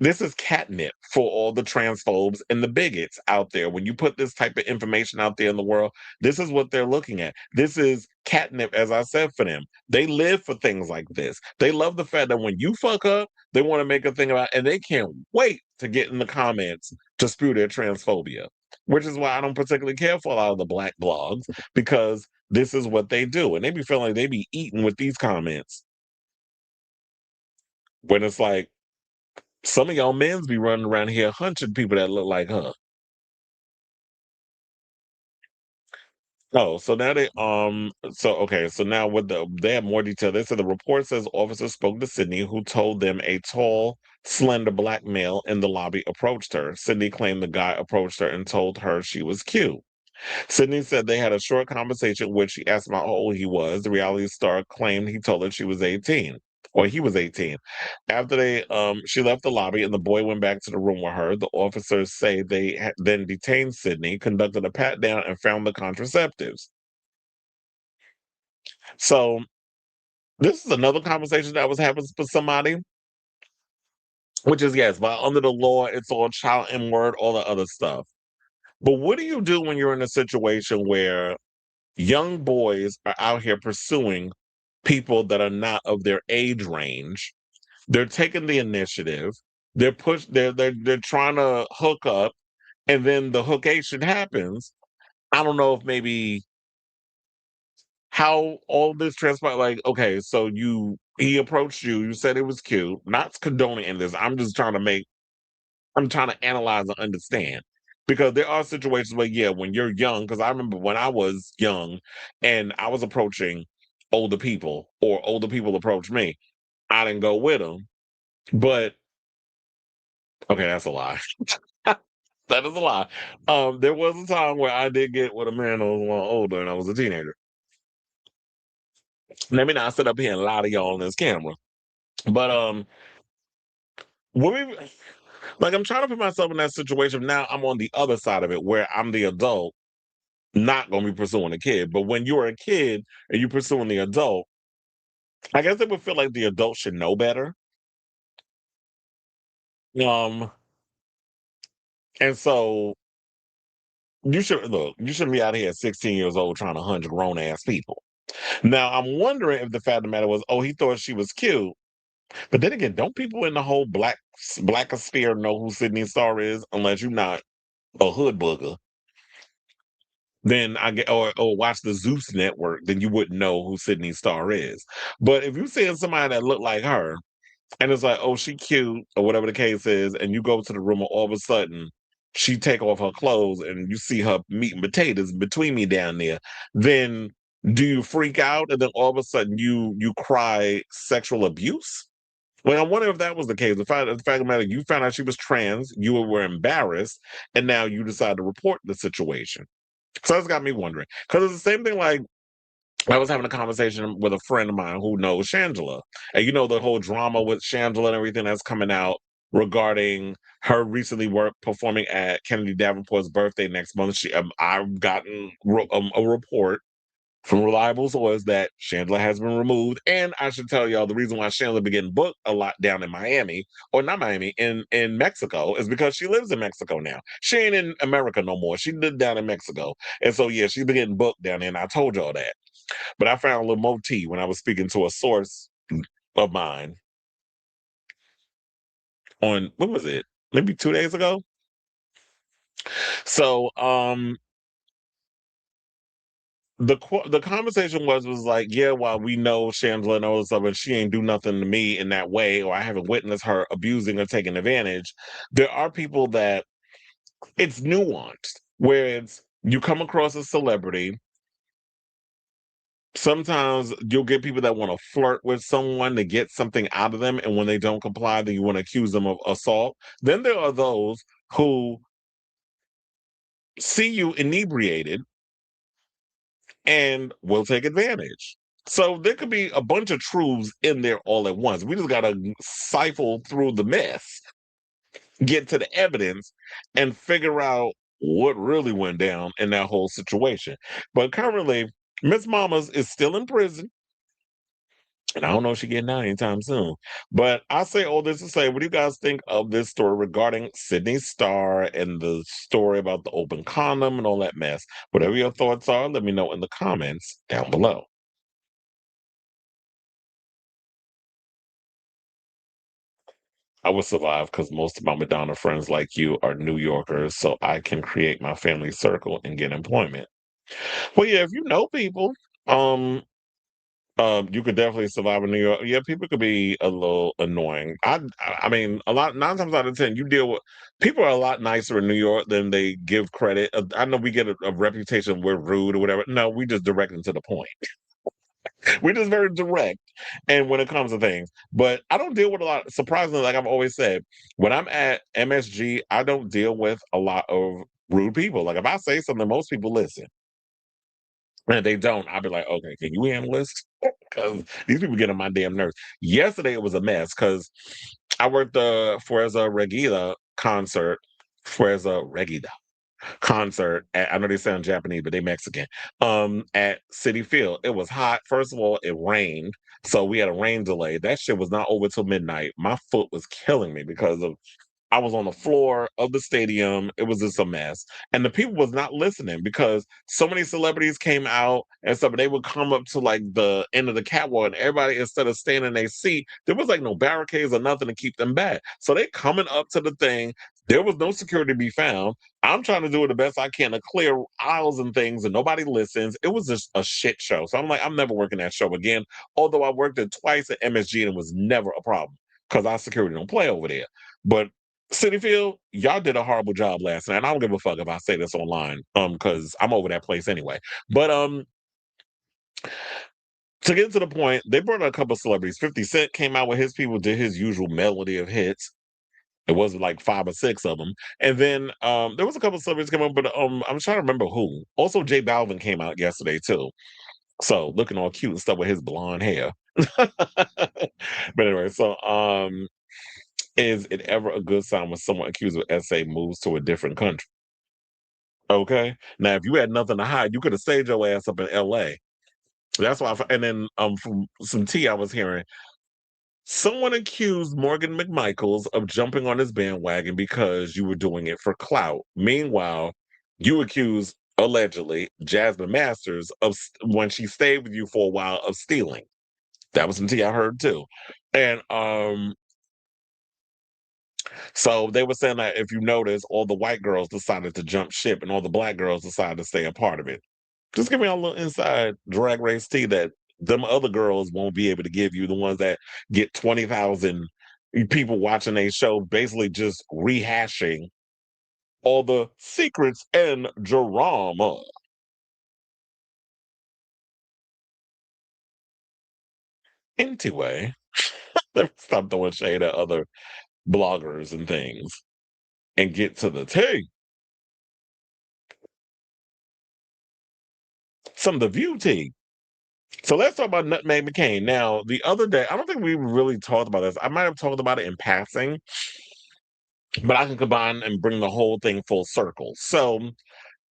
this is catnip for all the transphobes and the bigots out there. When you put this type of information out there in the world, this is what they're looking at. This is catnip, as I said, for them. They live for things like this. They love the fact that when you fuck up, they want to make a thing about it, and they can't wait to get in the comments to spew their transphobia, which is why I don't particularly care for a lot of the black blogs, because this is what they do. And they be feeling like they be eating with these comments when it's like, some of y'all men's be running around here hunting people that look like her. Oh, so now so now with they have more detail. They said the report says officers spoke to Sidney, who told them a tall, slender black male in the lobby approached her. Sidney claimed the guy approached her and told her she was cute. Sidney said they had a short conversation in which she asked him how old he was. The reality star claimed he told her she was 18, or he was 18. After she left the lobby and the boy went back to the room with her, the officers say they then detained Sidney, conducted a pat down, and found the contraceptives. So this is another conversation that was having with somebody, which is, yes, but under the law, it's all child and word, all the other stuff. But what do you do when you're in a situation where young boys are out here pursuing people that are not of their age range? They're taking the initiative. They're trying to hook up, and then the hookation happens. I don't know if maybe how all this transpired. Like, okay, so he approached you. You said it was cute. Not condoning in this. I'm trying to analyze and understand, because there are situations where, yeah, when you're young, because I remember when I was young and I was approaching older people, or older people approached me, I didn't go with them. But okay, that's a lie. That is a lie. There was a time where I did get with a man who was a little older, and I was a teenager. Let me not sit up here and lie to y'all on this camera. But when we like, I'm trying to put myself in that situation now. I'm on the other side of it, where I'm the adult, not going to be pursuing a kid. But when you're a kid and you're pursuing the adult, I guess they would feel like the adults should know better. Um, and so you shouldn't be out here at 16 years old trying to hunt grown ass people. Now I'm wondering if the fact of the matter was, oh, he thought she was cute. But then again, don't people in the whole blackosphere know who Sidney Starr is unless you're not a hood booger? Then I get or watch the Zeus network, then you wouldn't know who Sidney Starr is. But if you seeing somebody that look like her, and it's like, oh, she cute, or whatever the case is, and you go to the room and all of a sudden she take off her clothes and you see her meat and potatoes between me down there, then do you freak out and then all of a sudden you cry sexual abuse? Well, I wonder if that was the case. The fact of the matter, you found out she was trans, you were embarrassed, and now you decide to report the situation. So that's got me wondering. Because it's the same thing like I was having a conversation with a friend of mine who knows Shangela. And you know the whole drama with Shangela and everything that's coming out regarding her recently work performing at Kennedy Davenport's birthday next month. I've gotten a report from reliable sources that Chandler has been removed. And I should tell y'all the reason why Chandler been getting booked a lot down in Miami, or not Miami, in Mexico, is because she lives in Mexico now. She ain't in America no more. She lived down in Mexico. And so yeah, she's been getting booked down there, and I told y'all that. But I found a little more tea when I was speaking to a source of mine on what was it? Maybe 2 days ago. So the conversation was like, yeah, while we know Chandler and all this stuff, and she ain't do nothing to me in that way, or I haven't witnessed her abusing or taking advantage. There are people that it's nuanced, where it's you come across a celebrity. Sometimes you'll get people that want to flirt with someone to get something out of them, and when they don't comply, then you want to accuse them of assault. Then there are those who see you inebriated and will take advantage. So there could be a bunch of truths in there all at once. We just got to siphon through the mess, get to the evidence, and figure out what really went down in that whole situation. But currently, Miss Mamas is still in prison. And I don't know if she's getting out anytime soon. But I say all this to say, what do you guys think of this story regarding Sidney Starr and the story about the open condom and all that mess? Whatever your thoughts are, let me know in the comments down below. I will survive because most of my Madonna friends like you are New Yorkers, so I can create my family circle and get employment. Well, yeah, if you know people, um, you could definitely survive in New York. Yeah, people could be a little annoying. I mean, a lot 9 times out of 10, you deal with people are a lot nicer in New York than they give credit. I know we get a reputation we're rude or whatever. No, we just direct them to the point. We're just very direct, and when it comes to things, but I don't deal with a lot. Surprisingly, like I've always said, when I'm at MSG, I don't deal with a lot of rude people. Like if I say something, most people listen. And if they don't, I'll be like, okay, can you handle this? Because these people get on my damn nerves. Yesterday it was a mess because I worked the Fuerza Regida concert. Fuerza Regida concert at, I know they sound Japanese, but they Mexican. At City Field. It was hot. First of all, it rained. So we had a rain delay. That shit was not over till midnight. My foot was killing me because of I was on the floor of the stadium. It was just a mess. And the people was not listening because so many celebrities came out and stuff, and they would come up to like the end of the catwalk, and everybody, instead of staying in their seat, there was like no barricades or nothing to keep them back. So they coming up to the thing. There was no security to be found. I'm trying to do it the best I can to clear aisles and things, and nobody listens. It was just a shit show. So I'm like, I'm never working that show again. Although I worked it twice at MSG and it was never a problem because our security don't play over there. But City Field, y'all did a horrible job last night. And I don't give a fuck if I say this online, because I'm over that place anyway. But to get to the point, they brought a couple of celebrities. 50 Cent came out with his people, did his usual melody of hits. It wasn't like 5 or 6 of them. And then there was a couple of celebrities came up, but I'm trying to remember who. Also, J Balvin came out yesterday too. So looking all cute and stuff with his blonde hair. But anyway, so is it ever a good sign when someone accused of SA moves to a different country? Okay. Now, if you had nothing to hide, you could have stayed your ass up in LA. That's why. And then from some tea I was hearing, someone accused Morgan McMichaels of jumping on his bandwagon because you were doing it for clout. Meanwhile, you accused allegedly Jasmine Masters of when she stayed with you for a while of stealing. That was some tea I heard too. And so they were saying that if you notice, all the white girls decided to jump ship and all the black girls decided to stay a part of it. Just give me a little inside drag race tea that them other girls won't be able to give you, the ones that get 20,000 people watching a show, basically just rehashing all the secrets and drama. Anyway, let's stop throwing shade at other bloggers and things and get to the tea. Some of the view tea. So let's talk about Nutmeg McCain. Now, the other day, I don't think we really talked about this. I might have talked about it in passing, but I can combine and bring the whole thing full circle. So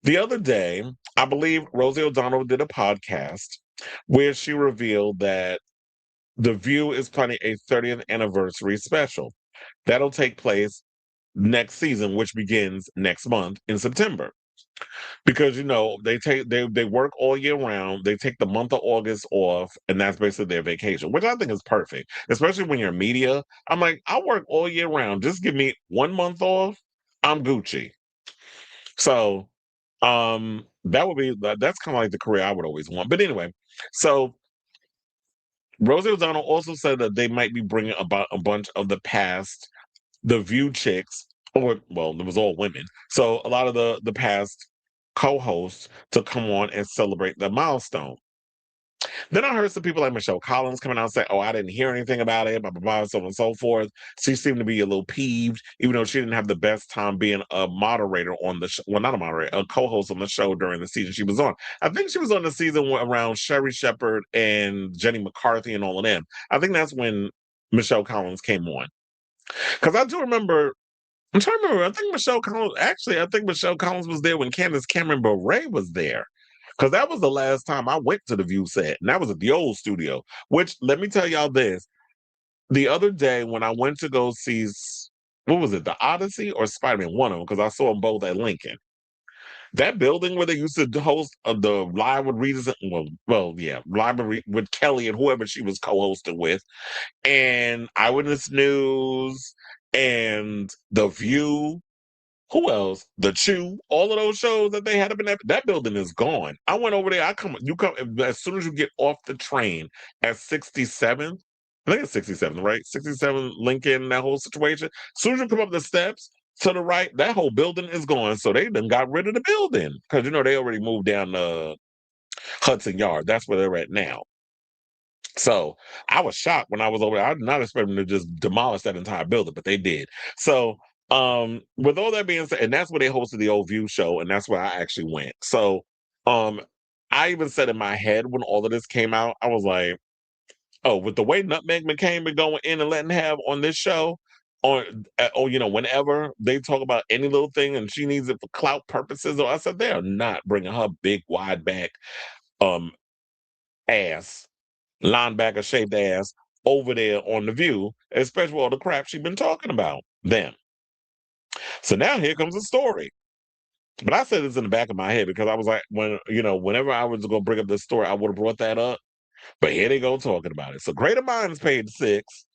the other day, I believe Rosie O'Donnell did a podcast where she revealed that The View is planning a 30th anniversary special. That'll take place next season, which begins next month in September. Because they work all year round. They take the month of August off, and that's basically their vacation, which I think is perfect, especially when you're media. I'm like, I work all year round. Just give me 1 month off. I'm Gucci. So that's kind of like the career I would always want. But anyway, so Rosie O'Donnell also said that they might be bringing about a bunch of the past The View chicks, or well, it was all women. So a lot of the past co-hosts to come on and celebrate the milestone. Then I heard some people like Michelle Collins coming out and say, "Oh, I didn't hear anything about it," blah blah blah, so on and so forth. She seemed to be a little peeved, even though she didn't have the best time being a moderator on the show. Well, not a moderator, a co-host on the show during the season she was on. I think she was on the season around Sherry Shepherd and Jenny McCarthy and all of them. I think that's when Michelle Collins came on. Because I do remember I'm trying to remember. I think Michelle Collins was there when Candace Cameron Bure was there. Because that was the last time I went to the View set, and that was at the old studio. Which, let me tell y'all this. The other day when I went to go see, what was it, The Odyssey or Spider-Man? One of them, because I saw them both at Lincoln. That building where they used to host the Live with Regis, yeah, Live with Kelly and whoever she was co-hosting with, and Eyewitness News and The View. Who else? The Chew, all of those shows that they had up in that building is gone. I went over there. You come as soon as you get off the train at 67th. I think it's 67th, right? 67 Lincoln, that whole situation. As soon as you come up the steps to the right, that whole building is gone. So they done got rid of the building because they already moved down to Hudson Yard. That's where they're at now. So I was shocked when I was over there. I did not expect them to just demolish that entire building, but they did. So with all that being said, and that's where they hosted the old View show, and that's where I actually went. So um I even said in my head when all of this came out, I was like, oh, with the way Nutmeg McCain been going in and letting have on this show, whenever they talk about any little thing and she needs it for clout purposes, or I said they are not bringing her big wide back um ass linebacker shaped ass over there on the View, especially with all the crap she's been talking about them. So now here comes the story. But I said this in the back of my head because I was like, whenever I was going to bring up this story, I would have brought that up. But here they go talking about it. So Greater Minds paid six.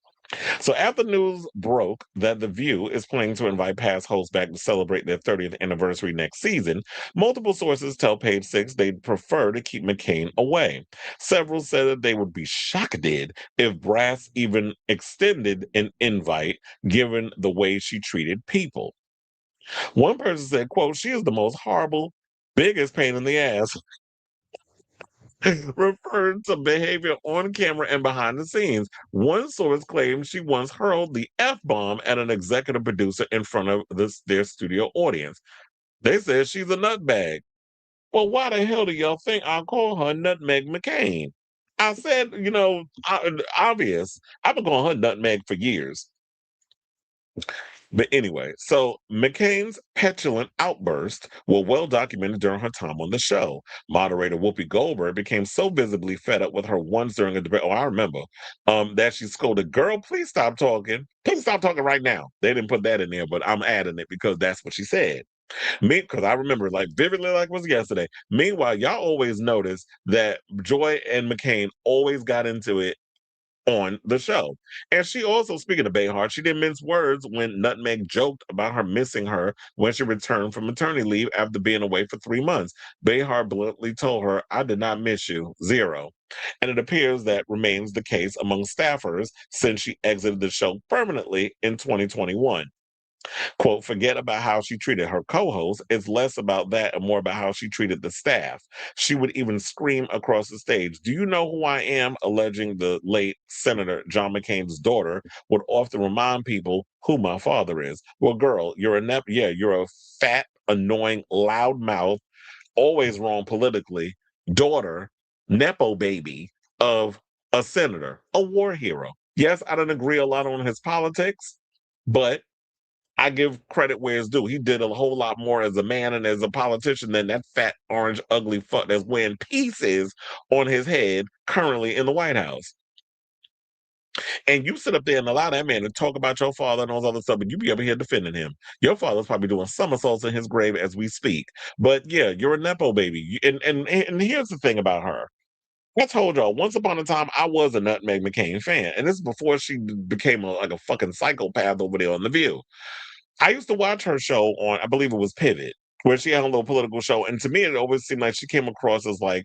So after news broke that The View is planning to invite past hosts back to celebrate their 30th anniversary next season, multiple sources tell Page Six they'd prefer to keep McCain away. Several said that they would be shocked if Brass even extended an invite, given the way she treated people. One person said, quote, "She is the most horrible, biggest pain in the ass," referring to behavior on camera and behind the scenes. One source claims she once hurled the F bomb at an executive producer in front of their studio audience. They said she's a nutbag. Well, why the hell do y'all think I call her Nutmeg McCain? I said, obvious. I've been calling her Nutmeg for years. But anyway, so McCain's petulant outbursts were well documented during her time on the show. Moderator Whoopi Goldberg became so visibly fed up with her once during a debate. Oh, I remember that she scolded, "Girl, please stop talking. Please stop talking right now." They didn't put that in there, but I'm adding it because that's what she said. Me, because I remember like vividly like it was yesterday. Meanwhile, y'all always notice that Joy and McCain always got into it on the show. And she also, speaking of Behar, she didn't mince words when Nutmeg joked about her missing her when she returned from maternity leave after being away for 3 months. Behar bluntly told her, "I did not miss you, zero." And it appears that remains the case among staffers since she exited the show permanently in 2021. Quote, "Forget about how she treated her co-host. It's less about that and more about how she treated the staff. She would even scream across the stage, 'Do you know who I am?' Alleging the late Senator John McCain's daughter would often remind people who my father is. Well, girl, you're a fat, annoying, loudmouth, always wrong politically, daughter, Nepo baby of a senator, a war hero. Yes, I don't agree a lot on his politics, but I give credit where it's due. He did a whole lot more as a man and as a politician than that fat, orange, ugly fuck that's wearing pieces on his head currently in the White House. And you sit up there and allow that man to talk about your father and all this other stuff, and you be over here defending him. Your father's probably doing somersaults in his grave as we speak. But yeah, you're a Nepo baby. And here's the thing about her. I told y'all, once upon a time, I was a Nutmeg McCain fan. And this is before she became like a fucking psychopath over there on The View. I used to watch her show on, I believe it was Pivot, where she had a little political show. And to me, it always seemed like she came across as like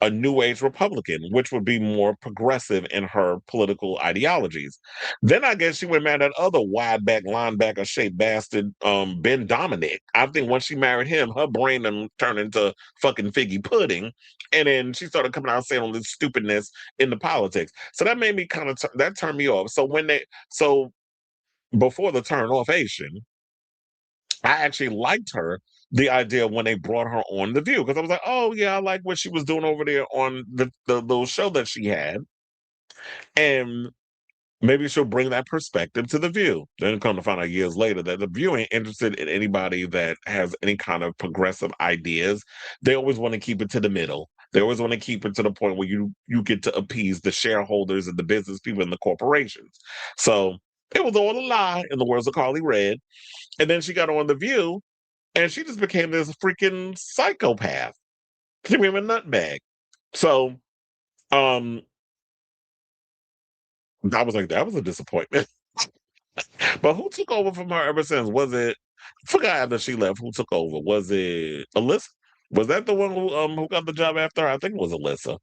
a new age Republican, which would be more progressive in her political ideologies. Then I guess she went mad at other wide back linebacker shaped bastard, Ben Dominic. I think once she married him, her brain done turned into fucking figgy pudding. And then she started coming out saying all this stupidness in the politics. So that made me kind of, that turned me off. So before the turn off Asian, I actually liked her, the idea when they brought her on The View, because I was like, oh yeah, I like what she was doing over there on the little show that she had, and maybe she'll bring that perspective to The View. Then come to find out years later that The View ain't interested in anybody that has any kind of progressive ideas. They always want to keep it to the middle. They always want to keep it to the point where you get to appease the shareholders and the business people and the corporations. So it was all a lie, in the words of Carly Red. And then she got on The View, and she just became this freaking psychopath. She became a nutbag. So, um, I was like, that was a disappointment. But who took over from her ever since? Was it? I forgot after she left. Who took over? Was it Alyssa? Was that the one who got the job after her? I think it was Alyssa.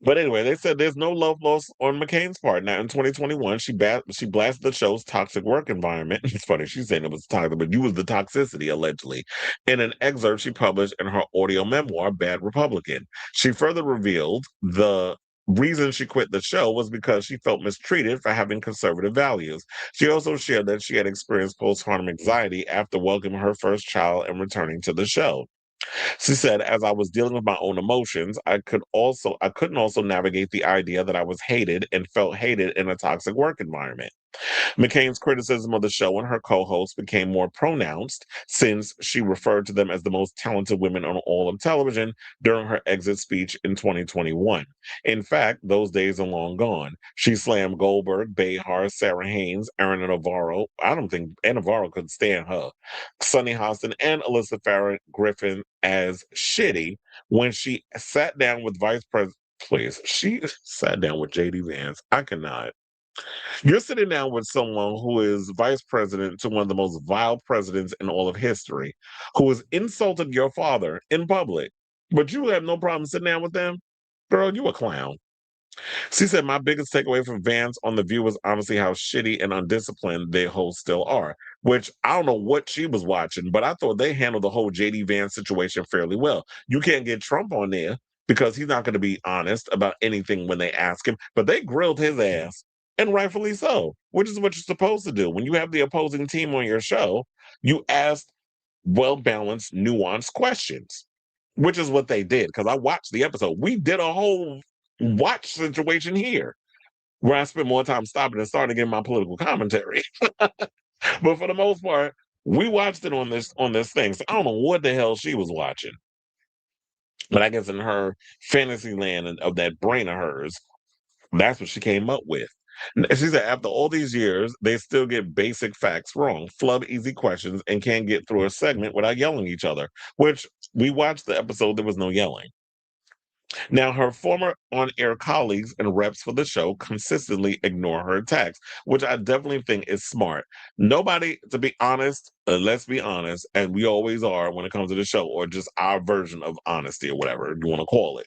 But anyway, they said there's no love lost on McCain's part. Now, in 2021, she blasted the show's toxic work environment. It's funny, she's saying it was toxic, but you was the toxicity, allegedly, in an excerpt she published in her audio memoir, Bad Republican. She further revealed the reason she quit the show was because she felt mistreated for having conservative values. She also shared that she had experienced postpartum anxiety after welcoming her first child and returning to the show. She said, as I was dealing with my own emotions, I couldn't also navigate the idea that I was hated and felt hated in a toxic work environment. McCain's criticism of the show and her co-host became more pronounced since she referred to them as the most talented women on all of television during her exit speech in 2021. In fact, those days are long gone. She slammed Goldberg, Behar, Sarah Haynes, Erin Navarro. I don't think Navarro could stand her. Sunny Hostin and Alyssa Farron Griffin as shitty when she sat down with Vice President. Please, she sat down with JD Vance. I cannot. You're sitting down with someone who is vice president to one of the most vile presidents in all of history, who has insulted your father in public, but you have no problem sitting down with them? Girl, you a clown. She said, my biggest takeaway from Vance on The View was honestly how shitty and undisciplined their hosts still are, which I don't know what she was watching, but I thought they handled the whole JD Vance situation fairly well. You can't get Trump on there because he's not going to be honest about anything when they ask him, but they grilled his ass, and rightfully so, which is what you're supposed to do. When you have the opposing team on your show, you ask well-balanced, nuanced questions, which is what they did, because I watched the episode. We did a whole watch situation here. where I spend more time stopping and starting to get my political commentary. But for the most part, we watched it on this thing. So I don't know what the hell she was watching, but I guess in her fantasy land of that brain of hers, that's what she came up with. She said after all these years, they still get basic facts wrong, flub easy questions, and can't get through a segment without yelling at each other. Which we watched the episode, there was no yelling. Now, her former on air colleagues and reps for the show consistently ignore her attacks, which I definitely think is smart. Nobody, to be honest, let's be honest, and we always are when it comes to the show, or just our version of honesty or whatever you want to call it.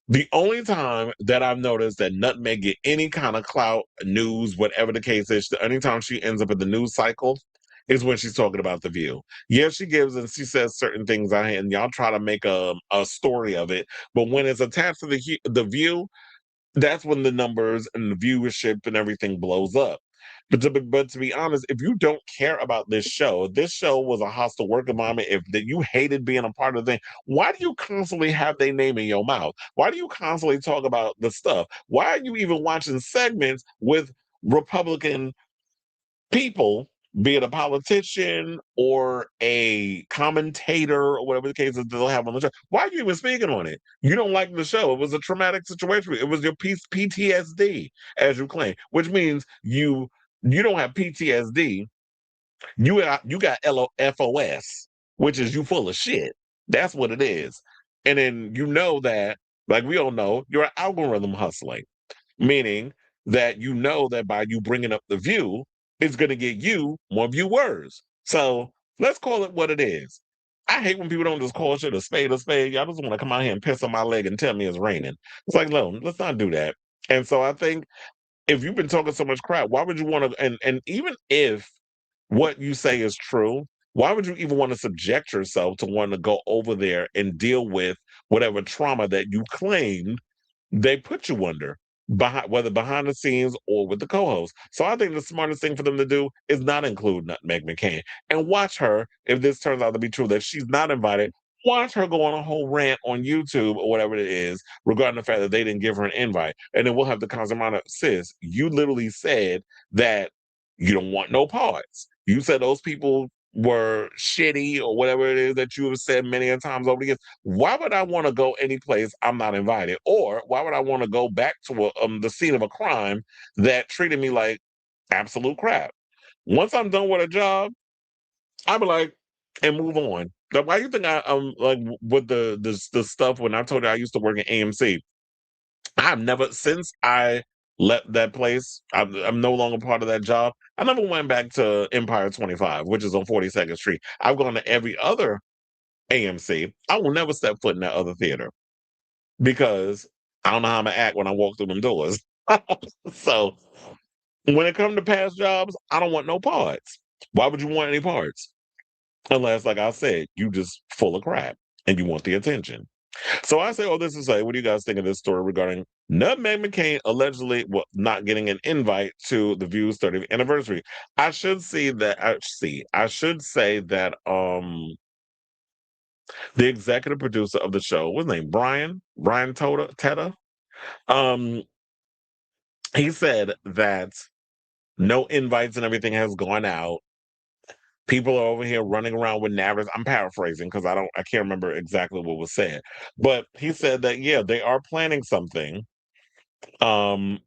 The only time that I've noticed that Nutmeg get any kind of clout, news, whatever the case is, the only time she ends up in the news cycle is when she's talking about The View. Yeah, she gives and she says certain things out here, and y'all try to make a story of it. But when it's attached to the View, that's when the numbers and the viewership and everything blows up. But to be honest, if you don't care about this show was a hostile work environment. If that you hated being a part of the thing, why do you constantly have their name in your mouth? Why do you constantly talk about the stuff? Why are you even watching segments with Republican people, be it a politician or a commentator or whatever the case is they'll have on the show? Why are you even speaking on it? You don't like the show. It was a traumatic situation. It was your PTSD, as you claim, which means you don't have PTSD. You got LOFOS, which is you full of shit. That's what it is. And then you know that, like we all know, you're an algorithm hustling, meaning that you know that by you bringing up The View, it's going to get you more viewers. So let's call it what it is. I hate when people don't just call shit a spade a spade. Y'all just want to come out here and piss on my leg and tell me it's raining. It's like, no, let's not do that. And so I think if you've been talking so much crap, why would you want to? And even if what you say is true, why would you even want to subject yourself to want to go over there and deal with whatever trauma that you claimed they put you under, whether behind the scenes or with the co-host? So I think the smartest thing for them to do is not include Meg McCain and watch her. If this turns out to be true that she's not invited, watch her go on a whole rant on YouTube or whatever it is regarding the fact that they didn't give her an invite, and then we'll have the constant amount of sis. You literally said that you don't want no parts. You said those people were shitty or whatever it is that you have said many a times over the years. Why would I want to go any place I'm not invited? Or why would I want to go back to the scene of a crime that treated me like absolute crap? Once I'm done with a job, I'll be like, and move on. Like, why do you think I'm like with the stuff when I told you I used to work at AMC? I've never, since I left that place, I'm no longer part of that job. I never went back to Empire 25, which is on 42nd Street. I've gone to every other AMC. I will never step foot in that other theater because I don't know how I'm gonna act when I walk through them doors. So when it comes to past jobs, I don't want no parts. Why would you want any parts? Unless, like I said, you just full of crap and you want the attention. So I say all this to say, what do you guys think of this story regarding Nutmeg McCain allegedly not getting an invite to the View's 30th anniversary? I should see that. I should say that the executive producer of the show, what's his name, Brian Teta. Um, he said that no invites and everything has gone out. People are over here running around with narratives. I'm paraphrasing because I can't remember exactly what was said. But he said that, yeah, they are planning something. Um,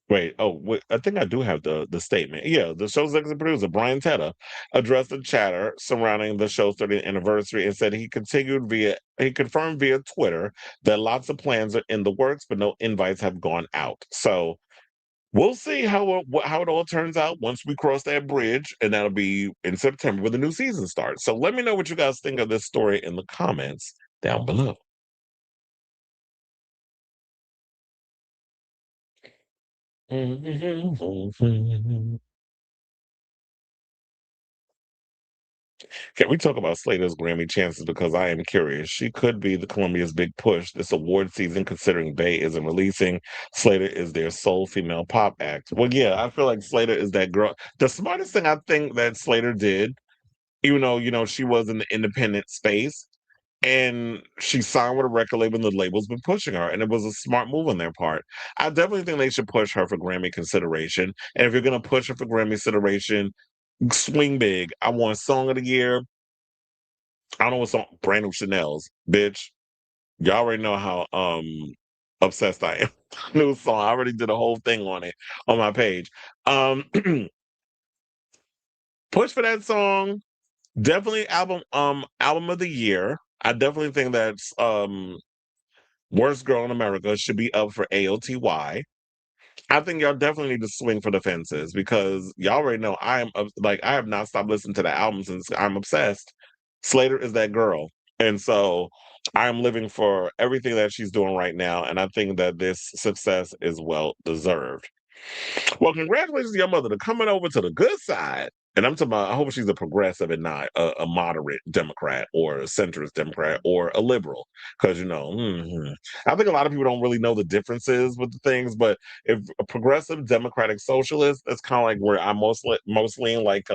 wait, I think I do have the statement. Yeah, the show's executive producer, Brian Teta, addressed the chatter surrounding the show's 30th anniversary and said he confirmed via Twitter that lots of plans are in the works, but no invites have gone out. So we'll see how it all turns out once we cross that bridge, and that'll be in September when the new season starts. So let me know what you guys think of this story in the comments down below. Can we talk about Slater's Grammy chances? Because I am curious. She could be the Columbia's big push this award season, considering Bay isn't releasing. Slater is their sole female pop act. Well, yeah, I feel like Slater is that girl. The smartest thing I think that Slater did, even though, she was in the independent space, and she signed with a record label, and the label's been pushing her, and it was a smart move on their part. I definitely think they should push her for Grammy consideration. And if you're gonna push her for Grammy consideration, swing big. I want Song of the Year. I don't know what song. Brand New Chanel's, bitch. Y'all already know how obsessed I am. New song. I already did a whole thing on it on my page. Um, push for that song. Definitely album of the year. I definitely think that's Worst Girl in America should be up for AOTY. I think y'all definitely need to swing for the fences because y'all already know I have not stopped listening to the album since I'm obsessed. Slater is that girl. And so I'm living for everything that she's doing right now. And I think that this success is well deserved. Well, congratulations to your mother to coming over to the good side. And I'm talking about, I hope she's a progressive and not a moderate Democrat or a centrist Democrat or a liberal. Because, I think a lot of people don't really know the differences with the things. But if a progressive Democratic socialist, that's kind of like where I'm mostly like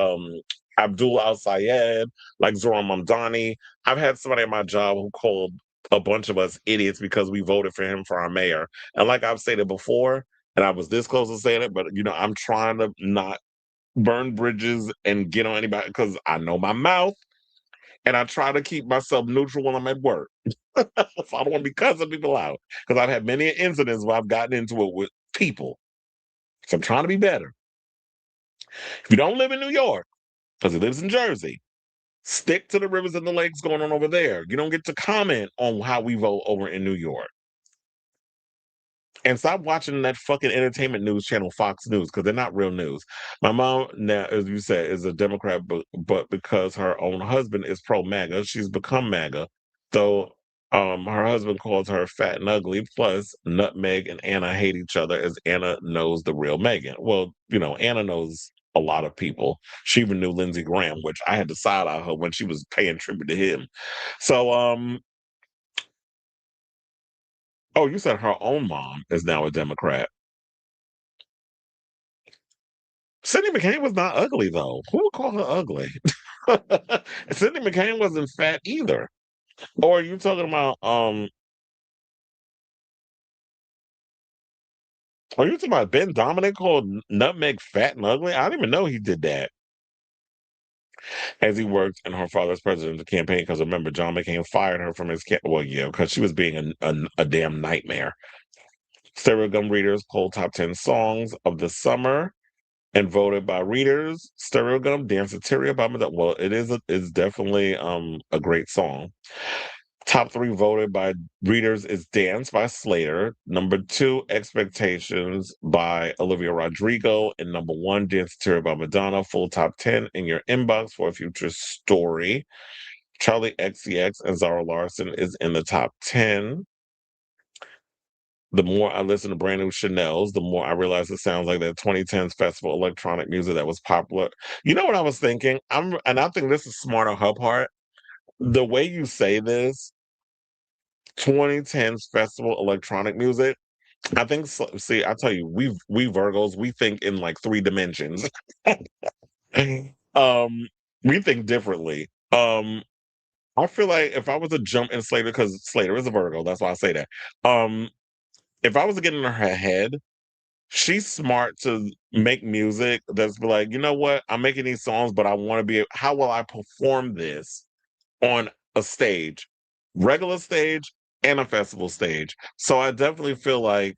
Abdul Al Sayed, like Zoran Mamdani. I've had somebody at my job who called a bunch of us idiots because we voted for him for our mayor. And like I've stated before, and I was this close to saying it, but I'm trying to not burn bridges and get on anybody because I know my mouth, and I try to keep myself neutral when I'm at work. So I don't want to be cussing people out because I've had many incidents where I've gotten into it with people. So I'm trying to be better. If you don't live in New York, because he lives in Jersey, stick to the rivers and the lakes going on over there. You don't get to comment on how we vote over in New York. And stop watching that fucking entertainment news channel, Fox News, because they're not real news. My mom, now, as you said, is a Democrat, but because her own husband is pro MAGA, she's become MAGA. So her husband calls her fat and ugly. Plus, Nutmeg and Anna hate each other as Anna knows the real Megan. Well, Anna knows a lot of people. She even knew Lindsey Graham, which I had to side eye her when she was paying tribute to him. So, oh, you said her own mom is now a Democrat. Sidney McCain was not ugly though. Who would call her ugly? Sidney McCain wasn't fat either. Or are you talking about are you talking about Ben Dominic called Nutmeg fat and ugly? I didn't even know he did that as he worked in her father's presidential campaign. Because remember, John McCain fired her from his well, yeah, because she was being a damn nightmare. Stereo Gum readers poll top 10 songs of the summer and voted by readers. Stereo Gum, Danceteria by Madonna. Well, it's definitely a great song. Top 3 voted by readers is Dance by Slater. Number 2, Expectations by Olivia Rodrigo. And number 1, Danceteria by Madonna. Full top 10 in your inbox for a future story. Charlie XCX and Zara Larson is in the top 10. The more I listen to Brand New Chanel's, the more I realize it sounds like that 2010s festival electronic music that was popular. You know what I was thinking? And I think this is smart on her part. The way you say this, 2010s festival electronic music. I think see, I tell you, we Virgos, we think in like 3 dimensions. um, we think differently. I feel like if I was to jump in Slater, because Slater is a Virgo, that's why I say that. If I was to get in her head, she's smart to make music that's be like, you know what? I'm making these songs, but I want to be. How will I perform this on a stage, regular stage and a festival stage? So I definitely feel like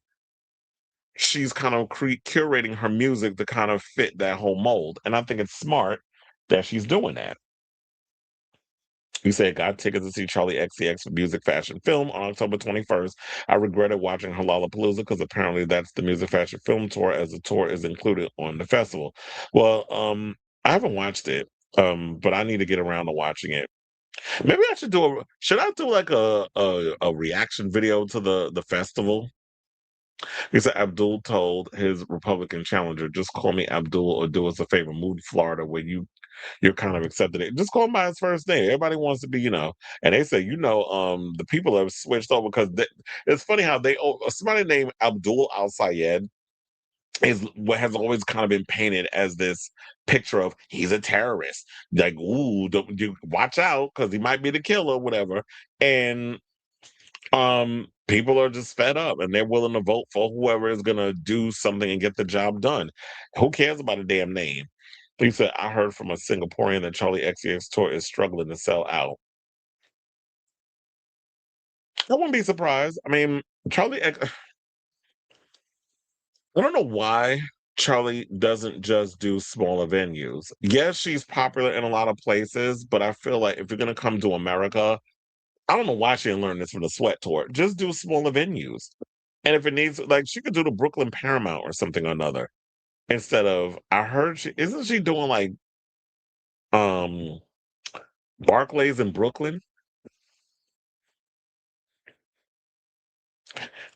she's kind of curating her music to kind of fit that whole mold, and I think it's smart that she's doing that. You said got tickets to see Charlie XCX for Music Fashion Film on October 21st. I regretted watching her Lollapalooza because apparently that's the Music Fashion Film tour, as the tour is included on the festival. Well, I haven't watched it, but I need to get around to watching it. Maybe I should should I do like a reaction video to the festival? He said Abdul told his Republican challenger, just call me Abdul or do us a favor, move to Florida where you're kind of accepted it. Just call him by his first name. Everybody wants to be, and they say, the people have switched over because it's funny how somebody named Abdul Al Sayed is what has always kind of been painted as this picture of he's a terrorist. Like, ooh, don't you watch out because he might be the killer, whatever. And people are just fed up and they're willing to vote for whoever is gonna do something and get the job done. Who cares about a damn name? He said, I heard from a Singaporean that Charlie XCX tour is struggling to sell out. I wouldn't be surprised. I mean, Charlie X, I don't know why Charlie doesn't just do smaller venues. Yes, she's popular in a lot of places, but I feel like if you're gonna come to America, I don't know why she didn't learn this from the Sweat Tour. Just do smaller venues. And if it needs, like, she could do the Brooklyn Paramount or something or another instead of. I heard she isn't she doing like um Barclays in Brooklyn.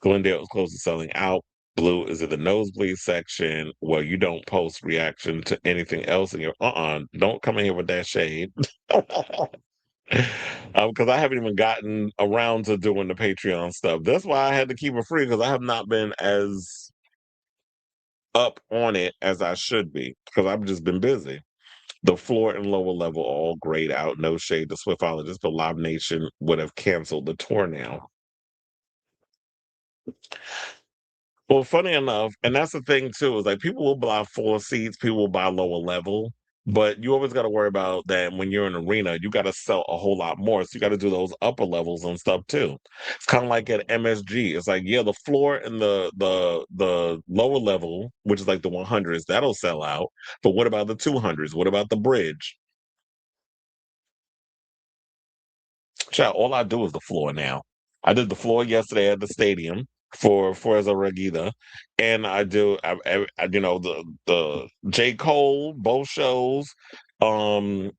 Glendale is close to selling out. Blue is in the nosebleed section where you don't post reaction to anything else in your don't come in here with that shade. Because I haven't even gotten around to doing the Patreon stuff. That's why I had to keep it free because I have not been as up on it as I should be because I've just been busy. The floor and lower level are all grayed out. No shade to Swiftologist, but Live Nation would have canceled the tour now. Well, funny enough, and that's the thing too, is like people will buy 4 seats, people will buy lower level, but you always got to worry about that when you're in an arena, you got to sell a whole lot more. So you got to do those upper levels and stuff too. It's kind of like at MSG. It's like, yeah, the floor and the lower level, which is like the 100s, that'll sell out. But what about the 200s? What about the bridge? Child, all I do is the floor now. I did the floor yesterday at the stadium for Forza Regida, and the J Cole both shows. Um,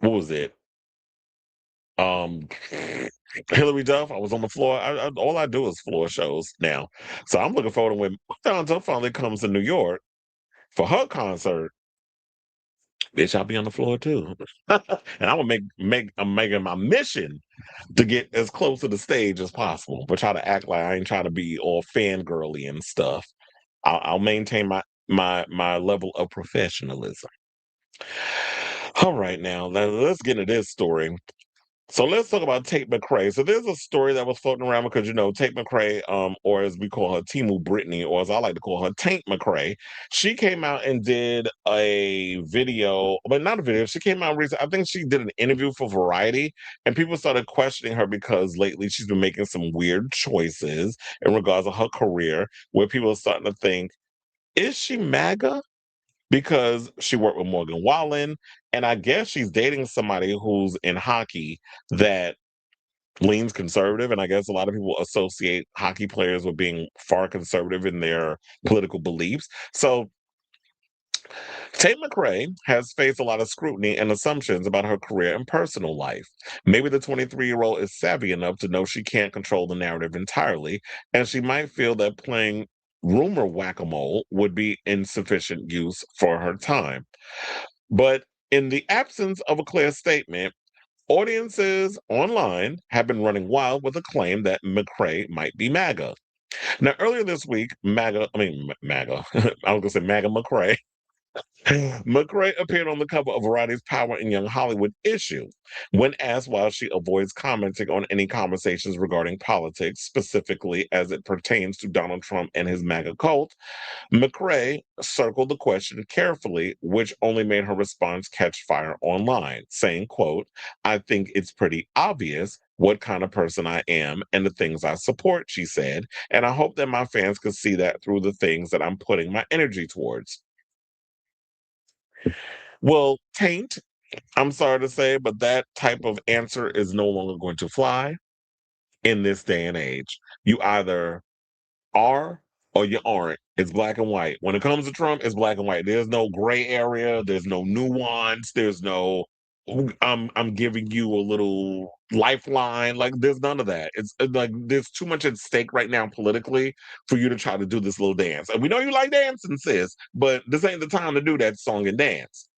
what was it? Um, Hillary Duff. I was on the floor. All I do is floor shows now, so I'm looking forward to when Madonna finally comes to New York for her concert. Bitch, I'll be on the floor too, and I'm gonna I'm making my mission to get as close to the stage as possible, but try to act like I ain't trying to be all fangirly and stuff. I'll maintain my level of professionalism. All right, now let's get into this story. So let's talk about Tate McRae. So there's a story that was floating around because Tate McRae, or as we call her, Timu Britney, or as I like to call her, Tate McRae. She came out and did a video, but not a video. She came out recently. I think she did an interview for Variety, and people started questioning her because lately she's been making some weird choices in regards to her career, where people are starting to think, is she MAGA? Because she worked with Morgan Wallen, and I guess she's dating somebody who's in hockey that leans conservative, and I guess a lot of people associate hockey players with being far conservative in their political beliefs. So Tate McRae has faced a lot of scrutiny and assumptions about her career and personal life. Maybe the 23-year-old is savvy enough to know she can't control the narrative entirely, and she might feel that playing rumor whack-a-mole would be insufficient use for her time. But in the absence of a clear statement, audiences online have been running wild with a claim that McRae might be MAGA. Now, earlier this week, MAGA, I was going to say MAGA McRae. McRae appeared on the cover of Variety's Power in Young Hollywood issue. When asked why she avoids commenting on any conversations regarding politics, specifically as it pertains to Donald Trump and his MAGA cult, McRae circled the question carefully, which only made her response catch fire online, saying, quote, I think it's pretty obvious what kind of person I am and the things I support, she said, and I hope that my fans could see that through the things that I'm putting my energy towards. Well, Taint, I'm sorry to say, but that type of answer is no longer going to fly in this day and age. You either are or you aren't. It's black and white. When it comes to Trump, it's black and white. There's no gray area. There's no nuance. There's no I'm giving you a little lifeline. Like there's none of that. It's like there's too much at stake right now politically for you to try to do this little dance. And we know you like dancing, sis, but this ain't the time to do that song and dance.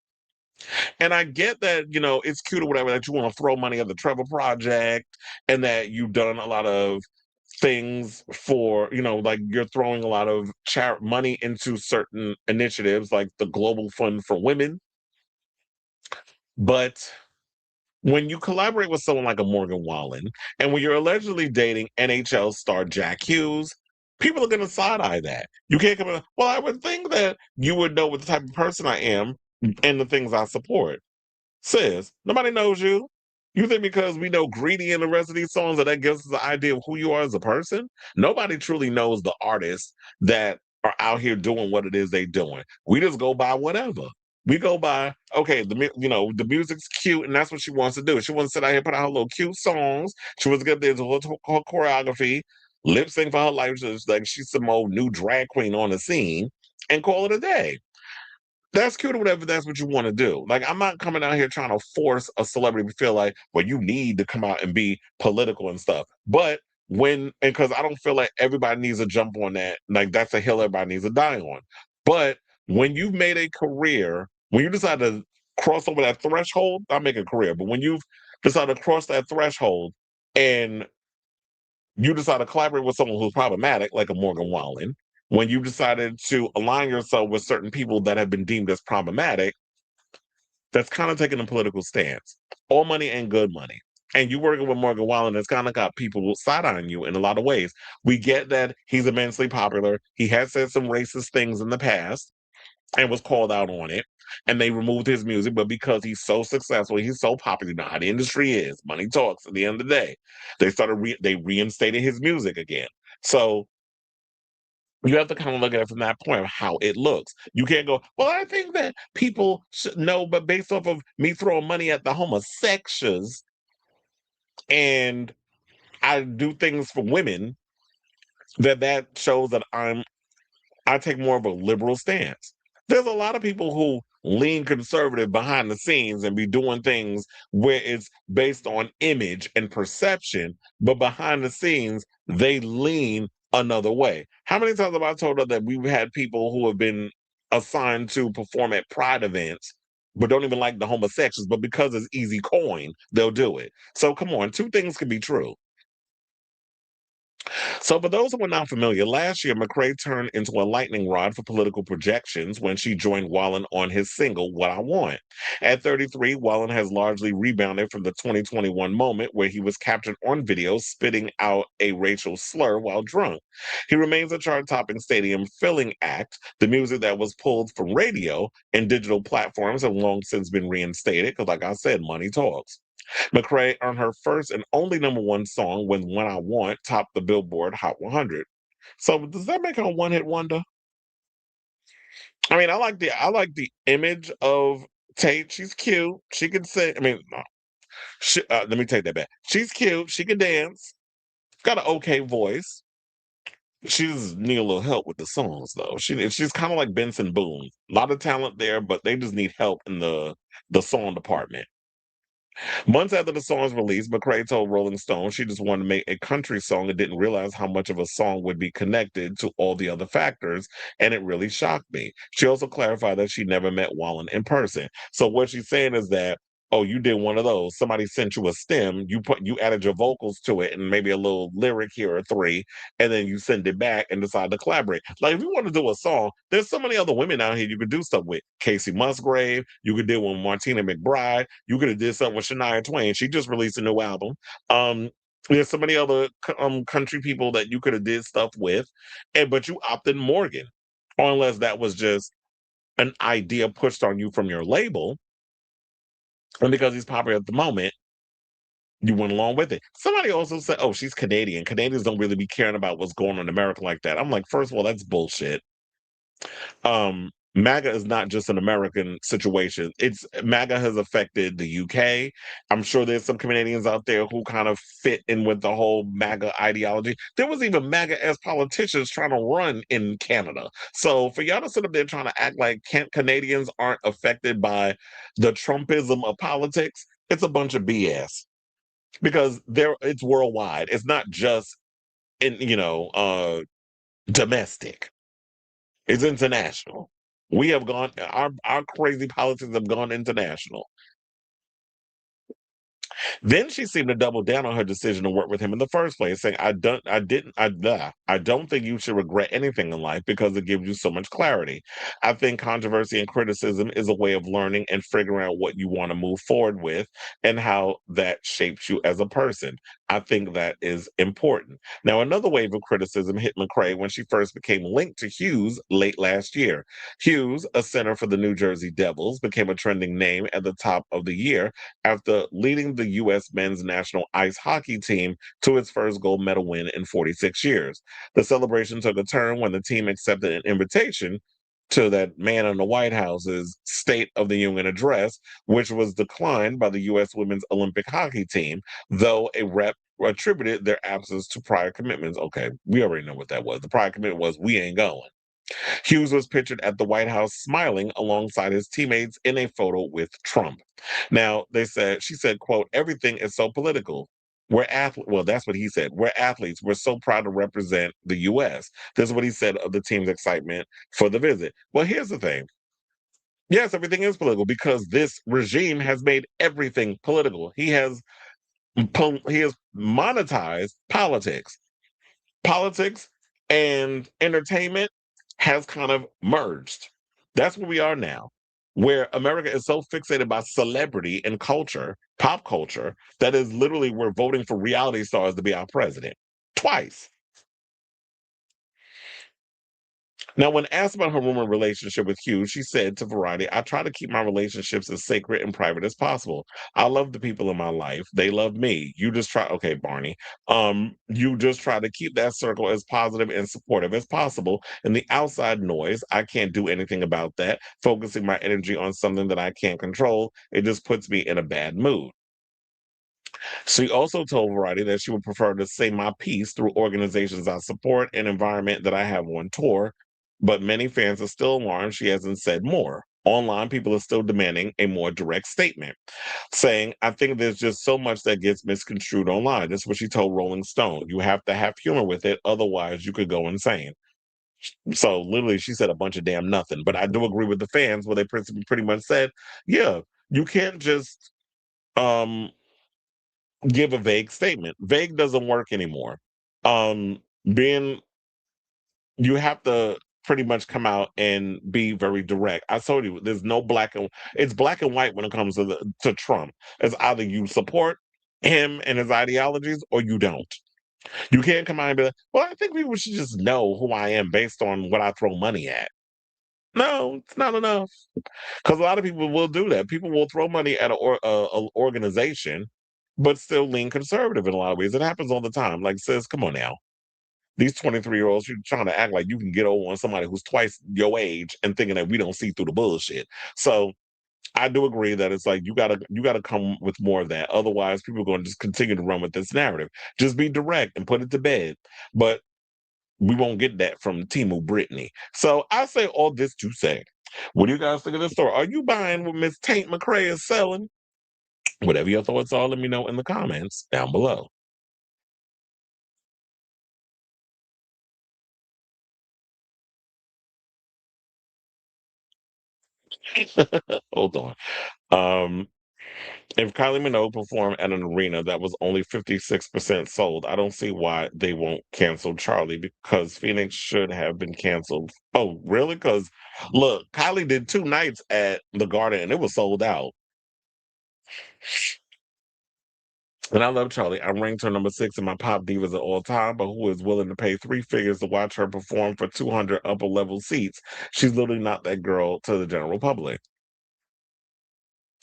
And I get that, it's cute or whatever that you want to throw money at the Trevor Project and that you've done a lot of things for, like you're throwing a lot of money into certain initiatives like the Global Fund for Women. But when you collaborate with someone like a Morgan Wallen, and when you're allegedly dating NHL star Jack Hughes, people are going to side eye that. You can't come in, well, I would think that you would know what the type of person I am and the things I support. Sis, nobody knows you. You think because we know Greedy and the rest of these songs that gives us the idea of who you are as a person? Nobody truly knows the artists that are out here doing what it is they doing. We just go by whatever. We go by, okay, the music's cute and that's what she wants to do. She wants to sit out here, put out her little cute songs. She wants to get there to her choreography, lip sync for her life. Just like she's some old new drag queen on the scene and call it a day. That's cute or whatever. That's what you want to do. Like, I'm not coming out here trying to force a celebrity to feel like, well, you need to come out and be political and stuff. But because I don't feel like everybody needs to jump on that. Like, that's a hill everybody needs to die on. But when you've made a career, when you decide to cross over that threshold, I'll make a career. But when you've decided to cross that threshold and you decide to collaborate with someone who's problematic, like a Morgan Wallen, when you decided to align yourself with certain people that have been deemed as problematic, that's kind of taking a political stance. All money ain't good money. And you working with Morgan Wallen, it's kind of got people side on you in a lot of ways. We get that he's immensely popular. He has said some racist things in the past and was called out on it. And they removed his music, but because he's so successful, he's so popular, you know how the industry is. Money talks at the end of the day. They reinstated his music again. So you have to kind of look at it from that point of how it looks. You can't go, well, I think that people should know, but based off of me throwing money at the homosexuals and I do things for women, that shows that I take more of a liberal stance. There's a lot of people who lean conservative behind the scenes and be doing things where it's based on image and perception, but behind the scenes, they lean another way. How many times have I told her that we've had people who have been assigned to perform at pride events, but don't even like the homosexuals, but because it's easy coin, they'll do it. So come on, two things can be true. So, for those who are not familiar, last year McCrae turned into a lightning rod for political projections when she joined Wallen on his single, What I Want. At 33, Wallen has largely rebounded from the 2021 moment where he was captured on video spitting out a racial slur while drunk. He remains a chart topping stadium filling act. The music that was pulled from radio and digital platforms have long since been reinstated because, like I said, money talks. McCrae earned her first and only #1 song when I Want topped the Billboard Hot 100. So does that make her a one-hit wonder? I mean, I like the image of Tate. She's cute. She can sing. I mean, no, let me take that back. She's cute. She can dance. Got an okay voice. She just need a little help with the songs, though. She's kind of like Benson Boone. A lot of talent there, but they just need help in the song department. Months after the song's release, McCrae told Rolling Stone she just wanted to make a country song and didn't realize how much of a song would be connected to all the other factors, and it really shocked me. She also clarified that she never met Wallen in person. So what she's saying is that, oh, you did one of those. Somebody sent you a stem, you added your vocals to it and maybe a little lyric here or three, and then you send it back and decide to collaborate. Like if you want to do a song, there's so many other women out here you could do stuff with. Casey Musgrave, you could do one with Martina McBride, you could have did something with Shania Twain. She just released a new album. There's so many other country people that you could have did stuff with, but you opted Morgan, unless that was just an idea pushed on you from your label, and because he's popular at the moment, you went along with it. Somebody also said, "Oh, she's Canadian. Canadians don't really be caring about what's going on in America like that." I'm like, first of all, that's bullshit. MAGA is not just an American situation. It's MAGA has affected the UK. I'm sure there's some Canadians out there who kind of fit in with the whole MAGA ideology. There was even MAGA as politicians trying to run in Canada. So for y'all to sit up there trying to act like Canadians aren't affected by the Trumpism of politics, it's a bunch of BS because it's worldwide. It's not just in domestic. It's international. We have gone our crazy politics have gone international. Then she seemed to double down on her decision to work with him in the first place, saying, I don't think you should regret anything in life because it gives you so much clarity. I think controversy and criticism is a way of learning and figuring out what you want to move forward with and how that shapes you as a person. I think that is important. Now, another wave of criticism hit McCrae when she first became linked to Hughes late last year. Hughes, a center for the New Jersey Devils, became a trending name at the top of the year after leading the U.S. men's national ice hockey team to its first gold medal win in 46 years. The celebration took a turn when the team accepted an invitation to that man in the White House's State of the Union address, which was declined by the U.S. women's Olympic hockey team, though a rep attributed their absence to prior commitments. Okay, we already know what that was. The prior commitment was, we ain't going. Hughes was pictured at the White House smiling alongside his teammates in a photo with Trump. Now, she said, quote, everything is so political. We're athletes. Well, that's what he said. We're athletes. We're so proud to represent the U.S. This is what he said of the team's excitement for the visit. Well, here's the thing. Yes, everything is political because this regime has made everything political. He has monetized politics. Politics and entertainment has kind of merged. That's where we are now, where America is so fixated by celebrity and culture, pop culture, that is literally we're voting for reality stars to be our president twice. Now, when asked about her rumored relationship with Hugh, she said to Variety, I try to keep my relationships as sacred and private as possible. I love the people in my life. They love me. You just try, okay, Barney, you just try to keep that circle as positive and supportive as possible. And the outside noise, I can't do anything about that. Focusing my energy on something that I can't control, it just puts me in a bad mood. She also told Variety that she would prefer to say my piece through organizations I support and environment that I have on tour, but many fans are still alarmed she hasn't said more. Online, people are still demanding a more direct statement, saying, I think there's just so much that gets misconstrued online. That's what she told Rolling Stone. You have to have humor with it, otherwise you could go insane. So literally, she said a bunch of damn nothing. But I do agree with the fans where they pretty much said, yeah, you can't just um give a vague statement. Vague doesn't work anymore. Um, being you have to pretty much come out and be very direct. I told you there's no it's black and white when it comes to to Trump. It's either you support him and his ideologies or you don't. You can't come out and be like, well, I think people should just know who I am based on what I throw money at. No, it's not enough. Because a lot of people will do that. People will throw money at a organization, but still lean conservative in a lot of ways. It happens all the time. Like, sis, come on now. These 23-year-olds, you're trying to act like you can get over on somebody who's twice your age and thinking that we don't see through the bullshit. So I do agree that it's like you gotta come with more of that. Otherwise, people are going to just continue to run with this narrative. Just be direct and put it to bed. But we won't get that from Timu Britney. So I say all this to say, what do you guys think of this story? Are you buying what Miss Tate McRae is selling? Whatever your thoughts are, let me know in the comments down below. Hold on. Um, if Kylie Minogue performed at an arena that was only 56% sold, I don't see why they won't cancel Charlie because Phoenix should have been canceled. Oh, really? Because look, Kylie did 2 nights at the Garden and it was sold out. And I love Charlie. I ranked her number 6 in my pop divas of all time, but who is willing to pay 3 figures to watch her perform for 200 upper level seats? She's literally not that girl to the general public.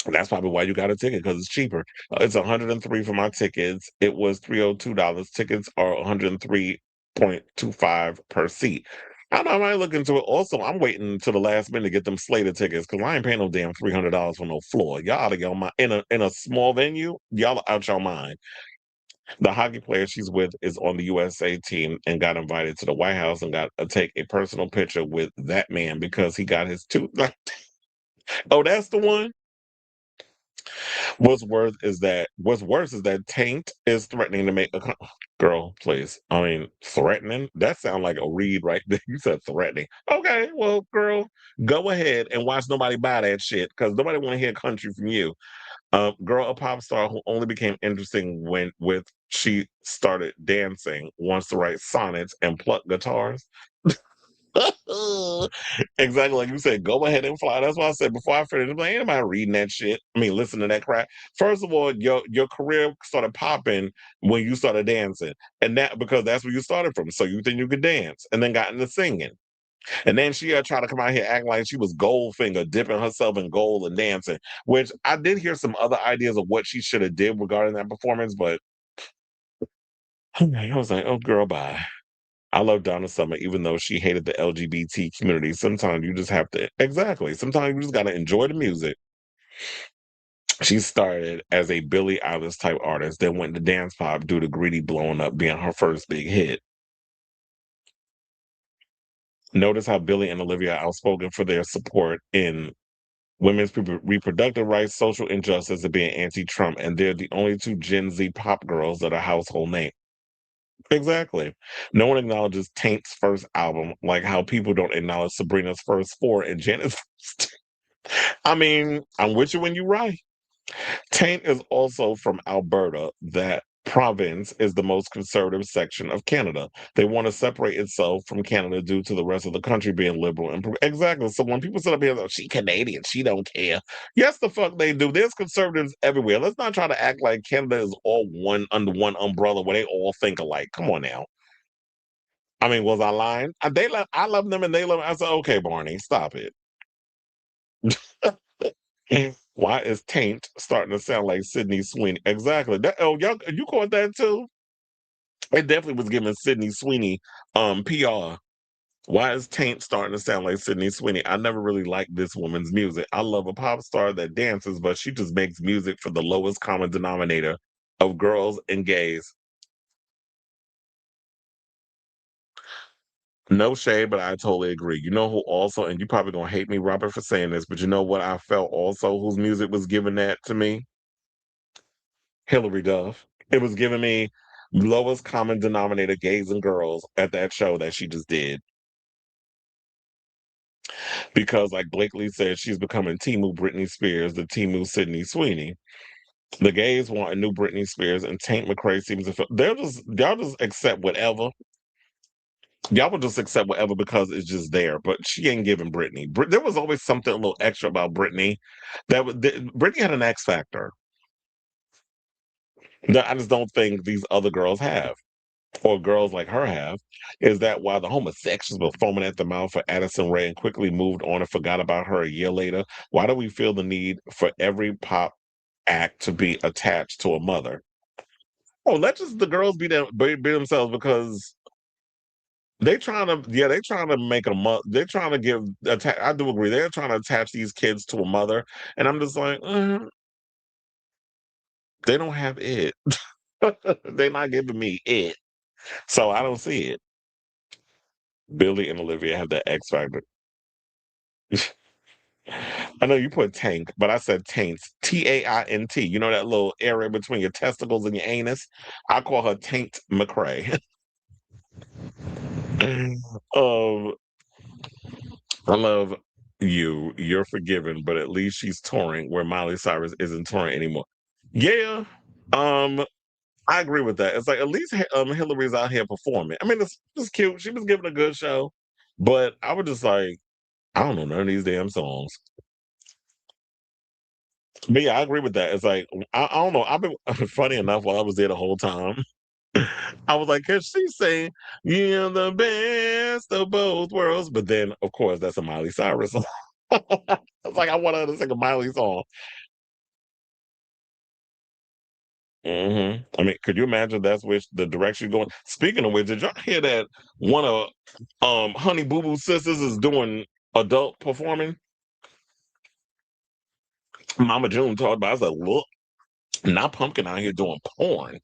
And that's probably why you got a ticket because it's cheaper. It's 103 for my tickets. It was $302. Tickets are 103.25 per seat. I don't know. I might look into it. Also, I'm waiting to the last minute to get them Slater tickets because I ain't paying no damn $300 for no floor. Y'all out of your mind in a small venue. Y'all out your mind. The hockey player she's with is on the USA team and got invited to the White House and got to take a personal picture with that man because he got his tooth. Oh, that's the one. What's worse is that Taint is threatening to make a Girl, please. I mean, threatening? That sounds like a read right there. You said threatening. Okay, well, girl, go ahead and watch nobody buy that shit because nobody want to hear country from you. Girl, a pop star who only became interesting when with she started dancing, wants to write sonnets and pluck guitars. Exactly like you said, go ahead and fly. That's why I said before I finished, I'm like, ain't nobody reading that shit. I mean, listen to that crap. First of all, your career started popping when you started dancing. And that because that's where you started from. So you think you could dance and then got into singing. And then she tried to come out here acting like she was Goldfinger, dipping herself in gold and dancing, which I did hear some other ideas of what she should have did regarding that performance, but I was like, oh girl, bye. I love Donna Summer, even though she hated the LGBT community. Sometimes you just have to, exactly. Sometimes you just got to enjoy the music. She started as a Billie Eilish type artist, then went to dance pop due to Greedy blowing up being her first big hit. Notice how Billie and Olivia are outspoken for their support in women's reproductive rights, social injustice, and being anti-Trump, and they're the only two Gen Z pop girls that are household names. Exactly. No one acknowledges Taint's first album, like how people don't acknowledge Sabrina's first four and Janet's first. I mean, I'm with you when you right. Taint is also from Alberta. That province is the most conservative section of Canada. They want to separate itself from Canada due to the rest of the country being liberal and exactly. So when people sit up here, like, she Canadian, she don't care. Yes, the fuck they do. There's conservatives everywhere. Let's not try to act like Canada is all one under one umbrella where they all think alike. Come on now. I mean, was I lying? I love them and they love. I said, okay, Barney, stop it. Why is Taint starting to sound like Sydney Sweeney? Exactly. That, oh, y'all, you caught that too? It definitely was giving Sydney Sweeney PR. Why is Taint starting to sound like Sydney Sweeney? I never really liked this woman's music. I love a pop star that dances, but she just makes music for the lowest common denominator of girls and gays. No shade, but I totally agree. You know who also, and you probably gonna hate me, Robert, for saying this, but you know what I felt also whose music was giving that to me? Hillary Duff. It was giving me lowest common denominator gays and girls at that show that she just did. Because, like Blakely said, she's becoming Timu Britney Spears, the Timu Sydney Sweeney. The gays want a new Britney Spears, and Tate McRae seems to feel y'all just accept whatever. Y'all will just accept whatever because it's just there. But she ain't giving Britney. There was always something a little extra about Britney. Britney had an X factor that I just don't think these other girls have. Or girls like her have, is that while the homosexuals were foaming at the mouth for Addison Rae and quickly moved on and forgot about her a year later, why do we feel the need for every pop act to be attached to a mother? Oh, let just the girls be themselves because they trying to make a mother. They're trying to I do agree. They're trying to attach these kids to a mother, and I'm just like, they don't have it. They're not giving me it, so I don't see it. Billy and Olivia have that X factor. I know you put tank, but I said taints. Taint. You know that little area between your testicles and your anus? I call her Taint McRae. um, I love you. You're forgiven, but at least she's touring where Miley Cyrus isn't touring anymore. Yeah. Um, I agree with that. It's like at least Hillary's out here performing. I mean, it's cute. She was giving a good show, but I was just like, I don't know none of these damn songs. But yeah, I agree with that. It's like I don't know. I've been funny enough while I was there the whole time. I was like, can she say you're the best of both worlds? But then, of course, that's a Miley Cyrus song. It's like I want her to sing a Miley song. I mean, could you imagine that's which the direction going? Speaking of which, did y'all hear that one of Honey Boo Boo sisters is doing adult performing? Mama June talked about. I was like, look, not Pumpkin out here doing porn.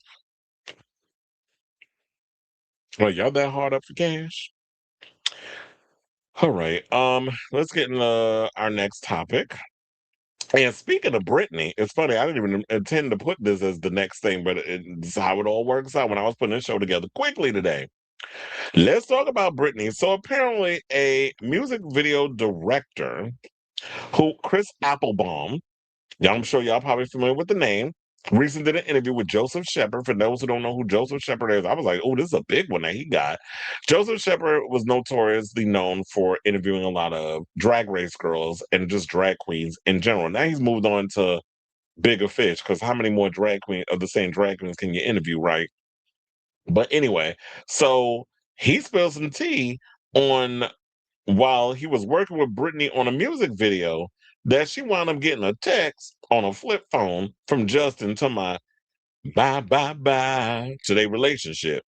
Well, y'all that hard up for cash? All right. Let's get into our next topic. And speaking of Britney, it's funny, I didn't even intend to put this as the next thing, but it's how it all works out when I was putting this show together quickly today. Let's talk about Britney. So apparently a music video director Chris Applebaum, I'm sure y'all probably familiar with the name, recently did an interview with Joseph Shepard. For those who don't know who Joseph Shepard is, I was like, oh, this is a big one that he got. Joseph Shepard was notoriously known for interviewing a lot of drag race girls and just drag queens in general. Now he's moved on to bigger fish because how many more drag queens of the same drag queens can you interview, right? But anyway, so he spilled some tea on while he was working with Britney on a music video that she wound up getting a text on a flip phone from Justin to my bye bye bye to their relationship.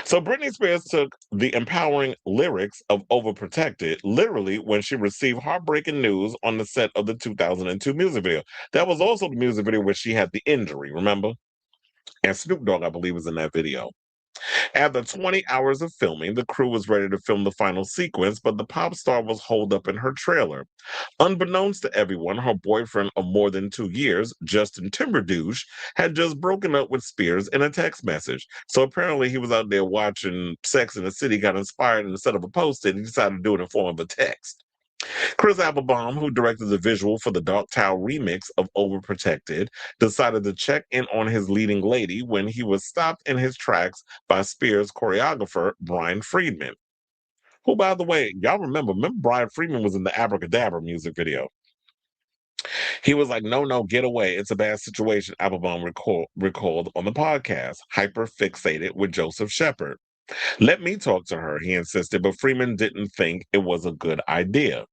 So Britney Spears took the empowering lyrics of Overprotected literally when she received heartbreaking news on the set of the 2002 music video. That was also the music video where she had the injury, remember? And Snoop Dogg, I believe, was in that video. After 20 hours of filming, the crew was ready to film the final sequence, but the pop star was holed up in her trailer. Unbeknownst to everyone, her boyfriend of more than 2 years, Justin Timberlake, had just broken up with Spears in a text message. So apparently he was out there watching Sex in the City, got inspired, and instead of a post-it, he decided to do it in form of a text. Chris Applebaum, who directed the visual for the Dark Tower remix of Overprotected, decided to check in on his leading lady when he was stopped in his tracks by Spears choreographer Brian Friedman. Who, by the way, y'all remember Brian Friedman was in the Abracadabra music video. He was like, no, no, get away. It's a bad situation, Applebaum recalled on the podcast, hyper fixated with Joseph Shepard. Let me talk to her, he insisted, but Freeman didn't think it was a good idea.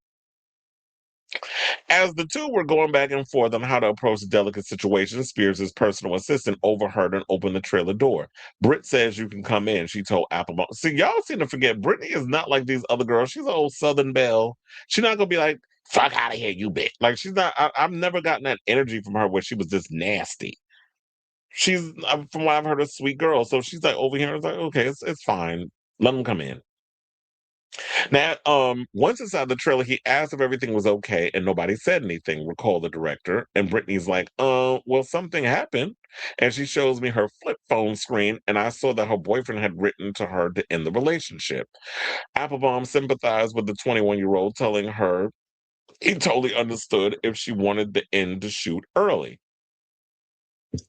As the two were going back and forth on how to approach the delicate situation, Spears' personal assistant overheard and opened the trailer door. Britt says you can come in, she told Applebaum. See, y'all seem to forget, Britney is not like these other girls. She's an old Southern belle. She's not going to be like, fuck out of here, you bitch. Like, she's not, I've never gotten that energy from her where she was just nasty. She's, from what I've heard, a sweet girl. So she's like over here, it's like, okay, it's fine. Let them come in. Now, once inside the trailer, he asked if everything was okay, and nobody said anything, recalled the director. And Brittany's like, well, something happened. And she shows me her flip phone screen, and I saw that her boyfriend had written to her to end the relationship. Applebaum sympathized with the 21-year-old, telling her he totally understood if she wanted the end to shoot early.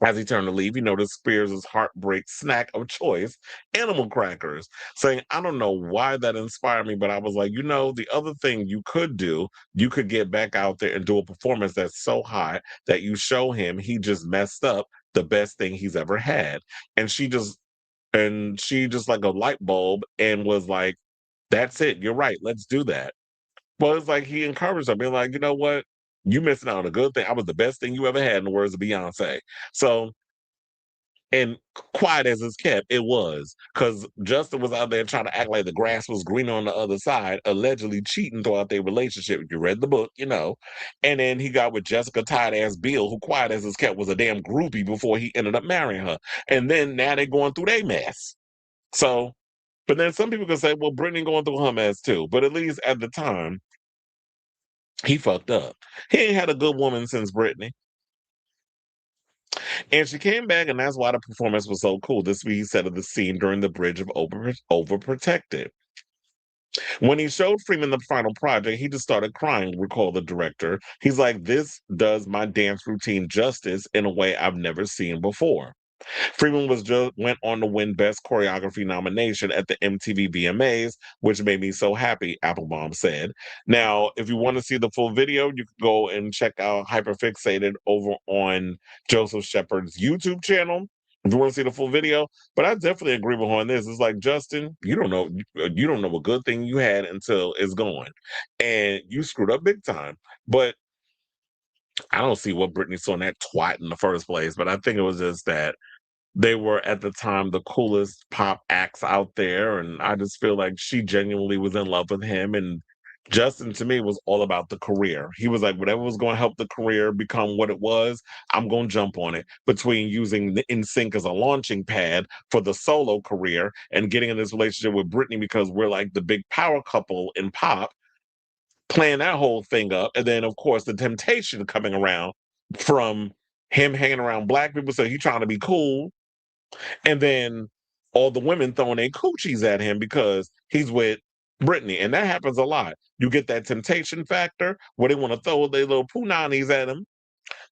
As he turned to leave, he noticed Spears' heartbreak snack of choice, animal crackers, saying, I don't know why that inspired me, but I was like, the other thing you could do, you could get back out there and do a performance that's so hot that you show him he just messed up the best thing he's ever had. And she just like a light bulb and was like, that's it. You're right. Let's do that. Well, it's like he encouraged her, being like, you know what? You missing out on a good thing. I was the best thing you ever had, in the words of Beyonce. So, and quiet as it's kept, it was because Justin was out there trying to act like the grass was greener on the other side, allegedly cheating throughout their relationship. You read the book, And then he got with Jessica tired ass Bill, who quiet as it's kept was a damn groupie before he ended up marrying her. And then now they're going through their mess. So, but then some people can say, well, Brittany going through her mess too. But at least at the time, he fucked up. He ain't had a good woman since Brittany. And she came back, and that's why the performance was so cool. This week he said of the scene during the bridge of Overprotected. When he showed Freeman the final project, he just started crying, recalled the director. He's like, this does my dance routine justice in a way I've never seen before. Freeman went on to win Best Choreography nomination at the MTV VMAs, which made me so happy, Applebaum said. Now, if you want to see the full video, you can go and check out Hyperfixated over on Joseph Shepard's YouTube channel. If you want to see the full video, but I definitely agree with her on this. It's like, Justin, you don't know a good thing you had until it's gone, and you screwed up big time. But I don't see what Britney saw in that twat in the first place. But I think it was just that they were at the time the coolest pop acts out there, and I just feel like she genuinely was in love with him. And Justin, to me, was all about the career. He was like, whatever was going to help the career become what it was, I'm going to jump on it. Between using the NSYNC as a launching pad for the solo career and getting in this relationship with Britney because we're like the big power couple in pop, playing that whole thing up. And then, of course, the temptation coming around from him hanging around black people. So he's trying to be cool. And then all the women throwing their coochies at him because he's with Britney. And that happens a lot. You get that temptation factor where they want to throw their little punani's at him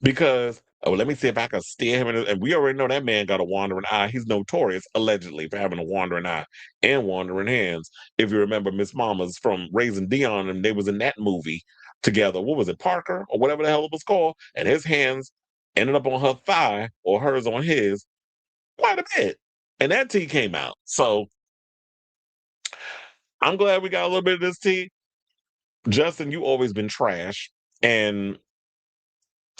because, oh, let me see if I can steer him. And we already know that man got a wandering eye. He's notorious, allegedly, for having a wandering eye and wandering hands. If you remember Miss Mamas from Raising Dion, and they was in that movie together. What was it, Parker or whatever the hell it was called? And his hands ended up on her thigh or hers on his quite a bit. And that tea came out. So I'm glad we got a little bit of this tea. Justin, you always been trash. And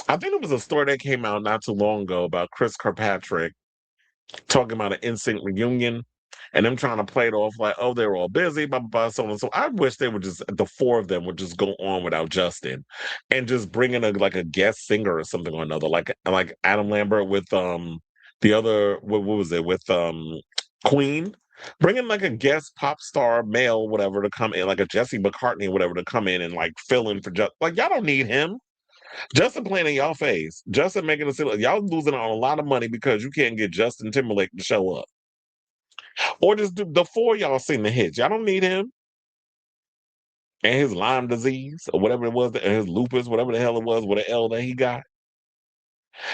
I think it was a story that came out not too long ago about Chris Kirkpatrick talking about an instant reunion and them trying to play it off like, oh, they're all busy, blah, blah, blah, so on and so. I wish they would just, the four of them would just go on without Justin and just bring in a guest singer or something or another, like Adam Lambert with the other, what was it, with Queen. Bring in like a guest pop star male, whatever, to come in, like a Jesse McCartney or whatever, to come in and like fill in for just like y'all don't need him. Justin playing in y'all face. Justin making it seem like y'all losing on a lot of money because you can't get Justin Timberlake to show up. Or just do the four y'all sing the hits. Y'all don't need him. And his Lyme disease or whatever it was, and his lupus, whatever the hell it was, with the L that he got.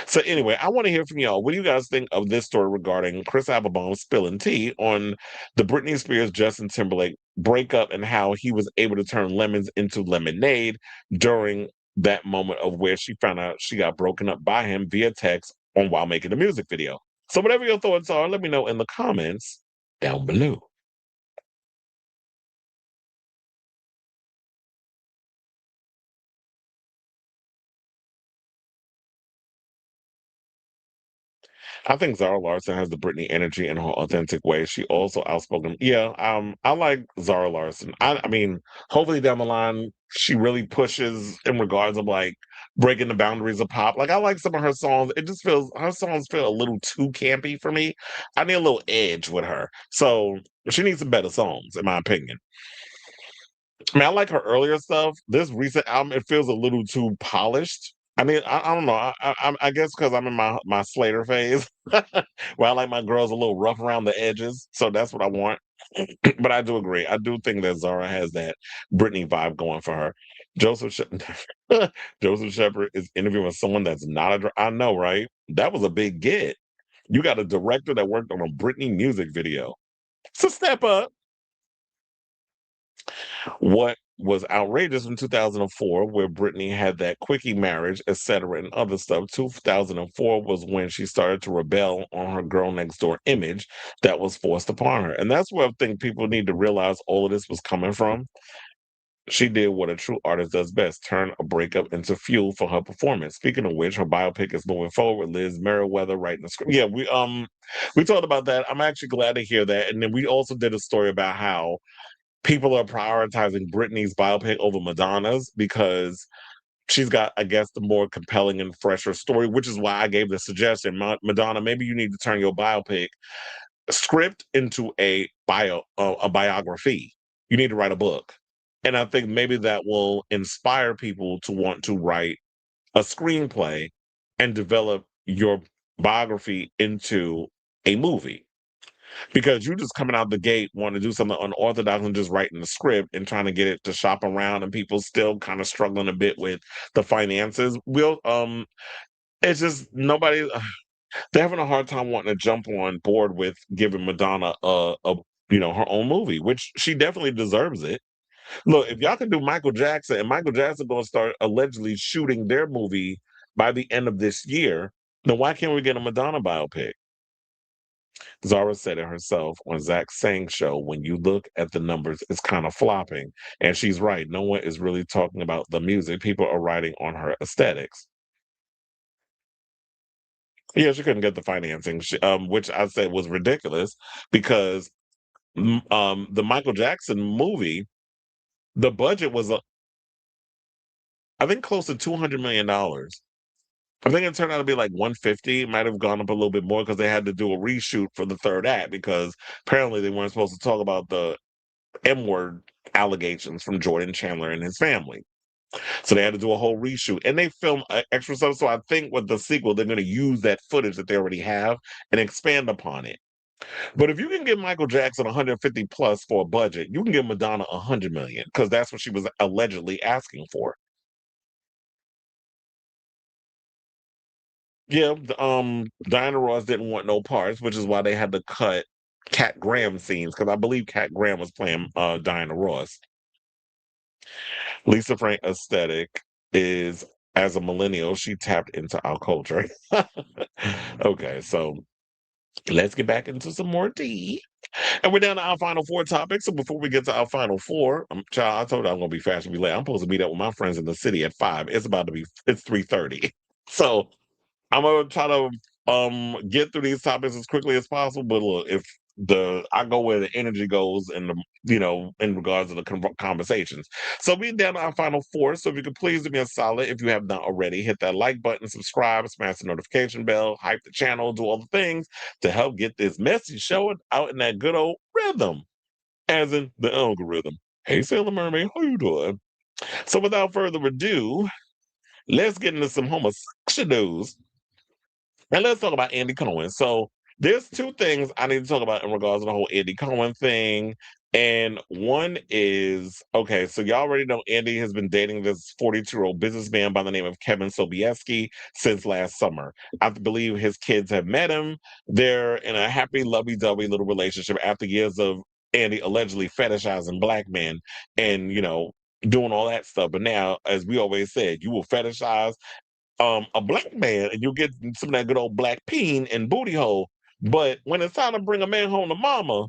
So anyway, I want to hear from y'all. What do you guys think of this story regarding Chris Applebaum spilling tea on the Britney Spears Justin Timberlake breakup and how he was able to turn lemons into lemonade during that moment of where she found out she got broken up by him via text on while making the music video. So whatever your thoughts are, let me know in the comments down below. I think Zara Larson has the Britney energy in her authentic way. She also outspoken. Yeah, I like Zara Larson. I mean, hopefully down the line she really pushes in regards of like breaking the boundaries of pop. Like I like some of her songs. It just feels her songs feel a little too campy for me. I need a little edge with her. So she needs some better songs, in my opinion. I mean, I like her earlier stuff. This recent album, it feels a little too polished. I mean, I don't know. I guess because I'm in my Slater phase, where I like my girls a little rough around the edges. So that's what I want. But I do agree. I do think that Zara has that Britney vibe going for her. Joseph Joseph Shepard is interviewing someone that's not I know, right? That was a big get. You got a director that worked on a Britney music video. It's a step up. What was outrageous in 2004, where Britney had that quickie marriage, etc., and other stuff. 2004 was when she started to rebel on her girl next door image that was forced upon her. And that's where I think people need to realize all of this was coming from. She did what a true artist does best, turn a breakup into fuel for her performance. Speaking of which, her biopic is moving forward with Liz Meriwether writing the script. Yeah, we talked about that. I'm actually glad to hear that. And then we also did a story about how people are prioritizing Britney's biopic over Madonna's because she's got, I guess, the more compelling and fresher story, which is why I gave the suggestion, Madonna, maybe you need to turn your biopic script into a biography. You need to write a book. And I think maybe that will inspire people to want to write a screenplay and develop your biography into a movie. Because you just coming out the gate wanting to do something unorthodox and just writing the script and trying to get it to shop around and people still kind of struggling a bit with the finances. It's just nobody they're having a hard time wanting to jump on board with giving Madonna her own movie, which she definitely deserves it. Look, if y'all can do Michael Jackson, and Michael Jackson gonna start allegedly shooting their movie by the end of this year, then why can't we get a Madonna biopic? Zara said it herself on Zach Sang's show. When you look at the numbers, it's kind of flopping. And she's right. No one is really talking about the music. People are writing on her aesthetics. Yeah, she couldn't get the financing, which I said was ridiculous because the Michael Jackson movie, the budget was, I think, close to $200 million. I think it turned out to be like 150. It might have gone up a little bit more because they had to do a reshoot for the third act because apparently they weren't supposed to talk about the M word allegations from Jordan Chandler and his family. So they had to do a whole reshoot, and they filmed extra stuff. So I think with the sequel, they're going to use that footage that they already have and expand upon it. But if you can give Michael Jackson 150 plus for a budget, you can give Madonna 100 million because that's what she was allegedly asking for. Yeah, Diana Ross didn't want no parts, which is why they had to cut Cat Graham scenes because I believe Cat Graham was playing Diana Ross. Lisa Frank aesthetic is as a millennial, she tapped into our culture. Okay, so let's get back into some more tea. And we're down to our final four topics. So before we get to our final four, child, I told you I'm gonna be fast and be late. I'm supposed to meet up with my friends in the city at 5. It's 3:30. So I'm gonna try to get through these topics as quickly as possible. But look, if I go where the energy goes in in regards to the conversations. So we down to our final four. So if you could please do me a solid, if you have not already, hit that like button, subscribe, smash the notification bell, hype the channel, do all the things to help get this messy show out in that good old rhythm, as in the algorithm. Hey, Sailor Mermaid, how you doing? So without further ado, let's get into some homosexual news. And let's talk about Andy Cohen. So there's two things I need to talk about in regards to the whole Andy Cohen thing. And one is okay, so y'all already know Andy has been dating this 42-year-old businessman by the name of Kevin Sobieski since last summer. I believe his kids have met him. They're in a happy, lovey-dovey little relationship after years of Andy allegedly fetishizing black men and, doing all that stuff. But now, as we always said, you will fetishize a black man and you get some of that good old black peen and booty hole. But when it's time to bring a man home to mama,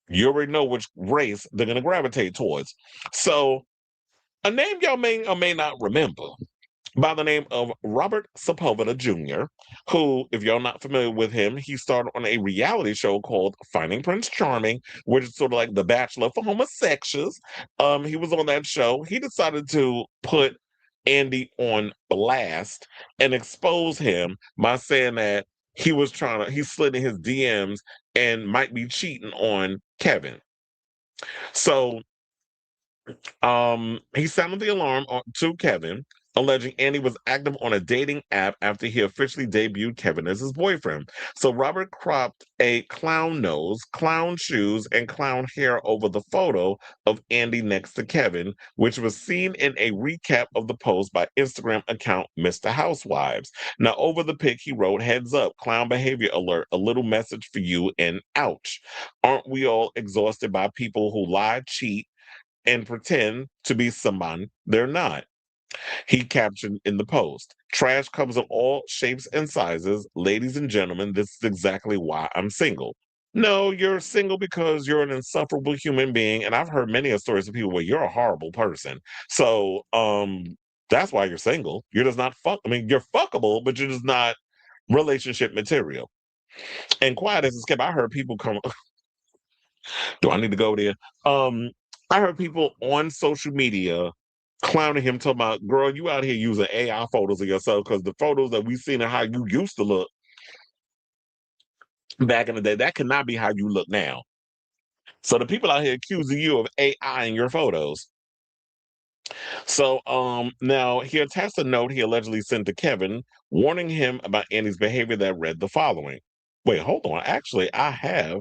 you already know which race they're gonna gravitate towards. So a name y'all may or may not remember by the name of Robert Sepulveda Jr., who, if y'all not familiar with him, he starred on a reality show called Finding Prince Charming, which is sort of like The Bachelor for homosexuals. He was on that show. He decided to put Andy on blast and expose him by saying that he slid in his DMs and might be cheating on Kevin. So he sounded the alarm to Kevin, alleging Andy was active on a dating app after he officially debuted Kevin as his boyfriend. So Robert cropped a clown nose, clown shoes, and clown hair over the photo of Andy next to Kevin, which was seen in a recap of the post by Instagram account Mr. Housewives. Now, over the pic, he wrote, "Heads up, clown behavior alert, a little message for you, and ouch. Aren't we all exhausted by people who lie, cheat, and pretend to be someone they're not?" He captioned in the post, "Trash comes in all shapes and sizes. Ladies and gentlemen, this is exactly why I'm single." No, you're single because you're an insufferable human being. And I've heard many of stories of people where you're a horrible person. So that's why you're single. You're just not you're fuckable, but you're just not relationship material. And quiet as it's kept, I heard people come do I need to go there? Um, I heard people on social media clowning him, talking about, "Girl, you out here using AI photos of yourself because the photos that we seen and how you used to look back in the day, that cannot be how you look now." So the people out here accusing you of AI in your photos. So now he attached a note he allegedly sent to Kevin, warning him about Andy's behavior that read the following. Wait, hold on. Actually, I have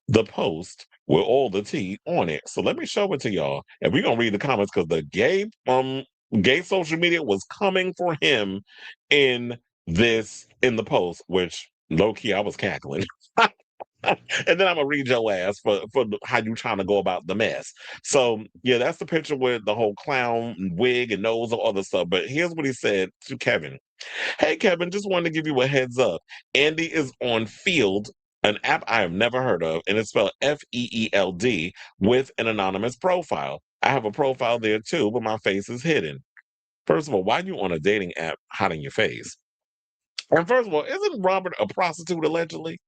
the post with all the tea on it. So let me show it to y'all. And we're gonna read the comments because the gay social media was coming for him in in the post, which low key I was cackling. And then I'm gonna read your ass for how you trying to go about the mess. So yeah, that's the picture with the whole clown wig and nose and other stuff. But here's what he said to Kevin: "Hey Kevin, just wanted to give you a heads up. Andy is on Field, an app I have never heard of, and it's spelled FEELD with an anonymous profile. I have a profile there too, but my face is hidden." First of all, why you on a dating app hiding your face? And first of all, isn't Robert a prostitute allegedly?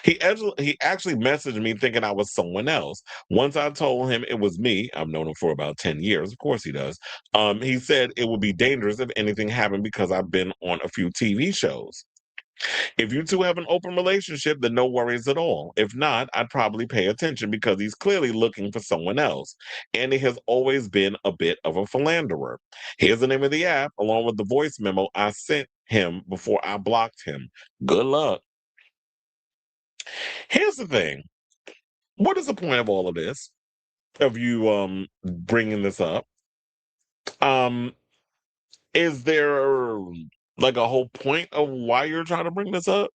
He actually messaged me thinking I was someone else. Once I told him it was me, I've known him for about 10 years. Of course he does. He said it would be dangerous if anything happened because I've been on a few TV shows. If you two have an open relationship, then no worries at all. If not, I'd probably pay attention because he's clearly looking for someone else. And he has always been a bit of a philanderer. Here's the name of the app, along with the voice memo I sent him before I blocked him. Good luck. Here's the thing. What is the point of all of this? Of you bringing this up? Um, is there like a whole point of why you're trying to bring this up?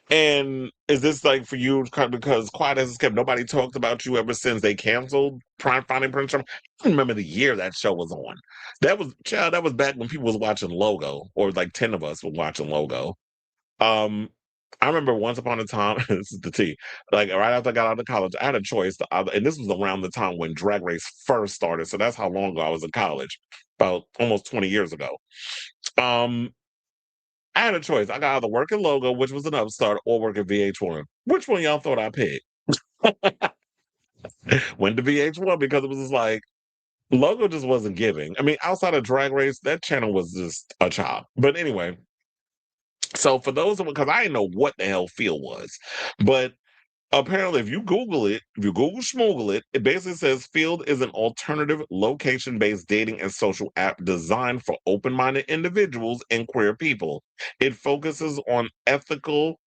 And is this like for you because Quiet as it's kept, nobody talked about you ever since they canceled Prime Finding Prince Charming? I don't remember the year that show was on. That was child, that was back when people was watching Logo, or like 10 of us were watching Logo. Um, I remember once upon a time, this is the tea, like right after I got out of college, I had a choice to either, and this was around the time when Drag Race first started. So that's how long ago I was in college, about almost 20 years ago. Um, I had a choice. I got either work at Logo, which was an upstart, or work at VH1. Which one y'all thought I picked? Went to VH1 because it was just like Logo just wasn't giving. I mean, outside of Drag Race, that channel was just a chop. But anyway, so for those of because I didn't know what the hell Feel was, but apparently, if you Google it, if you Google Schmoogle it, it basically says Field is an alternative location based dating and social app designed for open minded individuals and queer people. It focuses on ethical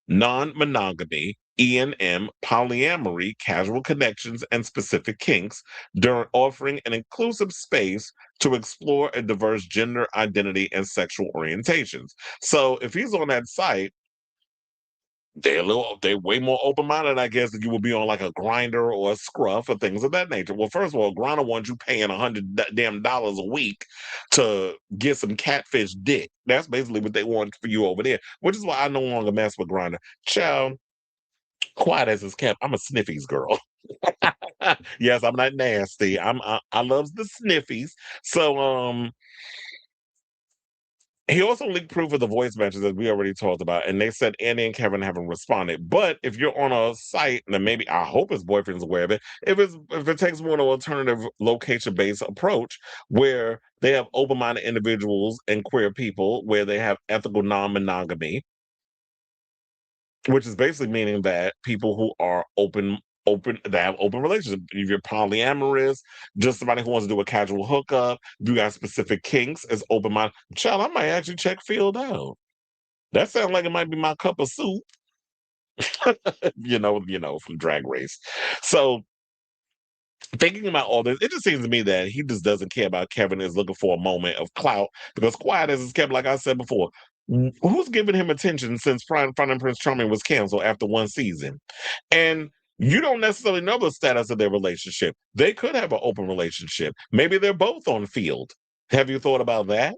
non monogamy, E&M, polyamory, casual connections, and specific kinks, during offering an inclusive space to explore a diverse gender identity and sexual orientations. So if he's on that site, they're way more open-minded, I guess, than you would be on like a Grinder or a Scruff or things of that nature. Well, first of all, Grinder wants you paying $100 a week to get some catfish dick. That's basically what they want for you over there, which is why I no longer mess with Grinder. Child, Quiet as it's kept, I'm a sniffies girl. Yes, I'm not nasty. I love the sniffies. So he also leaked proof of the voice matches that we already talked about, and they said Andy and Kevin haven't responded. But if you're on a site, then maybe I hope his boyfriend's aware of it. If it takes more an alternative location-based approach where they have open-minded individuals and queer people, where they have ethical non-monogamy, which is basically meaning that people who are open that have open relationships. If you're polyamorous, just somebody who wants to do a casual hookup, if you got specific kinks, is open minded. Child, I might actually check Field out. That sounds like it might be my cup of soup, from Drag Race. So thinking about all this, it just seems to me that he just doesn't care about Kevin, is looking for a moment of clout because Quiet as it's kept, like I said before, who's giving him attention since Finding Prince Charming was canceled after one season? And you don't necessarily know the status of their relationship. They could have an open relationship. Maybe they're both on Field. Have you thought about that?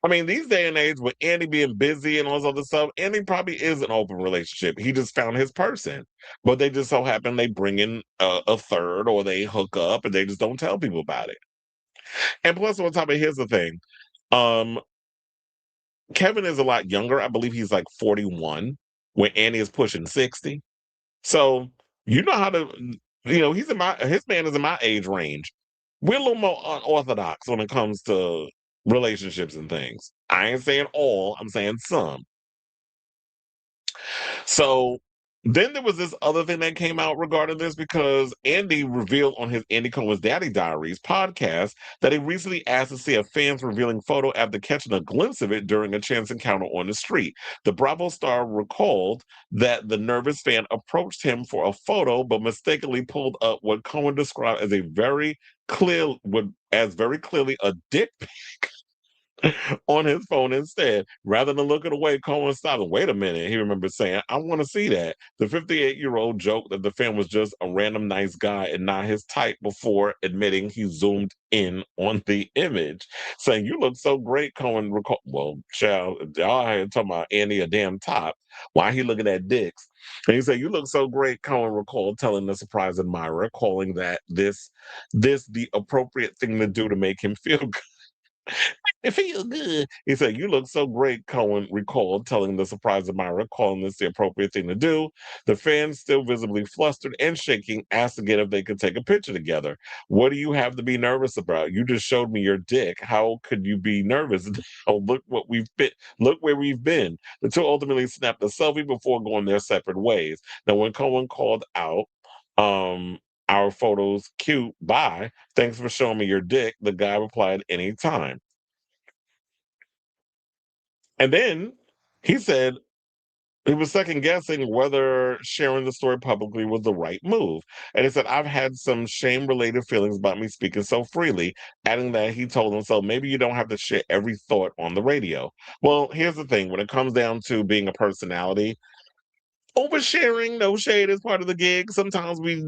I mean, these day and age with Andy being busy and all this other stuff, Andy probably is an open relationship. He just found his person, but they just so happen they bring in a third or they hook up and they just don't tell people about it. And plus, on top of here's the thing, um, Kevin is a lot younger. I believe he's like 41, when Andy is pushing 60. So you know how to, his man is in my age range. We're a little more unorthodox when it comes to relationships and things. I ain't saying all, I'm saying some. So then there was this other thing that came out regarding this because Andy revealed on his Andy Cohen's Daddy Diaries podcast that he recently asked to see a fan's revealing photo after catching a glimpse of it during a chance encounter on the street. The Bravo star recalled that the nervous fan approached him for a photo, but mistakenly pulled up what Cohen described as very clearly a dick on his phone instead. Rather than looking away, Cohen stopped and wait a minute. He remembers saying, I want to see that. The 58-year-old joked that the fan was just a random nice guy and not his type before admitting he zoomed in on the image, saying, You look so great, Cohen recalled. Well, child, y'all had talking about Andy a damn top. Why he looking at dicks? And he said, You look so great, Cohen recalled, telling the surprised admirer, calling that this the appropriate thing to do to make him feel good. It feels good. He said, "You look so great," Cohen recalled, telling the surprised admirer, calling this the appropriate thing to do. The fans, still visibly flustered and shaking, asked again if they could take a picture together. "What do you have to be nervous about? You just showed me your dick. How could you be nervous? Oh, look what we've been. Look where we've been." The two ultimately snapped a selfie before going their separate ways. Now, when Cohen called out, um, "Our photos cute. Bye. Thanks for showing me your dick," the guy replied, "Anytime." And then he said he was second guessing whether sharing the story publicly was the right move. And he said, "I've had some shame related feelings about me speaking so freely," adding that he told himself, maybe you don't have to share every thought on the radio. Well, here's the thing, when it comes down to being a personality, oversharing, no shade, is part of the gig. Sometimes we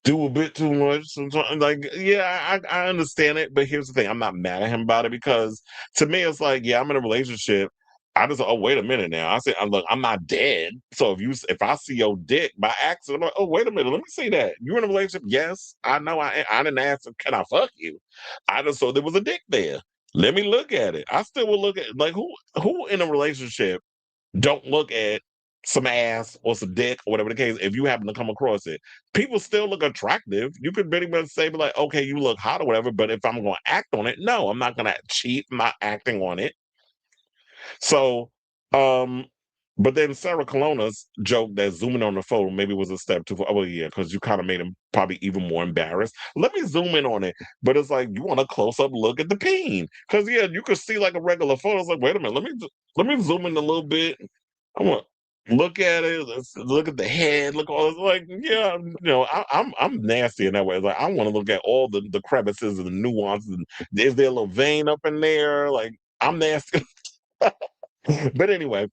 do a bit too much sometimes. Like, yeah, I understand it, but here's the thing: I'm not mad at him about it because to me, it's like, yeah, I'm in a relationship. I just, oh, wait a minute now. I said, look, I'm not dead. So if I see your dick by accident, I'm like, oh, wait a minute, let me see that. You in a relationship? Yes, I know. I didn't ask, can I fuck you? I just saw there was a dick there. Let me look at it. I still will look at, like, who in a relationship don't look at some ass or some dick or whatever the case, if you happen to come across it. People still look attractive. You could pretty much say, be like, okay, you look hot or whatever, but if I'm going to act on it, no, I'm not going to cheat. I'm not acting on it. So, um, but then Sarah Colonna's joke that zooming on the photo maybe was a step too far. Oh, well, yeah, because you kind of made him probably even more embarrassed. Let me zoom in on it. But it's like, you want a close up look at the peen. Because, yeah, you could see like a regular photo. It's like, wait a minute, let me zoom in a little bit. I want look at it. Let's look at the head. Look all. It's like, yeah, I'm nasty in that way. It's like, I want to look at all the crevices and the nuances. And is there a little vein up in there? Like, I'm nasty. But anyway,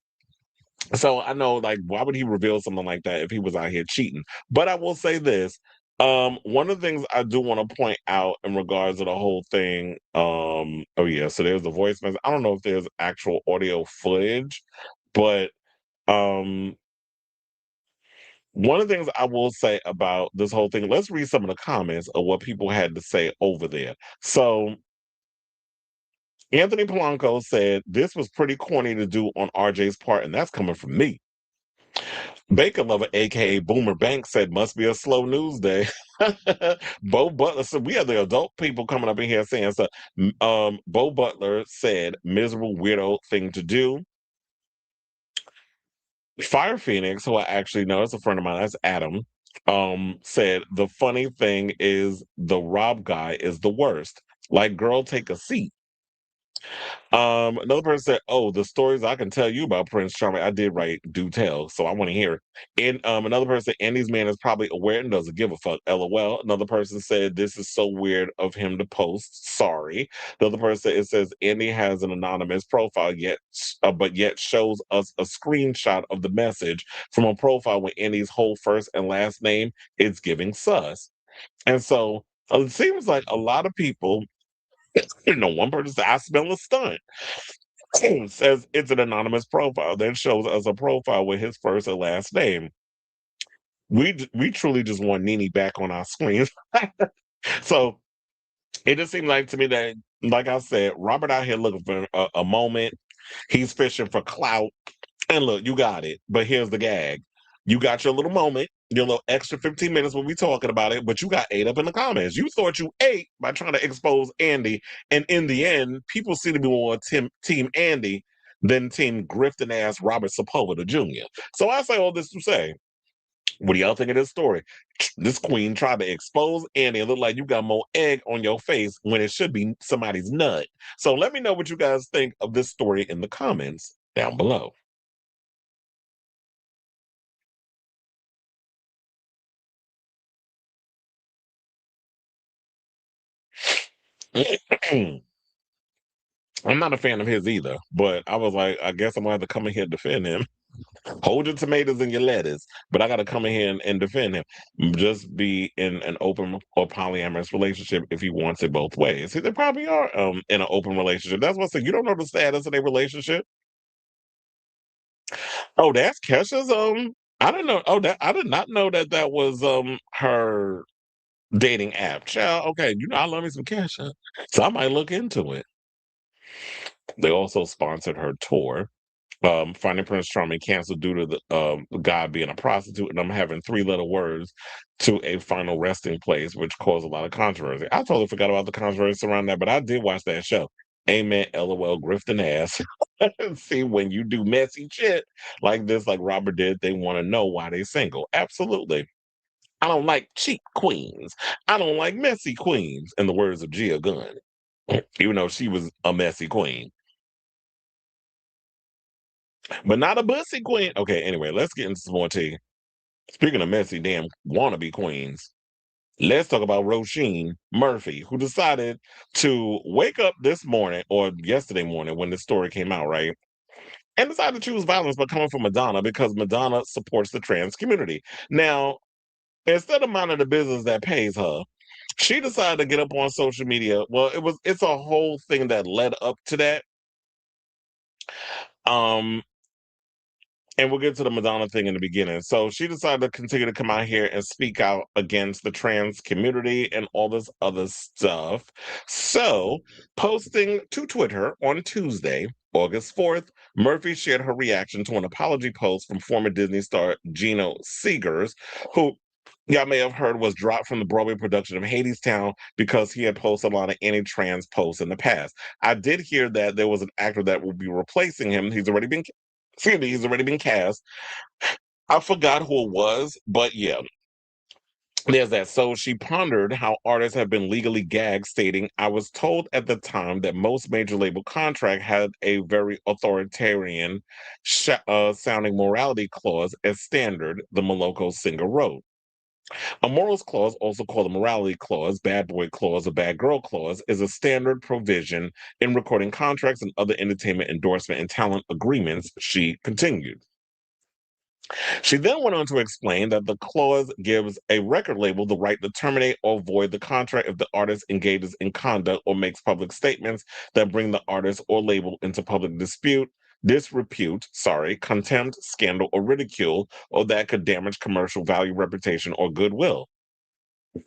so I know, like, why would he reveal something like that if he was out here cheating? But I will say this. One of the things I do want to point out in regards to the whole thing, oh yeah, so there's the voice message. I don't know if there's actual audio footage, but um one of the things I will say about this whole thing, let's read some of the comments of what people had to say over there. So Anthony Polanco said this was pretty corny to do on RJ's part, and that's coming from me. Baker Lover, aka Boomer Banks, said must be a slow news day. Bo Butler, so we have the adult people coming up in here saying so. Bo Butler said miserable weirdo thing to do. Fire Phoenix, who I actually know, is a friend of mine, that's Adam, said the funny thing is the Rob guy is the worst. Like, girl, take a seat. Another person said, "Oh, the stories I can tell you about Prince Charming, I did write do tell, so I want to hear it." And another person said, "Andy's man is probably aware and doesn't give a fuck." LOL. Another person said, "This is so weird of him to post. Sorry." The other person said, it says Andy has an anonymous profile, but yet shows us a screenshot of the message from a profile with Andy's whole first and last name. It's giving sus. And so it seems like a lot of people. One person said, "I smell a stunt." Says it's an anonymous profile, then shows us a profile with his first and last name. We truly just want Nene back on our screens. So it just seemed like to me that, like I said, Robert out here looking for a moment. He's fishing for clout. And look, you got it. But here's the gag. You got your little moment, your little extra 15 minutes when we talking about it, but you got ate up in the comments. You thought you ate by trying to expose Andy. And in the end, people seem to be more team Andy than team grifting ass Robert Sepulveda Jr. So I say all this to say, what do y'all think of this story? This queen tried to expose Andy and look like you got more egg on your face when it should be somebody's nut. So let me know what you guys think of this story in the comments down below. I'm not a fan of his either, but I was like, I guess I'm gonna have to come in here and defend him. Hold your tomatoes and your lettuce, but I gotta come in here and defend him. Just be in an open or polyamorous relationship if he wants it both ways. See, they probably are in an open relationship. That's what I said. You don't know the status of their relationship. Oh, that's Kesha's I didn't know. Oh, that I did not know that was her. dating app. Child, okay, I love me some Cash App. So I might look into it. They also sponsored her tour. Finding Prince Charming canceled due to the guy being a prostitute and them having three-letter words to a final resting place, which caused a lot of controversy. I totally forgot about the controversy around that, but I did watch that show. Amen, LOL, grifting ass. See, when you do messy shit like this, like Robert did, they want to know why they single. Absolutely. I don't like cheap queens. I don't like messy queens, in the words of Gia Gunn, even though she was a messy queen. But not a bussy queen. Okay, anyway, let's get into some more tea. Speaking of messy damn wannabe queens, let's talk about Róisín Murphy, who decided to wake up this morning or yesterday morning when this story came out, right? And decided to choose violence by coming for Madonna because Madonna supports the trans community. Now, instead of minding the business that pays her, she decided to get up on social media. Well, it's a whole thing that led up to that. Um, And we'll get to the Madonna thing in the beginning. So she decided to continue to come out here and speak out against the trans community and all this other stuff. So, posting to Twitter on Tuesday, August 4th, Murphy shared her reaction to an apology post from former Disney star Gino Seegers, who y'all may have heard was dropped from the Broadway production of Hadestown because he had posted a lot of anti-trans posts in the past. I did hear that there was an actor that will be replacing him. He's already been cast. I forgot who it was, but yeah, there's that. So she pondered how artists have been legally gagged, stating, I was told at the time that most major label contract had a very authoritarian sounding morality clause as standard, the Moloko singer wrote. A morals clause, also called a morality clause, bad boy clause, or bad girl clause, is a standard provision in recording contracts and other entertainment endorsement and talent agreements, she continued. She then went on to explain that the clause gives a record label the right to terminate or void the contract if the artist engages in conduct or makes public statements that bring the artist or label into public disrepute, contempt, scandal, or ridicule, or that could damage commercial value, reputation, or goodwill.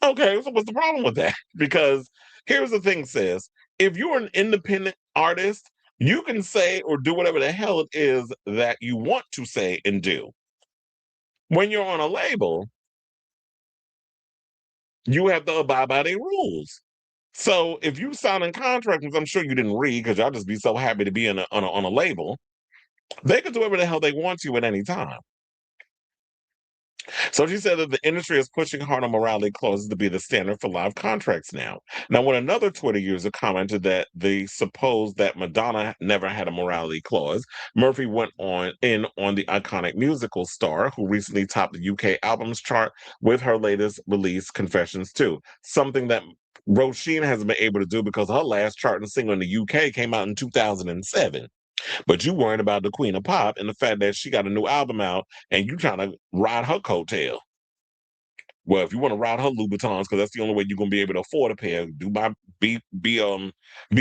Okay, so what's the problem with that? Because here's the thing, sis. If you're an independent artist, you can say or do whatever the hell it is that you want to say and do. When you're on a label, you have to abide by their rules. So if you sign in contract, which I'm sure you didn't read because y'all just be so happy to be on a label, they can do whatever the hell they want to at any time. So she said that the industry is pushing hard on morality clauses to be the standard for live contracts now. Now, when another Twitter user commented that they supposed that Madonna never had a morality clause, Murphy went on the iconic musical Starr, who recently topped the UK albums chart with her latest release, Confessions 2, something that Róisín hasn't been able to do because her last charting single in the UK came out in 2007. But you worrying about the Queen of Pop and the fact that she got a new album out and you trying to ride her coattail. Well, if you want to ride her Louboutins, because that's the only way you're gonna be able to afford a pair, be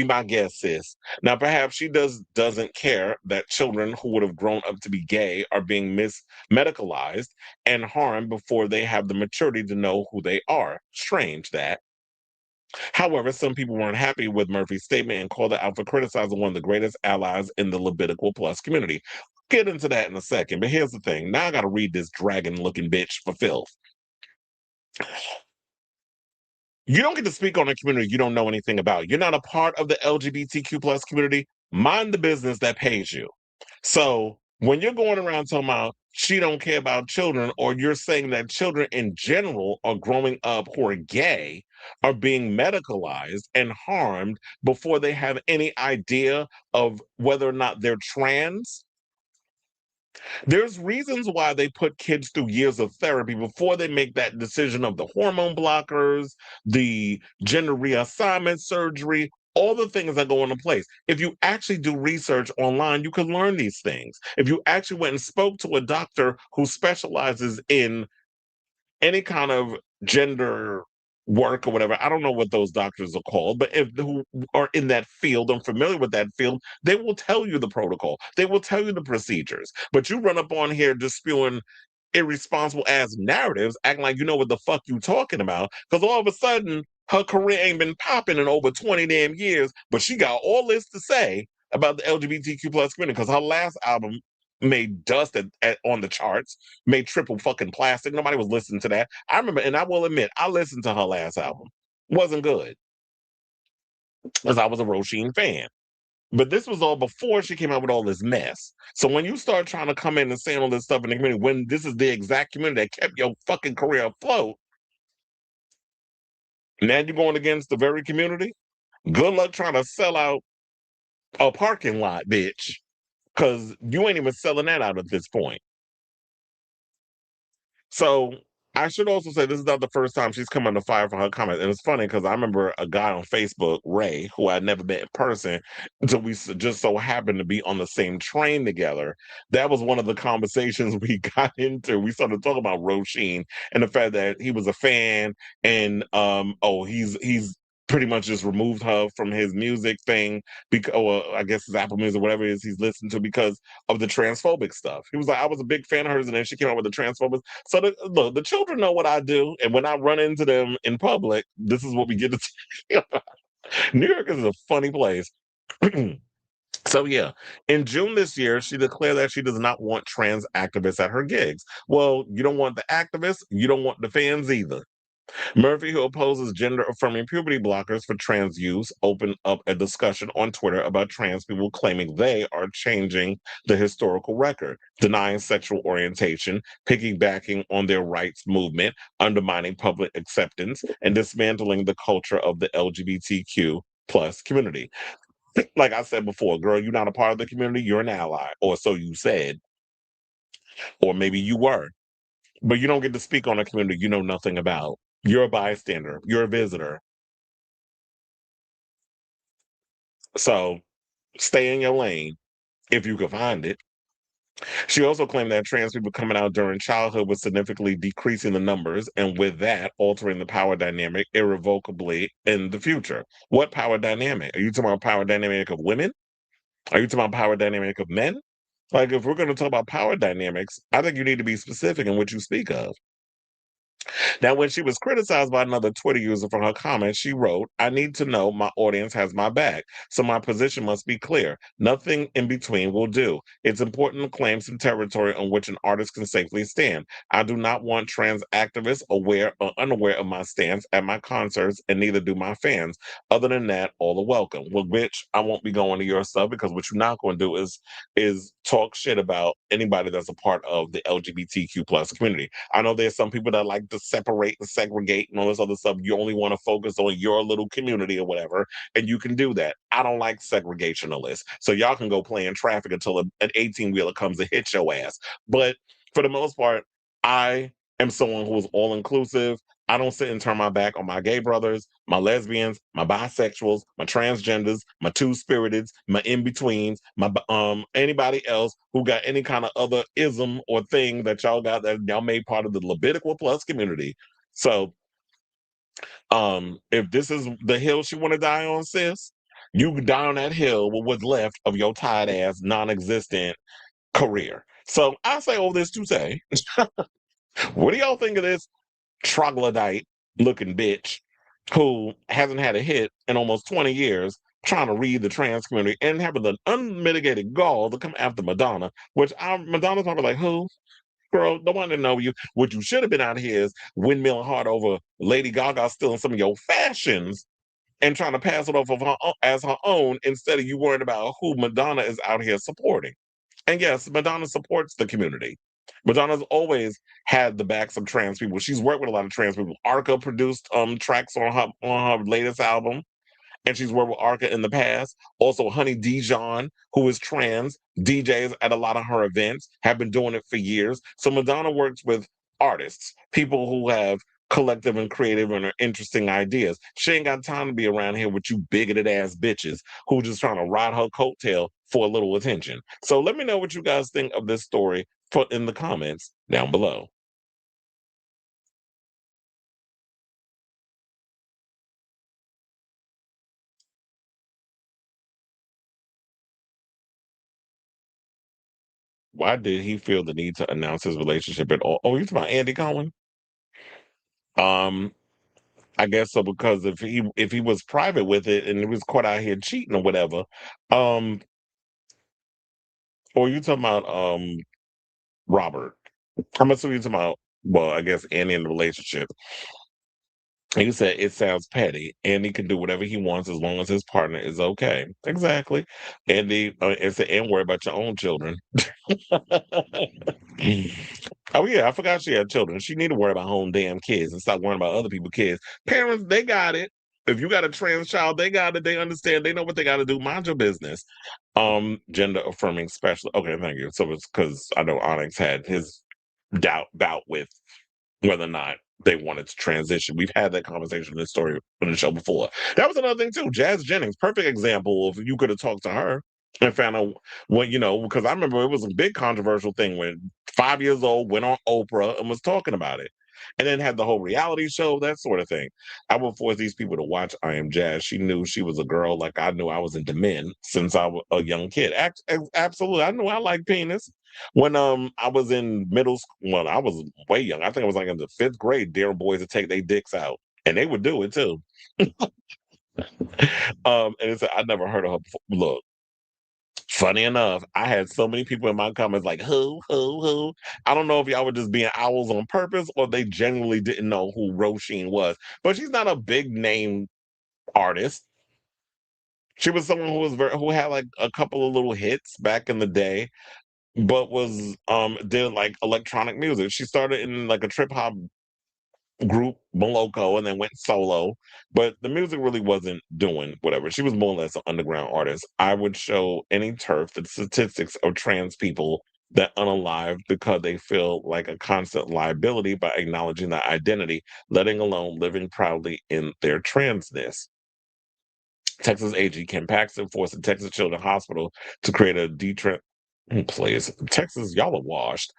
my guest, sis. Now perhaps she doesn't care that children who would have grown up to be gay are being medicalized and harmed before they have the maturity to know who they are. Strange that. However, some people weren't happy with Murphy's statement and called it out for criticizing one of the greatest allies in the Levitical Plus community. Get into that in a second, but here's the thing. Now I got to read this dragon-looking bitch for filth. You don't get to speak on a community you don't know anything about. You're not a part of the LGBTQ plus community. Mind the business that pays you. So when you're going around talking about she don't care about children, or you're saying that children in general are growing up who are gay, are being medicalized and harmed before they have any idea of whether or not they're trans, there's reasons why they put kids through years of therapy before they make that decision of the hormone blockers, the gender reassignment surgery, all the things that go into place. If you actually do research online, you can learn these things. If you actually went and spoke to a doctor who specializes in any kind of gender work or whatever, I don't know what those doctors are called, but if who are in that field and familiar with that field, they will tell you the protocol. They will tell you the procedures. But you run up on here just spewing irresponsible ass narratives, acting like you know what the fuck you talking about. Because all of a sudden, her career ain't been popping in over 20 damn years, but she got all this to say about the LGBTQ plus community because her last album made dust on the charts, made triple fucking plastic. Nobody was listening to that. I remember, and I will admit, I listened to her last album. Wasn't good because I was a Róisín fan. But this was all before she came out with all this mess. So when you start trying to come in and saying all this stuff in the community, when this is the exact community that kept your fucking career afloat, now you're going against the very community? Good luck trying to sell out a parking lot, bitch. Because you ain't even selling that out at this point. So I should also say this is not the first time she's come under fire for her comments. And it's funny because I remember a guy on Facebook, Ray, who I'd never met in person until we just so happened to be on the same train together. That was one of the conversations we got into. We started talking about Róisín and the fact that he was a fan and he's pretty much just removed her from his music thing because or I guess his Apple Music or whatever it is he's listened to because of the transphobic stuff. He was like, I was a big fan of hers, and then she came out with the transphobic. So look, the children know what I do, and when I run into them in public, this is what we get to see. New York is a funny place. So yeah, in June this year, she declared that she does not want trans activists at her gigs. Well, you don't want the activists, you don't want the fans either. Murphy, who opposes gender affirming puberty blockers for trans use, opened up a discussion on Twitter about trans people claiming they are changing the historical record, denying sexual orientation, piggybacking on their rights movement, undermining public acceptance, and dismantling the culture of the LGBTQ plus community. Like I said before, girl, you're not a part of the community, you're an ally, or so you said, or maybe you were. But you don't get to speak on a community you know nothing about. You're a bystander, you're a visitor. So stay in your lane if you can find it. She also claimed that trans people coming out during childhood was significantly decreasing the numbers, and with that, altering the power dynamic irrevocably in the future. What power dynamic? Are you talking about power dynamic of women? Are you talking about power dynamic of men? Like, if we're going to talk about power dynamics, I think you need to be specific in what you speak of. Now, when she was criticized by another Twitter user for her comments, she wrote, I need to know my audience has my back, so my position must be clear. Nothing in between will do. It's important to claim some territory on which an artist can safely stand. I do not want trans activists aware or unaware of my stance at my concerts, and neither do my fans. Other than that, all are welcome. Well, bitch, I won't be going to your stuff because what you're not going to do is talk shit about anybody that's a part of the LGBTQ plus community. I know there's some people that like to separate and segregate and all this other stuff. You only want to focus on your little community or whatever, and you can do that. I don't like segregationalists. So y'all can go play in traffic until an 18-wheeler comes and hits your ass. But for the most part, I am someone who is all inclusive. I don't sit and turn my back on my gay brothers, my lesbians, my bisexuals, my transgenders, my two-spiriteds, my in-betweens, my anybody else who got any kind of other ism or thing that y'all got that y'all made part of the Levitical plus community. So if this is the hill she want to die on, sis, you can die on that hill with what's left of your tired ass, non-existent career. So I say all this to say, what do y'all think of this troglodyte looking bitch who hasn't had a hit in almost 20 years trying to read the trans community and having the unmitigated gall to come after Madonna, which Madonna's probably like, who? Girl, no one to know you. What you should have been out here is windmilling hard over Lady Gaga stealing some of your fashions and trying to pass it off of as her own instead of you worrying about who Madonna is out here supporting. And yes, Madonna supports the community. Madonna's always had the backs of trans people. She's worked with a lot of trans people. Arca produced tracks on her latest album, and she's worked with Arca in the past. Also, Honey Dijon, who is trans, DJs at a lot of her events, have been doing it for years. So Madonna works with artists, people who have collective and creative and are interesting ideas. She ain't got time to be around here with you bigoted ass bitches who just trying to ride her coattail for a little attention. So let me know what you guys think of this story. Put in the comments down below. Why did he feel the need to announce his relationship at all? Oh, you talking about Andy Cohen? Um, I guess so because if he was private with it and he was caught out here cheating or whatever, um, or you talking about Robert? I'm assuming you talking about well, I guess Andy in the relationship. He said it sounds petty. Andy can do whatever he wants as long as his partner is okay. Exactly. Andy, and said, and worry about your own children. Oh yeah, I forgot she had children. She need to worry about her own damn kids and stop worrying about other people's kids. Parents, they got it. If you got a trans child, they got it. They understand. They know what they got to do. Mind your business. Gender affirming special. Okay, thank you. So it's because I know Onyx had his bout with whether or not they wanted to transition. We've had that conversation in this story on the show before. That was another thing too. Jazz Jennings, perfect example of you could have talked to her and found out what because I remember it was a big controversial thing when 5 years old went on Oprah and was talking about it. And then had the whole reality show, that sort of thing. I would force these people to watch I Am Jazz. She knew she was a girl like I knew I was into men since I was a young kid. Absolutely. I knew I liked penis. When I was in middle school, well, I was way young. I think I was like in the fifth grade, daring boys to take their dicks out. And they would do it too. And it's I never heard of her before. Look, funny enough, I had so many people in my comments like, who? I don't know if y'all were just being owls on purpose or they genuinely didn't know who Róisín was. But she's not a big name artist. She was someone who had like a couple of little hits back in the day, but was did like electronic music. She started in like a trip hop group, Moloko, and then went solo. But the music really wasn't doing whatever. She was more or less an underground artist. I would show any turf the statistics of trans people that unalive because they feel like a constant liability by acknowledging that identity, letting alone living proudly in their transness. Texas AG Ken Paxton forced the Texas Children's Hospital to create a place. Texas, y'all are washed.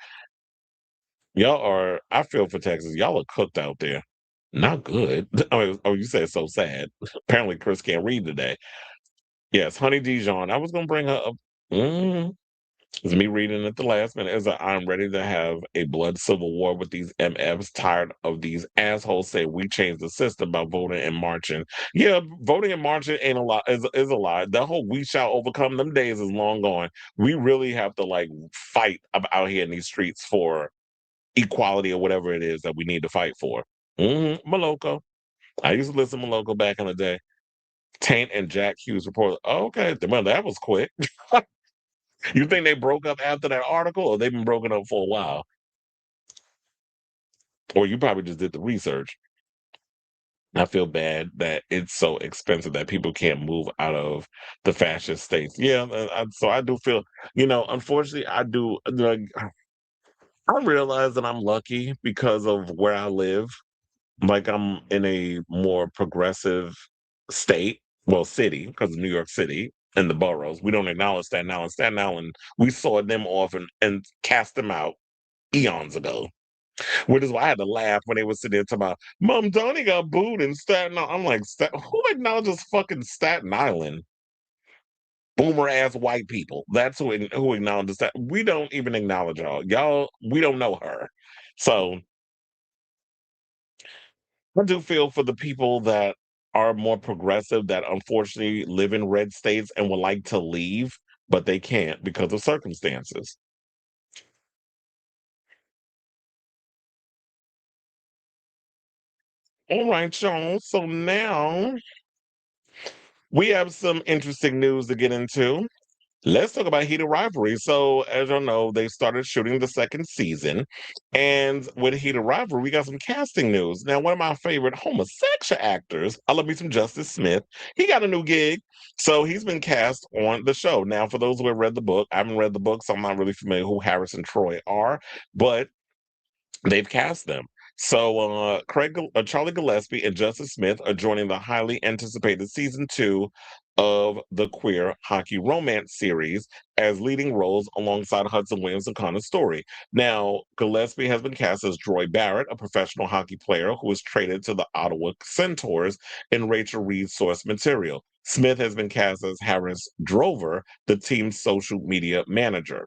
Y'all are, I feel for Texas. Y'all are cooked out there. Not good. Oh, you said so sad. Apparently, Chris can't read today. Yes, Honey Dijon. I was going to bring her up. Mm, it's me reading at the last minute. I'm ready to have a blood civil war with these MFs. Tired of these assholes say we changed the system by voting and marching. Yeah, voting and marching ain't a lot. Is a lie. The whole we shall overcome them days is long gone. We really have to like fight out here in these streets for equality or whatever it is that we need to fight for. Maloko. I used to listen to Maloko back in the day. Taint and Jack Hughes report. Oh, okay, well, that was quick. You think they broke up after that article, or they've been broken up for a while? Or you probably just did the research. I feel bad that it's so expensive that people can't move out of the fascist states. Yeah, so I do feel, unfortunately, I do. Like, I realize that I'm lucky because of where I live. Like I'm in a more progressive state, well, city, because of New York City and the boroughs. We don't acknowledge Staten Island. Staten Island, we saw them off and cast them out eons ago. Which is why I had to laugh when they were sitting there talking about, Mom, Donnie got booed in Staten Island. I'm like, who acknowledges fucking Staten Island? Boomer ass white people. That's who acknowledges that. We don't even acknowledge y'all. Y'all, we don't know her. So I do feel for the people that are more progressive that unfortunately live in red states and would like to leave, but they can't because of circumstances. All right, y'all. So now we have some interesting news to get into. Let's talk about Heated Rivalry. So, as you know, they started shooting the second season. And with Heated Rivalry, we got some casting news. Now, one of my favorite homosexual actors, I love me some Justice Smith, he got a new gig. So he's been cast on the show. Now, for those who have read the book, I haven't read the book, so I'm not really familiar who Harris and Troy are, but they've cast them. So Charlie Gillespie and Justice Smith are joining the highly anticipated season 2 of the queer hockey romance series as leading roles alongside Hudson Williams and Connor Story. Now, Gillespie has been cast as Troy Barrett, a professional hockey player who was traded to the Ottawa Centaurs in Rachel Reed's source material. Smith has been cast as Harris Drover, the team's social media manager.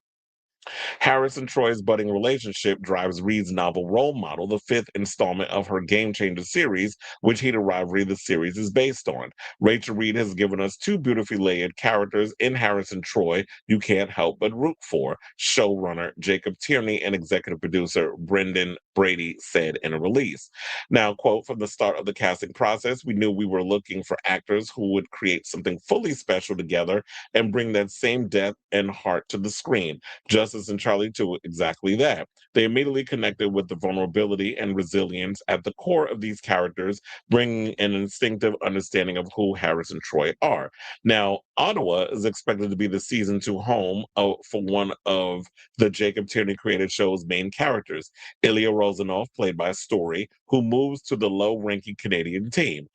Harris and Troy's budding relationship drives Reed's novel Role Model, the fifth installment of her Game Changer series, which Heated Rivalry the series is based on. Rachel Reed has given us two beautifully layered characters in Harris and Troy you can't help but root for, showrunner Jacob Tierney and executive producer Brendan Brady said in a release. Now, quote, from the start of the casting process, we knew we were looking for actors who would create something fully special together and bring that same depth and heart to the screen. Justice and Charlie do exactly that. They immediately connected with the vulnerability and resilience at the core of these characters, bringing an instinctive understanding of who Harris and Troy are. Now, Ottawa is expected to be the season two home for one of the Jacob Tierney created show's main characters, Ilya Rozanov, played by Story, who moves to the low-ranking Canadian team.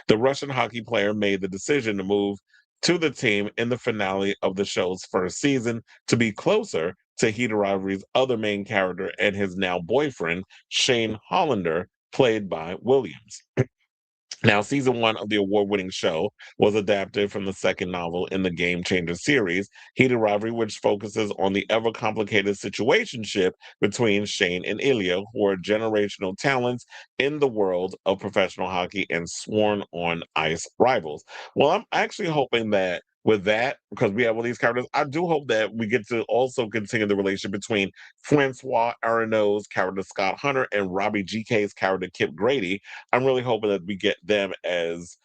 The Russian hockey player made the decision to move to the team in the finale of the show's first season to be closer to Heater Rivalry's other main character and his now boyfriend, Shane Hollander, played by Williams. Now, season one of the award winning show was adapted from the second novel in the Game Changer series, Heated Rivalry, which focuses on the ever complicated situationship between Shane and Ilya, who are generational talents in the world of professional hockey and sworn on ice rivals. Well, I'm actually hoping that with that, because we have all these characters, I do hope that we get to also continue the relationship between Francois Arenault's character Scott Hunter and Robbie GK's character Kip Grady. I'm really hoping that we get them as,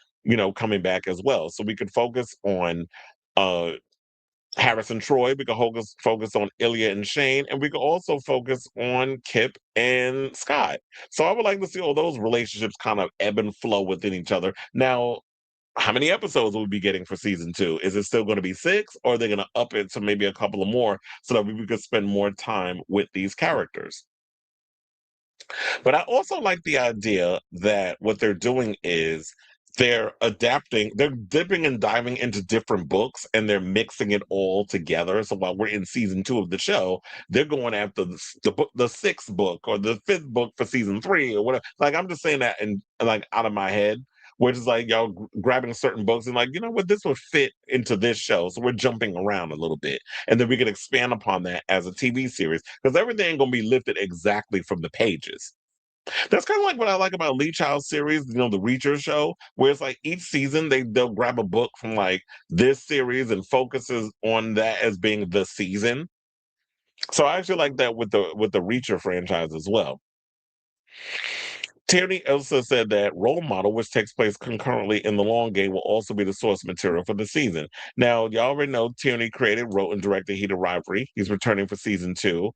coming back as well. So we could focus on uh Harrison Troy, we could focus on Ilya and Shane, and we could also focus on Kip and Scott. So I would like to see all those relationships kind of ebb and flow within each other. Now, how many episodes will we be getting for season two? Is it still going to be six, or are they going to up it to maybe a couple of more so that we could spend more time with these characters? But I also like the idea that what they're doing is they're dipping and diving into different books and they're mixing it all together. So while we're in season two of the show, they're going after the sixth book or the fifth book for season three or whatever. Like I'm just saying that and like out of my head. Which is like y'all grabbing certain books and like, you know what, this would fit into this show. So we're jumping around a little bit. And then we can expand upon that as a TV series. Because everything ain't gonna be lifted exactly from the pages. That's kind of like what I like about Lee Child series, the Reacher show, where it's like each season they'll grab a book from like this series and focuses on that as being the season. So I actually like that with the Reacher franchise as well. Tierney also said that Role Model, which takes place concurrently in the long game, will also be the source material for the season. Now, y'all already know Tierney created, wrote, and directed Heat of Rivalry. He's returning for season two.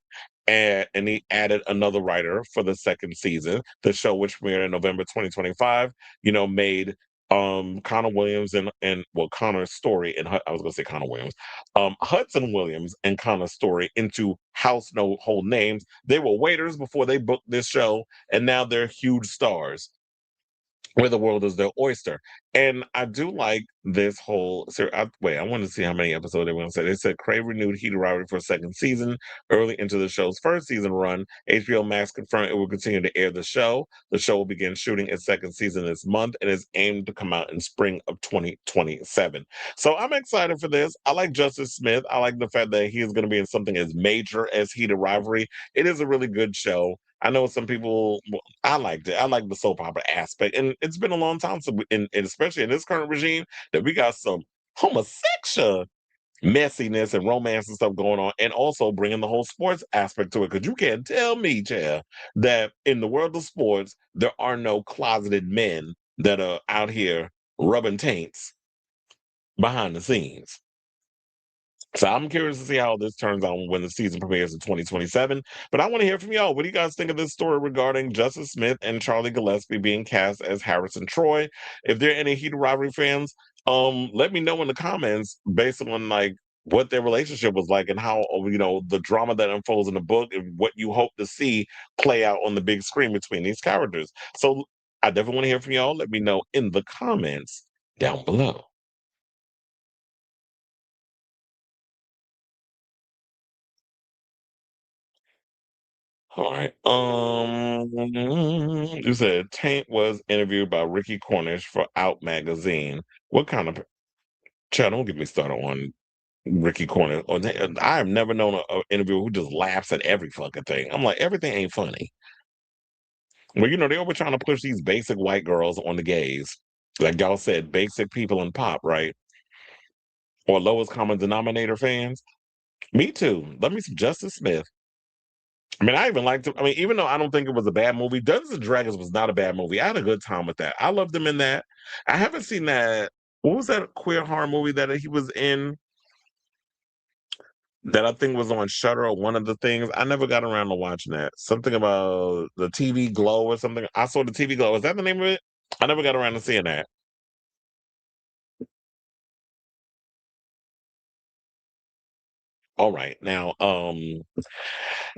And he added another writer for the second season. The show, which premiered in November 2025, made Connor Williams and well, Connor's story and I was gonna say Connor Williams, Hudson Williams and Connor's story into house no hold names. They were waiters before they booked this show, and now they're huge stars where the world is their oyster. And I do like this whole series. Wait, I want to see how many episodes they want to say. They said Crave renewed Heat Rivalry for a second season early into the show's first season run. HBO Max confirmed it will continue to air the show. The show will begin shooting its second season this month and is aimed to come out in spring of 2027. So I'm excited for this. I like Justice Smith. I like the fact that he is going to be in something as major as Heat of Rivalry. It is a really good show. I know some people. I liked it. I like the soap opera aspect, and it's been a long time. So, and especially in this current regime, that we got some homosexual messiness and romance and stuff going on, and also bringing the whole sports aspect to it. Because you can't tell me, Chair, that in the world of sports there are no closeted men that are out here rubbing taints behind the scenes. So I'm curious to see how this turns out when the season premieres in 2027. But I want to hear from y'all. What do you guys think of this story regarding Justice Smith and Charlie Gillespie being cast as Harrison Troy? If there are any Heat Rivalry fans, let me know in the comments based on like what their relationship was like and how the drama that unfolds in the book and what you hope to see play out on the big screen between these characters. So I definitely want to hear from y'all. Let me know in the comments down below. All right. You said Taint was interviewed by Ricky Cornish for Out magazine. What kind of chat? Don't get me started on. Ricky Corner. I have never known an interviewer who just laughs at every fucking thing. I'm like, everything ain't funny. Well, they always trying to push these basic white girls on the gays. Like y'all said, basic people in pop, right? Or lowest common denominator fans. Me too. Let me some Justice Smith. I mean, I even liked it. I mean, even though I don't think it was a bad movie, Dungeons and Dragons was not a bad movie. I had a good time with that. I loved him in that. I haven't seen that. What was that queer horror movie that he was in that I think was on Shutter or one of the things? I never got around to watching that. Something about the TV Glow or something. I saw the TV Glow. Is that the name of it? I never got around to seeing that. All right. Now,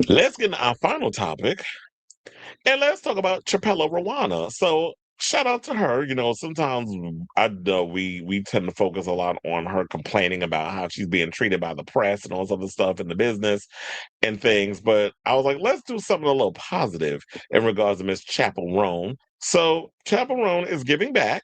let's get into our final topic. And let's talk about Chappell Rowana. So shout out to her. Sometimes I know we tend to focus a lot on her complaining about how she's being treated by the press and all this other stuff in the business and things. But I was like, let's do something a little positive in regards to Miss Chappell Roan. So Chappell Roan is giving back.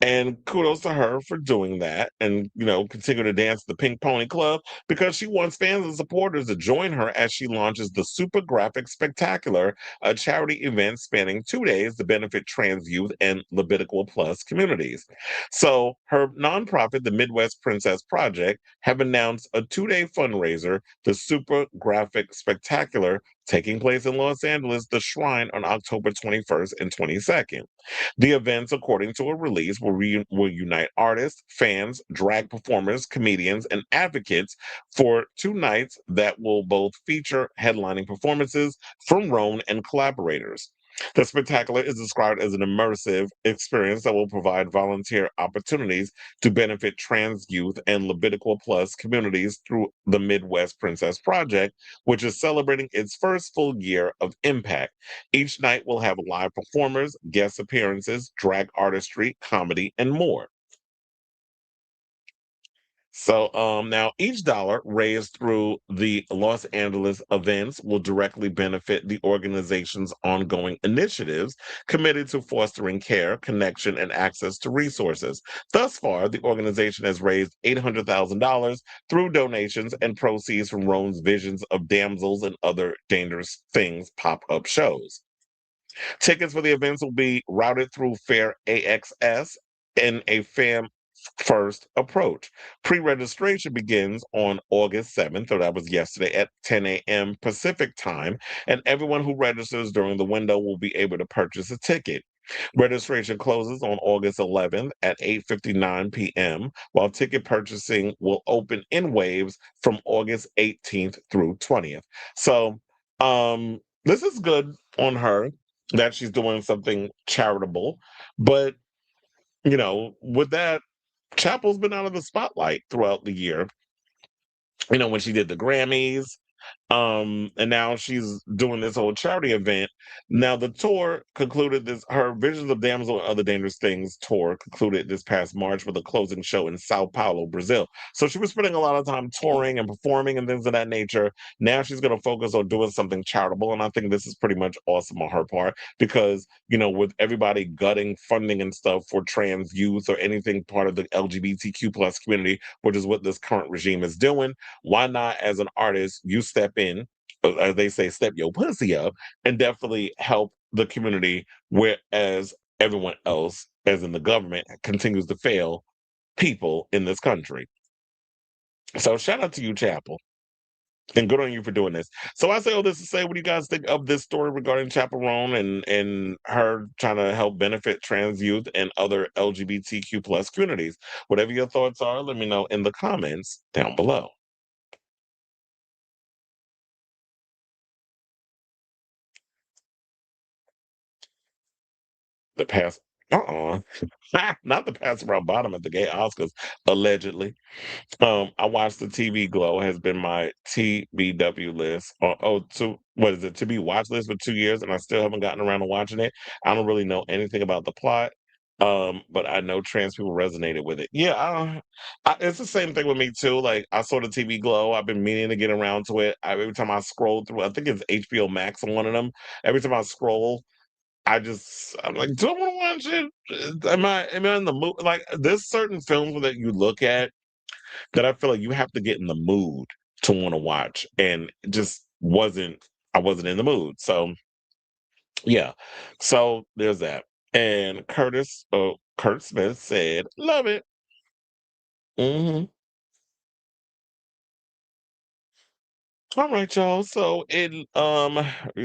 And kudos to her for doing that and, continue to dance the Pink Pony Club because she wants fans and supporters to join her as she launches the Super Graphic Spectacular, a charity event spanning 2 days to benefit trans youth and Levitical Plus communities. So her nonprofit, the Midwest Princess Project, have announced a 2-day fundraiser, the Super Graphic Spectacular, taking place in Los Angeles, the Shrine on October 21st and 22nd. The events, according to a release, will unite artists, fans, drag performers, comedians, and advocates for 2 nights that will both feature headlining performances from Roan and collaborators. The spectacular is described as an immersive experience that will provide volunteer opportunities to benefit trans youth and Levitical Plus communities through the Midwest Princess Project, which is celebrating its first full year of impact. Each night will have live performers, guest appearances, drag artistry, comedy, and more. So now each dollar raised through the Los Angeles events will directly benefit the organization's ongoing initiatives committed to fostering care, connection, and access to resources. Thus far, the organization has raised $800,000 through donations and proceeds from Roan's visions of damsels and other dangerous things pop-up shows. Tickets for the events will be routed through Fair AXS in a fan first approach. Pre-registration begins on August 7th, so that was yesterday at 10 a.m. Pacific time, and everyone who registers during the window will be able to purchase a ticket. Registration closes on August 11th at 8:59 p.m., while ticket purchasing will open in waves from August 18th through 20th. So, this is good on her that she's doing something charitable, but with that, Chappell's been out of the spotlight throughout the year. When she did the Grammys, and now she's doing this whole charity event. Now the tour concluded this her Visions of Damsel and Other Dangerous Things tour concluded this past March with a closing show in Sao Paulo, Brazil. So she was spending a lot of time touring and performing and things of that nature. Now she's going to focus on doing something charitable, and I think this is pretty much awesome on her part because with everybody gutting funding and stuff for trans youth or anything part of the LGBTQ plus community, which is what this current regime is doing, why not, as an artist, you step in, as they say, step your pussy up, and definitely help the community, whereas everyone else, as in the government, continues to fail people in this country. So shout out to you, Chappell. And good on you for doing this. So I say all this to say, what do you guys think of this story regarding Chaperone and her trying to help benefit trans youth and other LGBTQ plus communities? Whatever your thoughts are, let me know in the comments down below. The pass, not the pass around bottom at the gay Oscars, allegedly. I watched the TV Glow has been my TBW list. What is it? To be watch list for 2 years, and I still haven't gotten around to watching it. I don't really know anything about the plot. But I know trans people resonated with it. Yeah, it's the same thing with me too. Like I saw the TV Glow. I've been meaning to get around to it. Every time I scroll through, I think it's HBO Max on one of them. Every time I scroll, I'm like, do I want to watch it? Am I in the mood? Like, there's certain films that you look at that I feel like you have to get in the mood to want to watch, and it just wasn't. I wasn't in the mood, so yeah. So there's that. And Kurt Smith said, "Love it." Hmm. All right, y'all. So you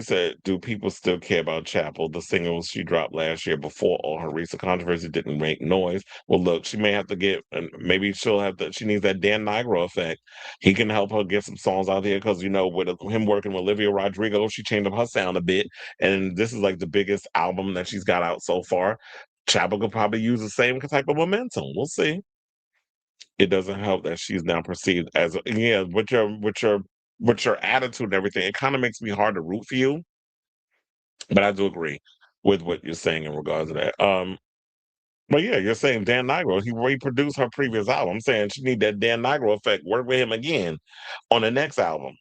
said, do people still care about Chappell? The single she dropped last year before all her recent controversy didn't make noise. Well, look, she may have to get, and maybe she'll have to. She needs that Dan Nigro effect. He can help her get some songs out there because with him working with Olivia Rodrigo, she changed up her sound a bit, and this is like the biggest album that she's got out so far. Chappell could probably use the same type of momentum. We'll see. It doesn't help that she's now perceived as yeah, with your attitude and everything. It kind of makes me hard to root for you, but I do agree with what you're saying in regards to that. But yeah, you're saying Dan Nigro, he reproduced her previous album. I'm saying she need that Dan Nigro effect. Work with him again on the next album.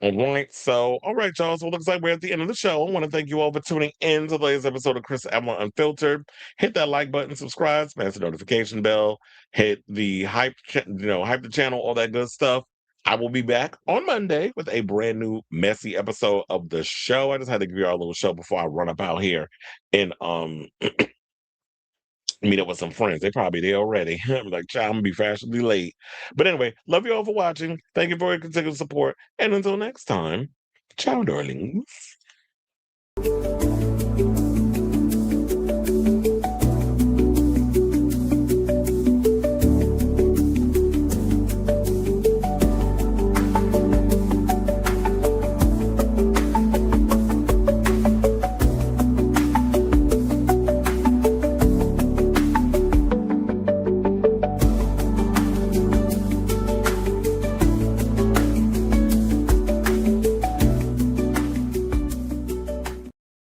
All right. So, all right, y'all. So it looks like we're at the end of the show. I want to thank you all for tuning in to today's episode of Chris Avalon Unfiltered. Hit that like button, subscribe, smash the notification bell, hit the hype the channel, all that good stuff. I will be back on Monday with a brand new messy episode of the show. I just had to give you all a little show before I run up out here and meet up with some friends. They probably there already. I'm like, child, I'm gonna be fashionably late. But anyway, love you all for watching. Thank you for your continued support. And until next time, ciao, darlings.